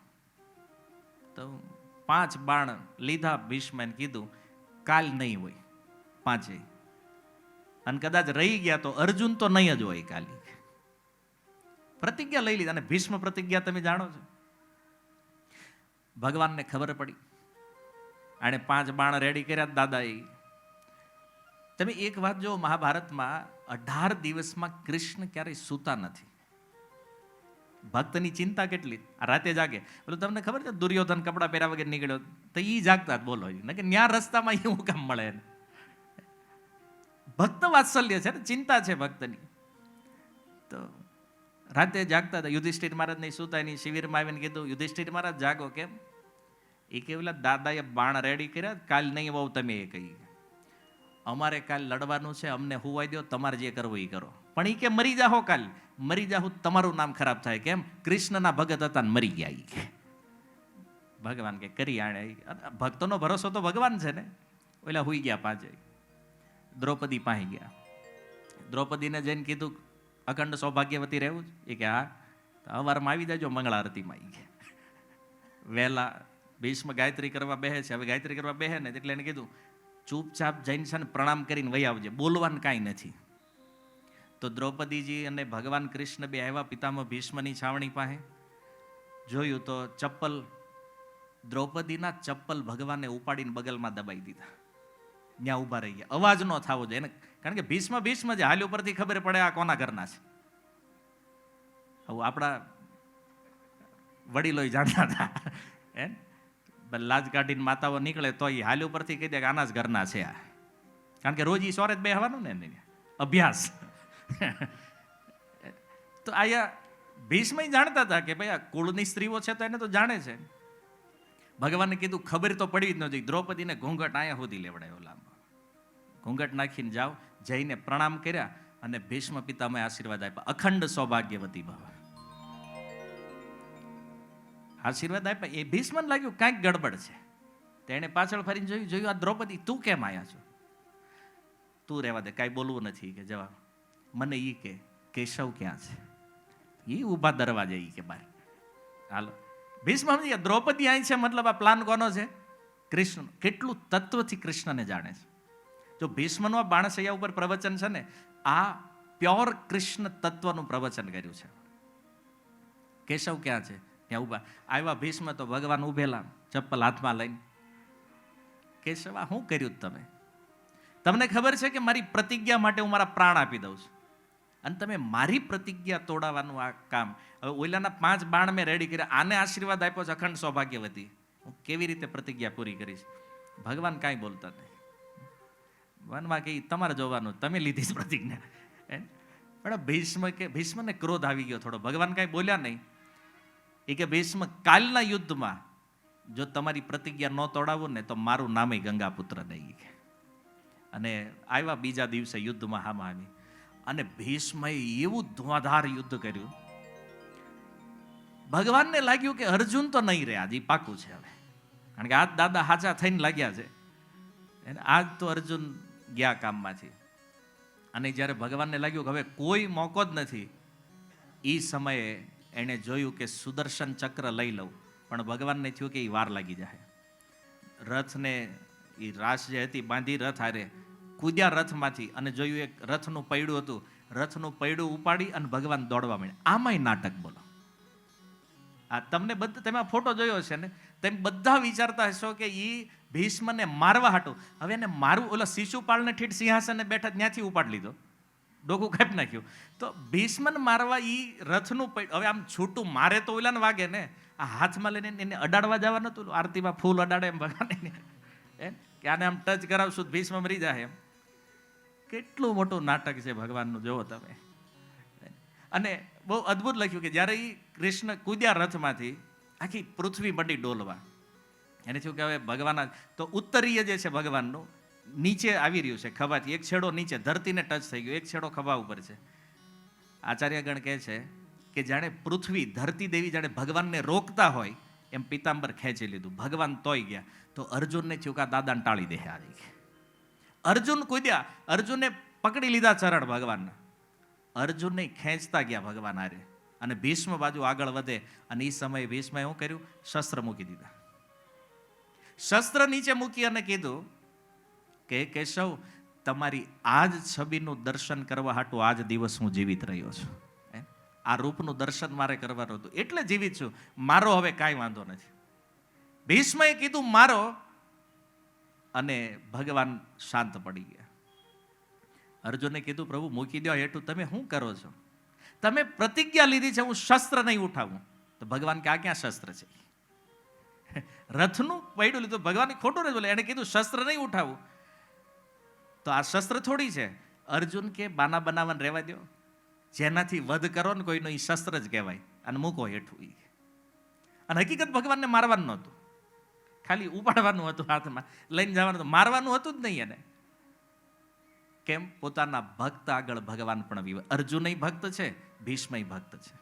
તો 5 બાણ લીધા ભીષ્મે, કીધું કાલ નહીં હોય 5, અને કદાચ રહી ગયા તો અર્જુન તો નહીં જ હોય કાલે. પ્રતિજ્ઞા લઈ લીધી. અને ભીષ્મ પ્રતિજ્ઞા તમે જાણો છો, ભગવાનને ખબર પડી, આણે 5 બાણ રેડી કર્યા દાદાએ. તમે એક વાત જો, મહાભારતમાં 18 દિવસમાં કૃષ્ણ ક્યારેય સૂતા નથી. ભક્તની ચિંતા કેટલી, આ રાતે જાગે. બોલો તમને ખબર છે દુર્યોધન કપડા પહેર્યા વગર નીકળ્યો તો ઈ જાગતા જ, બોલો ને કે ન્યા રસ્તામાં એવું કામ મળે ને. ભક્ત વાત્સલ્ય છે ને, ચિંતા છે ભક્તની. તો રાતે જાગતા હતા. યુધિષ્ઠિર મહારાજ નહીં સૂતા, એની શિબિરમાં આવીને કીધું યુધિષ્ઠિર મહારાજ જાગો. કેમ? એ કેવલા દાદાએ બાણ રેડી કર્યા, કાલ નહીં બહુ તમે એ કહી, અમારે કાલ લડવાનું છે, અમને હુવાઈ દો, તમારે જે કરવું એ કરો. પણ એ કે મરી જાહો, કાલ મરી જાહો તમારું નામ ખરાબ થાય. કેમ? કૃષ્ણના ભગત હતા ને મરી ગયા. કે ભગવાન કે કરી આણે. ભક્તોનો ભરોસો તો ભગવાન છે ને. ઓલા હુઈ ગયા 5. દ્રૌપદી પાહી ગયા. દ્રૌપદીને જઈને કીધું અખંડ સૌભાગ્યવતી રહેવું જ? એ કે હા, અવારમાં આવી જાજો મંગળા આરતીમાં. આવી ગયા વહેલા. ભીષ્મ ગાયત્રી કરવા બેહે છે. હવે ગાયત્રી કરવા બેહે ને એટલે એને કીધું ચૂપચાપ જઈને છે ને પ્રણામ કરીને વહી આવજે, બોલવાનું કાંઈ નથી. તો દ્રૌપદીજી અને ભગવાન કૃષ્ણ બે આવ્યા પિતામહ ભીષ્મની છાવણી પાસે. જોયું તો ચપ્પલ, દ્રૌપદીના ચપ્પલ ભગવાને ઉપાડીને બગલમાં દબાઈ દીધા. ત્યાં ઊભા રહી ગયા. અવાજ ન થવો જોઈએ એને, કારણ કે ભીષ્મ જે હાલ ઉપરથી ખબર પડે આ કોના ઘરના છે. હવે આપણા વડીલો જાણતા હતા હે, લાજ કાઢીને માતાઓ નીકળે તો એ હાલ ઉપરથી કહી દે કે આના જ ઘરના છે આ, કારણ કે રોજ ઈ સોરે જ બેહવાનું ને અભ્યાસ. તો આયા ભીષ્મ જાણતા હતા કે ભાઈ આ કુળની સ્ત્રીઓ છે તો એને તો જાણે છે. ભગવાને કીધું ખબર તો પડી જ નથી. દ્રૌપદીને ઘૂંઘટ આયા સુધી લેવડાયો લાંબો. ઘૂંઘટ નાખીને જાઓ, જઈને પ્રણામ કર્યા અને ભીષ્મ પિતામહે આશીર્વાદ આપ્યા, અખંડ સૌભાગ્યવતી ભવ. આશીર્વાદ આપ્યા. એ ભીષ્મને લાગ્યું કાંઈક ગડબડ છે. તેણે પાછળ ફરીને જોયું આ દ્રૌપદી તું કેમ આયા છો? તું રહેવા દે, કાંઈ બોલવું નથી કે જવાબ. મને ઈ કે કેશવ ક્યાં છે? એ ઊભા દરવાજે ઈ કે બહાર. હાલો ભીષ્મ સમજી ગયા દ્રૌપદી અહીં છે, મતલબ આ પ્લાન કોનો છે? કૃષ્ણ. કેટલું તત્વથી કૃષ્ણને જાણે છે. જો ભીષ્મનો બાણસૈયા ઉપર પ્રવચન છે ને, આ પ્યોર કૃષ્ણ તત્વનું પ્રવચન કર્યું છે. કેશવ ક્યાં છે? ત્યાં ઊભા. આવ્યા ભીષ્મ તો ભગવાન ઉભેલા ચપ્પલ હાથમાં લઈને. કેશવ આ શું કર્યું તમે? તમને ખબર છે કે મારી પ્રતિજ્ઞા માટે હું મારા પ્રાણ આપી દઉં છું, અને તમે મારી પ્રતિજ્ઞા તોડાવવાનું આ કામ. હવે ઓલાના 5 બાણ મેં રેડી કર્યા, આને આશીર્વાદ આપ્યો છે અખંડ સૌભાગ્યવતી, હું કેવી રીતે પ્રતિજ્ઞા પૂરી કરીશ? ભગવાન કાંઈ બોલતા નહીં. વનમાં કે તમારે જોવાનું, તમે લીધી પ્રતિજ્ઞા. પણ ભીષ્મને ક્રોધ આવી ગયો થોડો. ભગવાન કાંઈ બોલ્યા નહીં. એ કે ભીષ્મ, કાલના યુદ્ધમાં જો તમારી પ્રતિજ્ઞા ન તોડાવું ને તો મારું નામે ગંગાપુત્ર નહીં. અને આવ્યા બીજા દિવસે યુદ્ધમાં હામાં આવી. અને ભીષ્મએ એવું ધુઆધાર યુદ્ધ કર્યું. ભગવાનને લાગ્યું કે અર્જુન તો નહીં રહે, આજે પાકું છે હવે, કારણ કે આજ દાદા હાચા થઈને લાગ્યા છે. આજ તો અર્જુન ગયા કામમાંથી. અને જ્યારે ભગવાનને લાગ્યું કે હવે કોઈ મોકો જ નથી, એ સમયે એણે જોયું કે સુદર્શન ચક્ર લઈ લઉં. પણ ભગવાનને થયું કે એ વાર લાગી જાય. રથને એ રાસ જે હતી બાંધી રથ હારે કૂદ્યા રથમાંથી, અને જોયું એક રથનું પૈડું હતું. રથનું પૈડું ઉપાડી અને ભગવાન દોડવા માંડ્યા. આમાંય નાટક બોલો. આ તમને બધા, તમે આ ફોટો જોયો છે ને, તેમ બધા વિચારતા હશો કે એ ભીષ્મને મારવા હાટું. હવે એને મારવું, ઓલા શિશુપાળને ઠીઠ સિંહાસને બેઠા ત્યાંથી ઉપાડી લીધો, ડોકું કાપી નાખ્યું. તો ભીષ્મને મારવા એ રથનું પૈડું, હવે આમ છૂટું મારે તો ઓલાને વાગે ને, આ હાથમાં લઈને એને અડાડવા જવા નતું. આરતીમાં ફૂલ અડાડે એમ ભગવાન એમ કે આને આમ ટચ કરાવશું ભીષ્મ મરી જાય એમ. કેટલું મોટું નાટક છે ભગવાનનું, જોવો તમે. અને બહુ અદ્ભુત લખ્યું કે જ્યારે એ કૃષ્ણ કૂદ્યા રથમાંથી, આખી પૃથ્વી મંડી ડોલવા. એને થયું કે હવે ભગવાન, તો ઉત્તરીય જે છે ભગવાનનું નીચે આવી રહ્યું છે ખભાથી. એક છેડો નીચે ધરતીને ટચ થઈ ગયો, એક છેડો ખભા ઉપર છે. આચાર્યગણ કહે છે કે જાણે પૃથ્વી, ધરતી દેવી જાણે ભગવાનને રોકતા હોય એમ પિતાંબર ખેંચી લીધું. ભગવાન તોય ગયા. તો અર્જુનને થયું કે આ દાદાને ટાળી દે આજે. અર્જુન કૂદ્યા, અર્જુને પકડી લીધા ચરણ ભગવાનના. અર્જુનને ખેંચતા ગયા ભગવાન હારે. અને ભીષ્મ બાજુ આગળ વધે. અને એ સમયે ભીષ્મએ શું કર્યું? શસ્ત્ર મૂકી દીધા. શસ્ત્ર નીચે મૂકી અને કીધું કે કેશવ, તમારી આજ છબીનું દર્શન કરવા હાટું આજ દિવસ હું જીવિત રહ્યો છું. આ રૂપનું દર્શન મારે કરવાનું હતું એટલે જીવિત છું. મારો હવે કાંઈ વાંધો નથી. ભીષ્મએ કીધું મારો, અને ભગવાન શાંત પડી ગયા. અર્જુને કીધું પ્રભુ મૂકી દો હેઠું, તમે શું કરો છો? તમે પ્રતિજ્ઞા લીધી છે હું શસ્ત્ર નહીં ઉઠાવું. તો ભગવાન કે આ ક્યાં શસ્ત્ર છે? રથનું પૈડું લીધું. ભગવાન ખોટું ન બોલે, એને કીધું શસ્ત્ર નહીં ઉઠાવું. તો આ શસ્ત્ર થોડી છે. અર્જુન કે બાના બનાવવાને રહેવા દો, જેનાથી વધ કરો ને કોઈનો એ શસ્ત્ર જ કહેવાય, અને મૂકો હેઠું. અને હકીકત ભગવાનને મારવાનું નહોતું, ખાલી ઉપાડવાનું હતું, હાથમાં લઈને જવાનું હતું, મારવાનું હતું જ નહીં એને. કેમ? પોતાના ભક્ત આગળ ભગવાન પણ અર્જુનય ભક્ત છે, ભીષ્મય ભક્ત છે.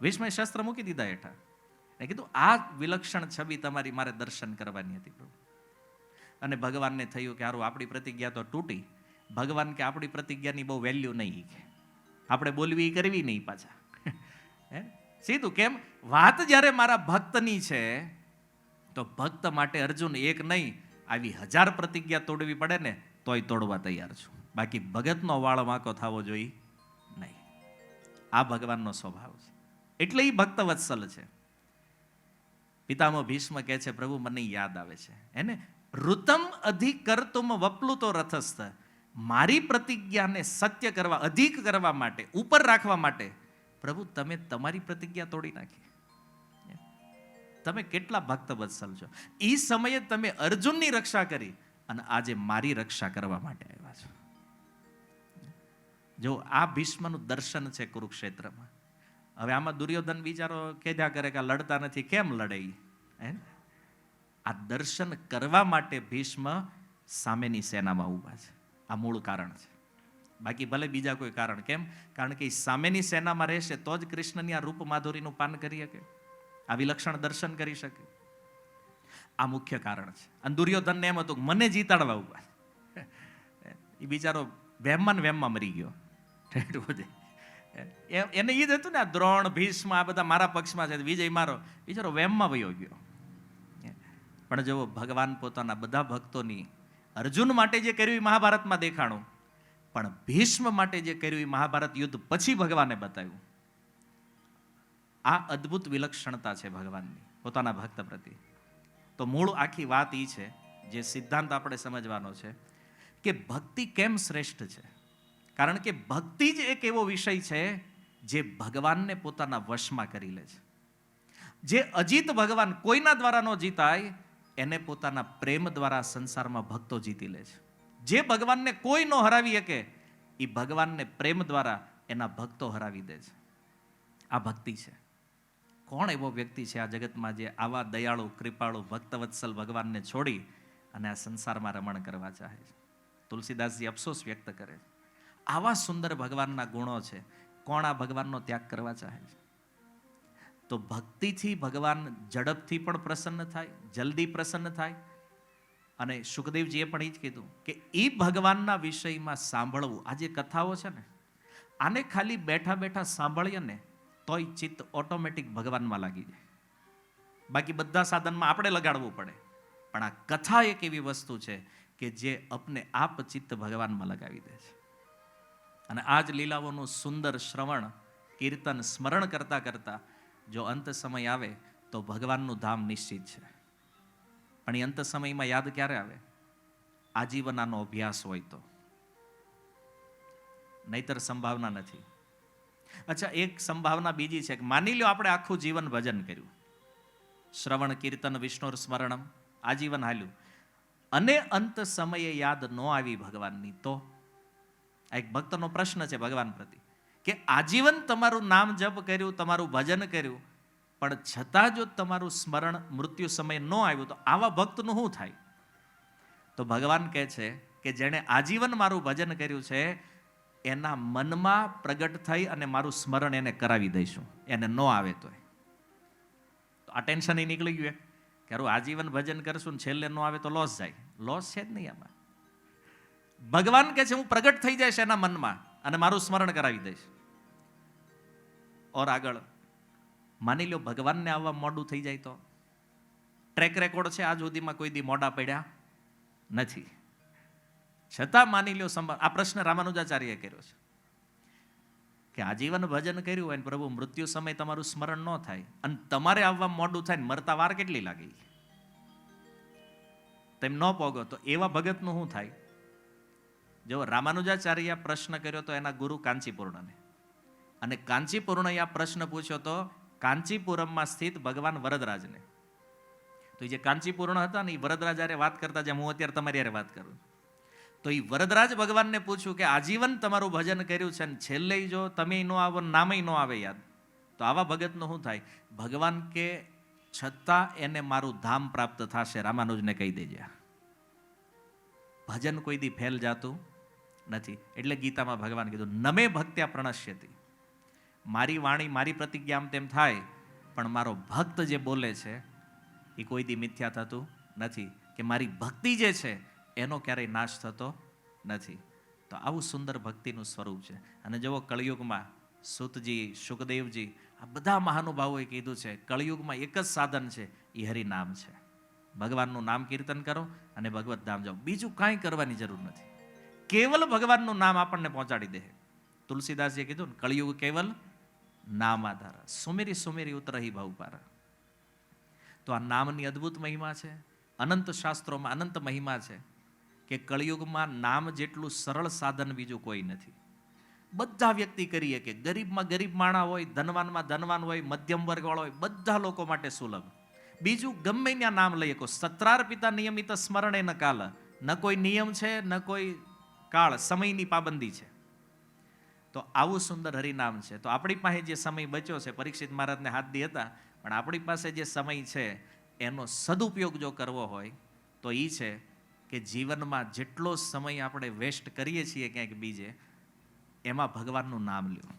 ભીષ્મએ શસ્ત્ર મૂકી દીધા હેઠા. એ કીધું આ વિલક્ષણ છબી તમારી મારે દર્શન કરવાની હતી પ્રભુ. અને ભગવાનને થયું કે હારું આપણી પ્રતિજ્ઞા તો તૂટી. ભગવાન કે આપણી પ્રતિજ્ઞાની બહુ વેલ્યુ નહીં, આપણે બોલવી કરવી નહીં પાછા. સીધું. કેમ? વાત જ્યારે મારા ભક્તની છે તો ભક્ત માટે અર્જુન એક નહીં, આવી 1000 પ્રતિજ્ઞા તોડવી પડે ને તોય તોડવા તૈયાર છું. બાકી ભગતનો વાળ વાંકો થવો જોઈએ નહીં. આ ભગવાનનો સ્વભાવ છે. એટલે એ ભક્ત વત્સલ છે. પિતામહ ભીષ્મ કહે છે પ્રભુ મને યાદ આવે છે એને, ઋતમ અધિકર્તુમ વપ્લુતો રથસ્થ. મારી પ્રતિજ્ઞાને સત્ય કરવા, અધિક કરવા માટે, ઉપર રાખવા માટે પ્રભુ તમે તમારી પ્રતિજ્ઞા તોડી નાખી. તમે કેટલા ભક્ત વત્સલ છો. એ સમયે તમે અર્જુનની રક્ષા કરી અને આજે મારી રક્ષા કરવા માટે આવ્યા છો. જો આ ભીષ્મનું દર્શન છે કુરુક્ષેત્રમાં. હવે આમાં દુર્યોધન વિચારો કેદ્યા કરે કે લડતા નથી, કેમ લડે? આ દર્શન કરવા માટે ભીષ્મ સામેની સેનામાં ઊભા છે. આ મૂળ કારણ છે. બાકી ભલે બીજા કોઈ કારણ. કેમ? કારણ કે સામેની સેનામાં રહેશે તો જ કૃષ્ણની આ રૂપ માધુરીનું પાન કરી શકે, આ વિલક્ષણ દર્શન કરી શકે. આ મુખ્ય કારણ છે. અને દુર્યોધનને એમ હતું મને જીતાડવા ઉભા. એ બિચારો વહેમમાં મરી ગયો. એને એ જ હતું ને, આ દ્રોણ, ભીષ્મ આ બધા મારા પક્ષમાં છે, વિજય મારો. બિચારો વહેમમાં વયો ગયો. પણ જો ભગવાન પોતાના બધા ભક્તોની, અર્જુન માટે જે કર્યું એ મહાભારતમાં દેખાણું, પણ ભીષ્મ માટે જે કર્યું એ મહાભારત યુદ્ધ પછી ભગવાને બતાવ્યું. આ અદ્ભુત વિલક્ષણતા છે ભગવાનની પોતાના ભક્ત પ્રતિ. તો મૂળ આખી વાત એ છે, જે સિદ્ધાંત આપણે સમજવાનો છે કે ભક્તિ કેમ શ્રેષ્ઠ છે. કારણ કે ભક્તિ જ એક એવો વિષય છે જે ભગવાનને પોતાના વશમાં કરી લે છે. જે અજીત ભગવાન કોઈના દ્વારા ન જીતાય, એને પોતાના પ્રેમ દ્વારા સંસારમાં ભક્તો જીતી લે છે. જે ભગવાનને કોઈ ન હરાવી શકે, એ ભગવાનને પ્રેમ દ્વારા એના ભક્તો હરાવી દે છે. આ ભક્તિ છે. કોણ એવો વ્યક્તિ છે આ જગતમાં જે આવા દયાળુ કૃપાળુ ભક્તવત્સલ ભગવાનને છોડી અને આ સંસારમાં રમણ કરવા ચાહે છે? તુલસીદાસજી અફસોસ વ્યક્ત કરે છે. આવા સુંદર ભગવાનના ગુણો છે, કોણ આ ભગવાનનો ત્યાગ કરવા ચાહે છે? તો ભક્તિથી ભગવાન ઝડપથી પણ પ્રસન્ન થાય, જલ્દી પ્રસન્ન થાય. અને સુખદેવજીએ પણ એ જ કીધું કે એ ભગવાનના વિષયમાં સાંભળવું. આ જે કથાઓ છે ને, આને ખાલી બેઠા બેઠા સાંભળીએ ને તોય ચિત્ત ઓટોમેટિક ભગવાનમાં લાગી જાય. બાકી બધા સાધનમાં આપણે લગાડવું પડે, પણ આ કથા એક એવી વસ્તુ છે કે જે અપને આપ ચિત્ત ભગવાનમાં લગાવી દે છે. અને આ જ લીલાઓનું સુંદર શ્રવણ, કીર્તન, સ્મરણ કરતા કરતા જો અંત સમય આવે તો ભગવાનનું ધામ નિશ્ચિત છે. પણ એ અંત સમયમાં યાદ ક્યારે આવે? આજીવનાનો અભ્યાસ હોય તો, નહીતર સંભાવના નથી. અચ્છા, એક સંભાવના બીજી છે કે માની લો આપણે આખું જીવન ભજન કર્યું, શ્રવણ કીર્તન વિષ્ણુ સ્મરણમ આજીવન હાલ્યું, અને અંત સમયે યાદ ન આવી ભગવાનની, તો આ એક ભક્તનો પ્રશ્ન છે ભગવાન પ્રતિ કે આજીવન તમારું નામ જપ કર્યું, તમારું ભજન કર્યું, પણ છતાં જો તમારું સ્મરણ મૃત્યુ સમય ન આવ્યું તો આવા ભક્તનું શું થાય? તો ભગવાન કહે છે કે જેણે આજીવન મારું ભજન કર્યું છે એના મનમાં પ્રગટ થઈ અને મારું સ્મરણ એને કરાવી દઈશું, એને ન આવે તો. આ ટેન્શન એ નીકળી ગયું કે આજીવન ભજન કરશું ને છેલ્લે ન આવે તો લોસ જાય. લોસ છે જ નહીં આમાં. ભગવાન કહે છે હું પ્રગટ થઈ જઈશ એના મનમાં અને મારું સ્મરણ કરાવી દઈશ. ઓર આગળ માની લો ભગવાનને આવવા મોડું થઈ જાય તો? ટ્રેક રેકોર્ડ છે આજ સુધીમાં કોઈ દી મોડા પડ્યા નથી. છતાં માની લો આ પ્રશ્ન રામાનુજાચાર્યએ કર્યો છે કે આજીવન ભજન કર્યું હોય ને પ્રભુ મૃત્યુ સમય તમારું સ્મરણ ન થાય અને તમારે આવવા મોડું થાય ને મરતા વાર કેટલી લાગી, તેમ ન પોગો તો એવા ભગતનું શું થાય? જો રામાનુજાચાર્ય પ્રશ્ન કર્યો તો એના ગુરુ કાંચીપૂર્ણને, અને કાંચીપૂર્ણએ આ પ્રશ્ન પૂછ્યો તો કાંચીપુરમમાં સ્થિત ભગવાન વરદરાજને. તો જે કાંચીપૂર્ણ હતા ને એ વરદરાજ હારે વાત કરતા જેમ હું અત્યારે તમારી હારે વાત કરું, તો એ વરદરાજ ભગવાનને પૂછ્યું કે આજીવન તમારું ભજન કર્યું છે ને છેલ્લે જો તમે ન આવો, નામે ન આવે યાદ, તો આવા ભગતનું શું થાય? ભગવાન કે છતાં એને મારું ધામ પ્રાપ્ત થશે, રામાનુજને કહી દેજે. ભજન કોઈ દી ફેલ જાતું નથી. એટલે ગીતામાં ભગવાન કીધું નમે ભક્ત્યા પ્રણશ્યતિ. મારી વાણી, મારી પ્રતિજ્ઞા આમ તેમ થાય, પણ મારો ભક્ત જે બોલે છે એ કોઈ દી મિથ્યા થતું નથી, કે મારી ભક્તિ જે છે એનો ક્યારેય નાશ થતો નથી. તો આવું સુંદર ભક્તિનું સ્વરૂપ છે. અને જુઓ કળિયુગમાં સૂતજી, સુખદેવજી, આ બધા મહાનુભાવોએ કીધું છે કળિયુગમાં એક જ સાધન છે, એ હરિનામ છે. ભગવાનનું નામ કીર્તન કરો અને ભગવત ધામ જાઓ, બીજું કાંઈ કરવાની જરૂર નથી. કેવલ ભગવાનનું નામ આપણને પહોંચાડી દે. તુલસીદાસજીએ કીધું ને, કળિયુગ કેવલ નામ આધાર, સુમેરી સુમેરી ઉતરહી ભાવ પાર. તો આ નામની અદ્ભુત મહિમા છે. અનંત શાસ્ત્રોમાં અનંત મહિમા છે કે કળિયુગમાં નામ જેટલું સરળ સાધન બીજું કોઈ નથી. બધા વ્યક્તિ કરીએ કે ગરીબમાં ગરીબ માણા હોય, ધનવાનમાં ધનવાન હોય, મધ્યમ વર્ગવાળો હોય, બધા લોકો માટે સુલભ. બીજું ગમે ત્યાં નામ લઈએ, કોઈ સત્રાર પિતા નિયમિત સ્મરણે ન કાલ, ન કોઈ નિયમ છે ન કોઈ કાળ, સમયની પાબંદી છે. તો આવું સુંદર હરિનામ છે. તો આપણી પાસે જે સમય બચ્યો છે, પરીક્ષિત મહારાજને હાથ દી હતા, પણ આપણી પાસે જે સમય છે એનો સદુપયોગ જો કરવો હોય તો એ છે કે જીવનમાં જેટલો સમય આપણે વેસ્ટ કરીએ છીએ ક્યાંક બીજે, એમાં ભગવાનનું નામ લ્યો.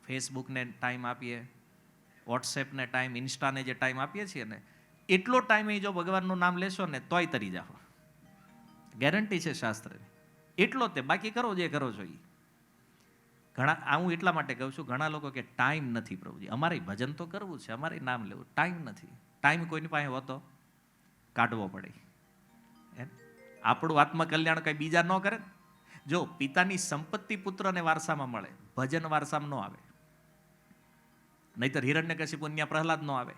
ફેસબુકને ટાઈમ આપીએ, વોટ્સએપને ટાઈમ, ઇન્સ્ટાને જે ટાઈમ આપીએ છીએ ને, એટલો ટાઈમ જો ભગવાનનું નામ લેશો ને તોય તરી જાઓ, ગેરંટી છે શાસ્ત્રની. એટલો તે, બાકી કરો જે કરો છો એ. હું એટલા માટે કહું છું, ઘણા લોકો કે ટાઈમ નથી પ્રભુજી, અમારે ભજન તો કરવું છે, અમારે નામ લેવું, ટાઈમ નથી. ટાઈમ કોઈની પાસે હોતો કાઢવો પડે. આપણું આત્મકલ્યાણ કઈ બીજા ન કરે. જો પિતાની સંપત્તિ પુત્રને વારસામાં મળે, ભજન વારસામાં ન આવે. નહીતર હિરણ્યકશિપુ ન્યા પ્રહલાદ ન આવે.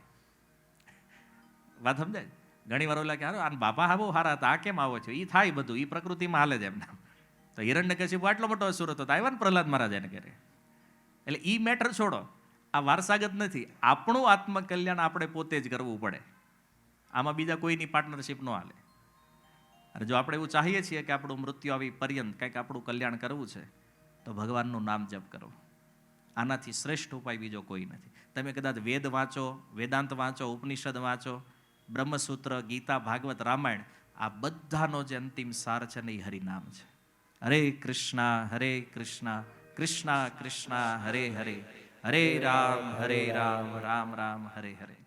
વાત સમજાય? ઘણી વાર ઓલા કે આ બાપા હા બહુ સારા હતા, આ કેમ આવો છો? એ થાય બધું, એ પ્રકૃતિમાં હાલે છે એમના. તો હિરણ્યકશિપુ આટલો મોટો અસુર હતો, તો આવ્યા ને પ્રહલાદ મહારાજ એને કરે. એટલે એ મેટર છોડો, આ વારસાગત નથી. આપણું આત્મકલ્યાણ આપણે પોતે જ કરવું પડે. આમાં બીજા કોઈની પાર્ટનરશિપ ન હાલે. અને જો આપણે એવું ચાહીએ છીએ કે આપણું મૃત્યુ આવી પર્યંત કંઈક આપણું કલ્યાણ કરવું છે, તો ભગવાનનું નામ જપ કરો. આનાથી શ્રેષ્ઠ ઉપાય બીજો કોઈ નથી. તમે કદાચ વેદ વાંચો, વેદાંત વાંચો, ઉપનિષદ વાંચો, બ્રહ્મસૂત્ર, ગીતા, ભાગવત, રામાયણ, આ બધાનો જે અંતિમ સાર છે ને એ હરિનામ છે. હરે કૃષ્ણ, કૃષ્ણ કૃષ્ણ હરે હરે, હરે રામ રામ, રામ હરે હરે.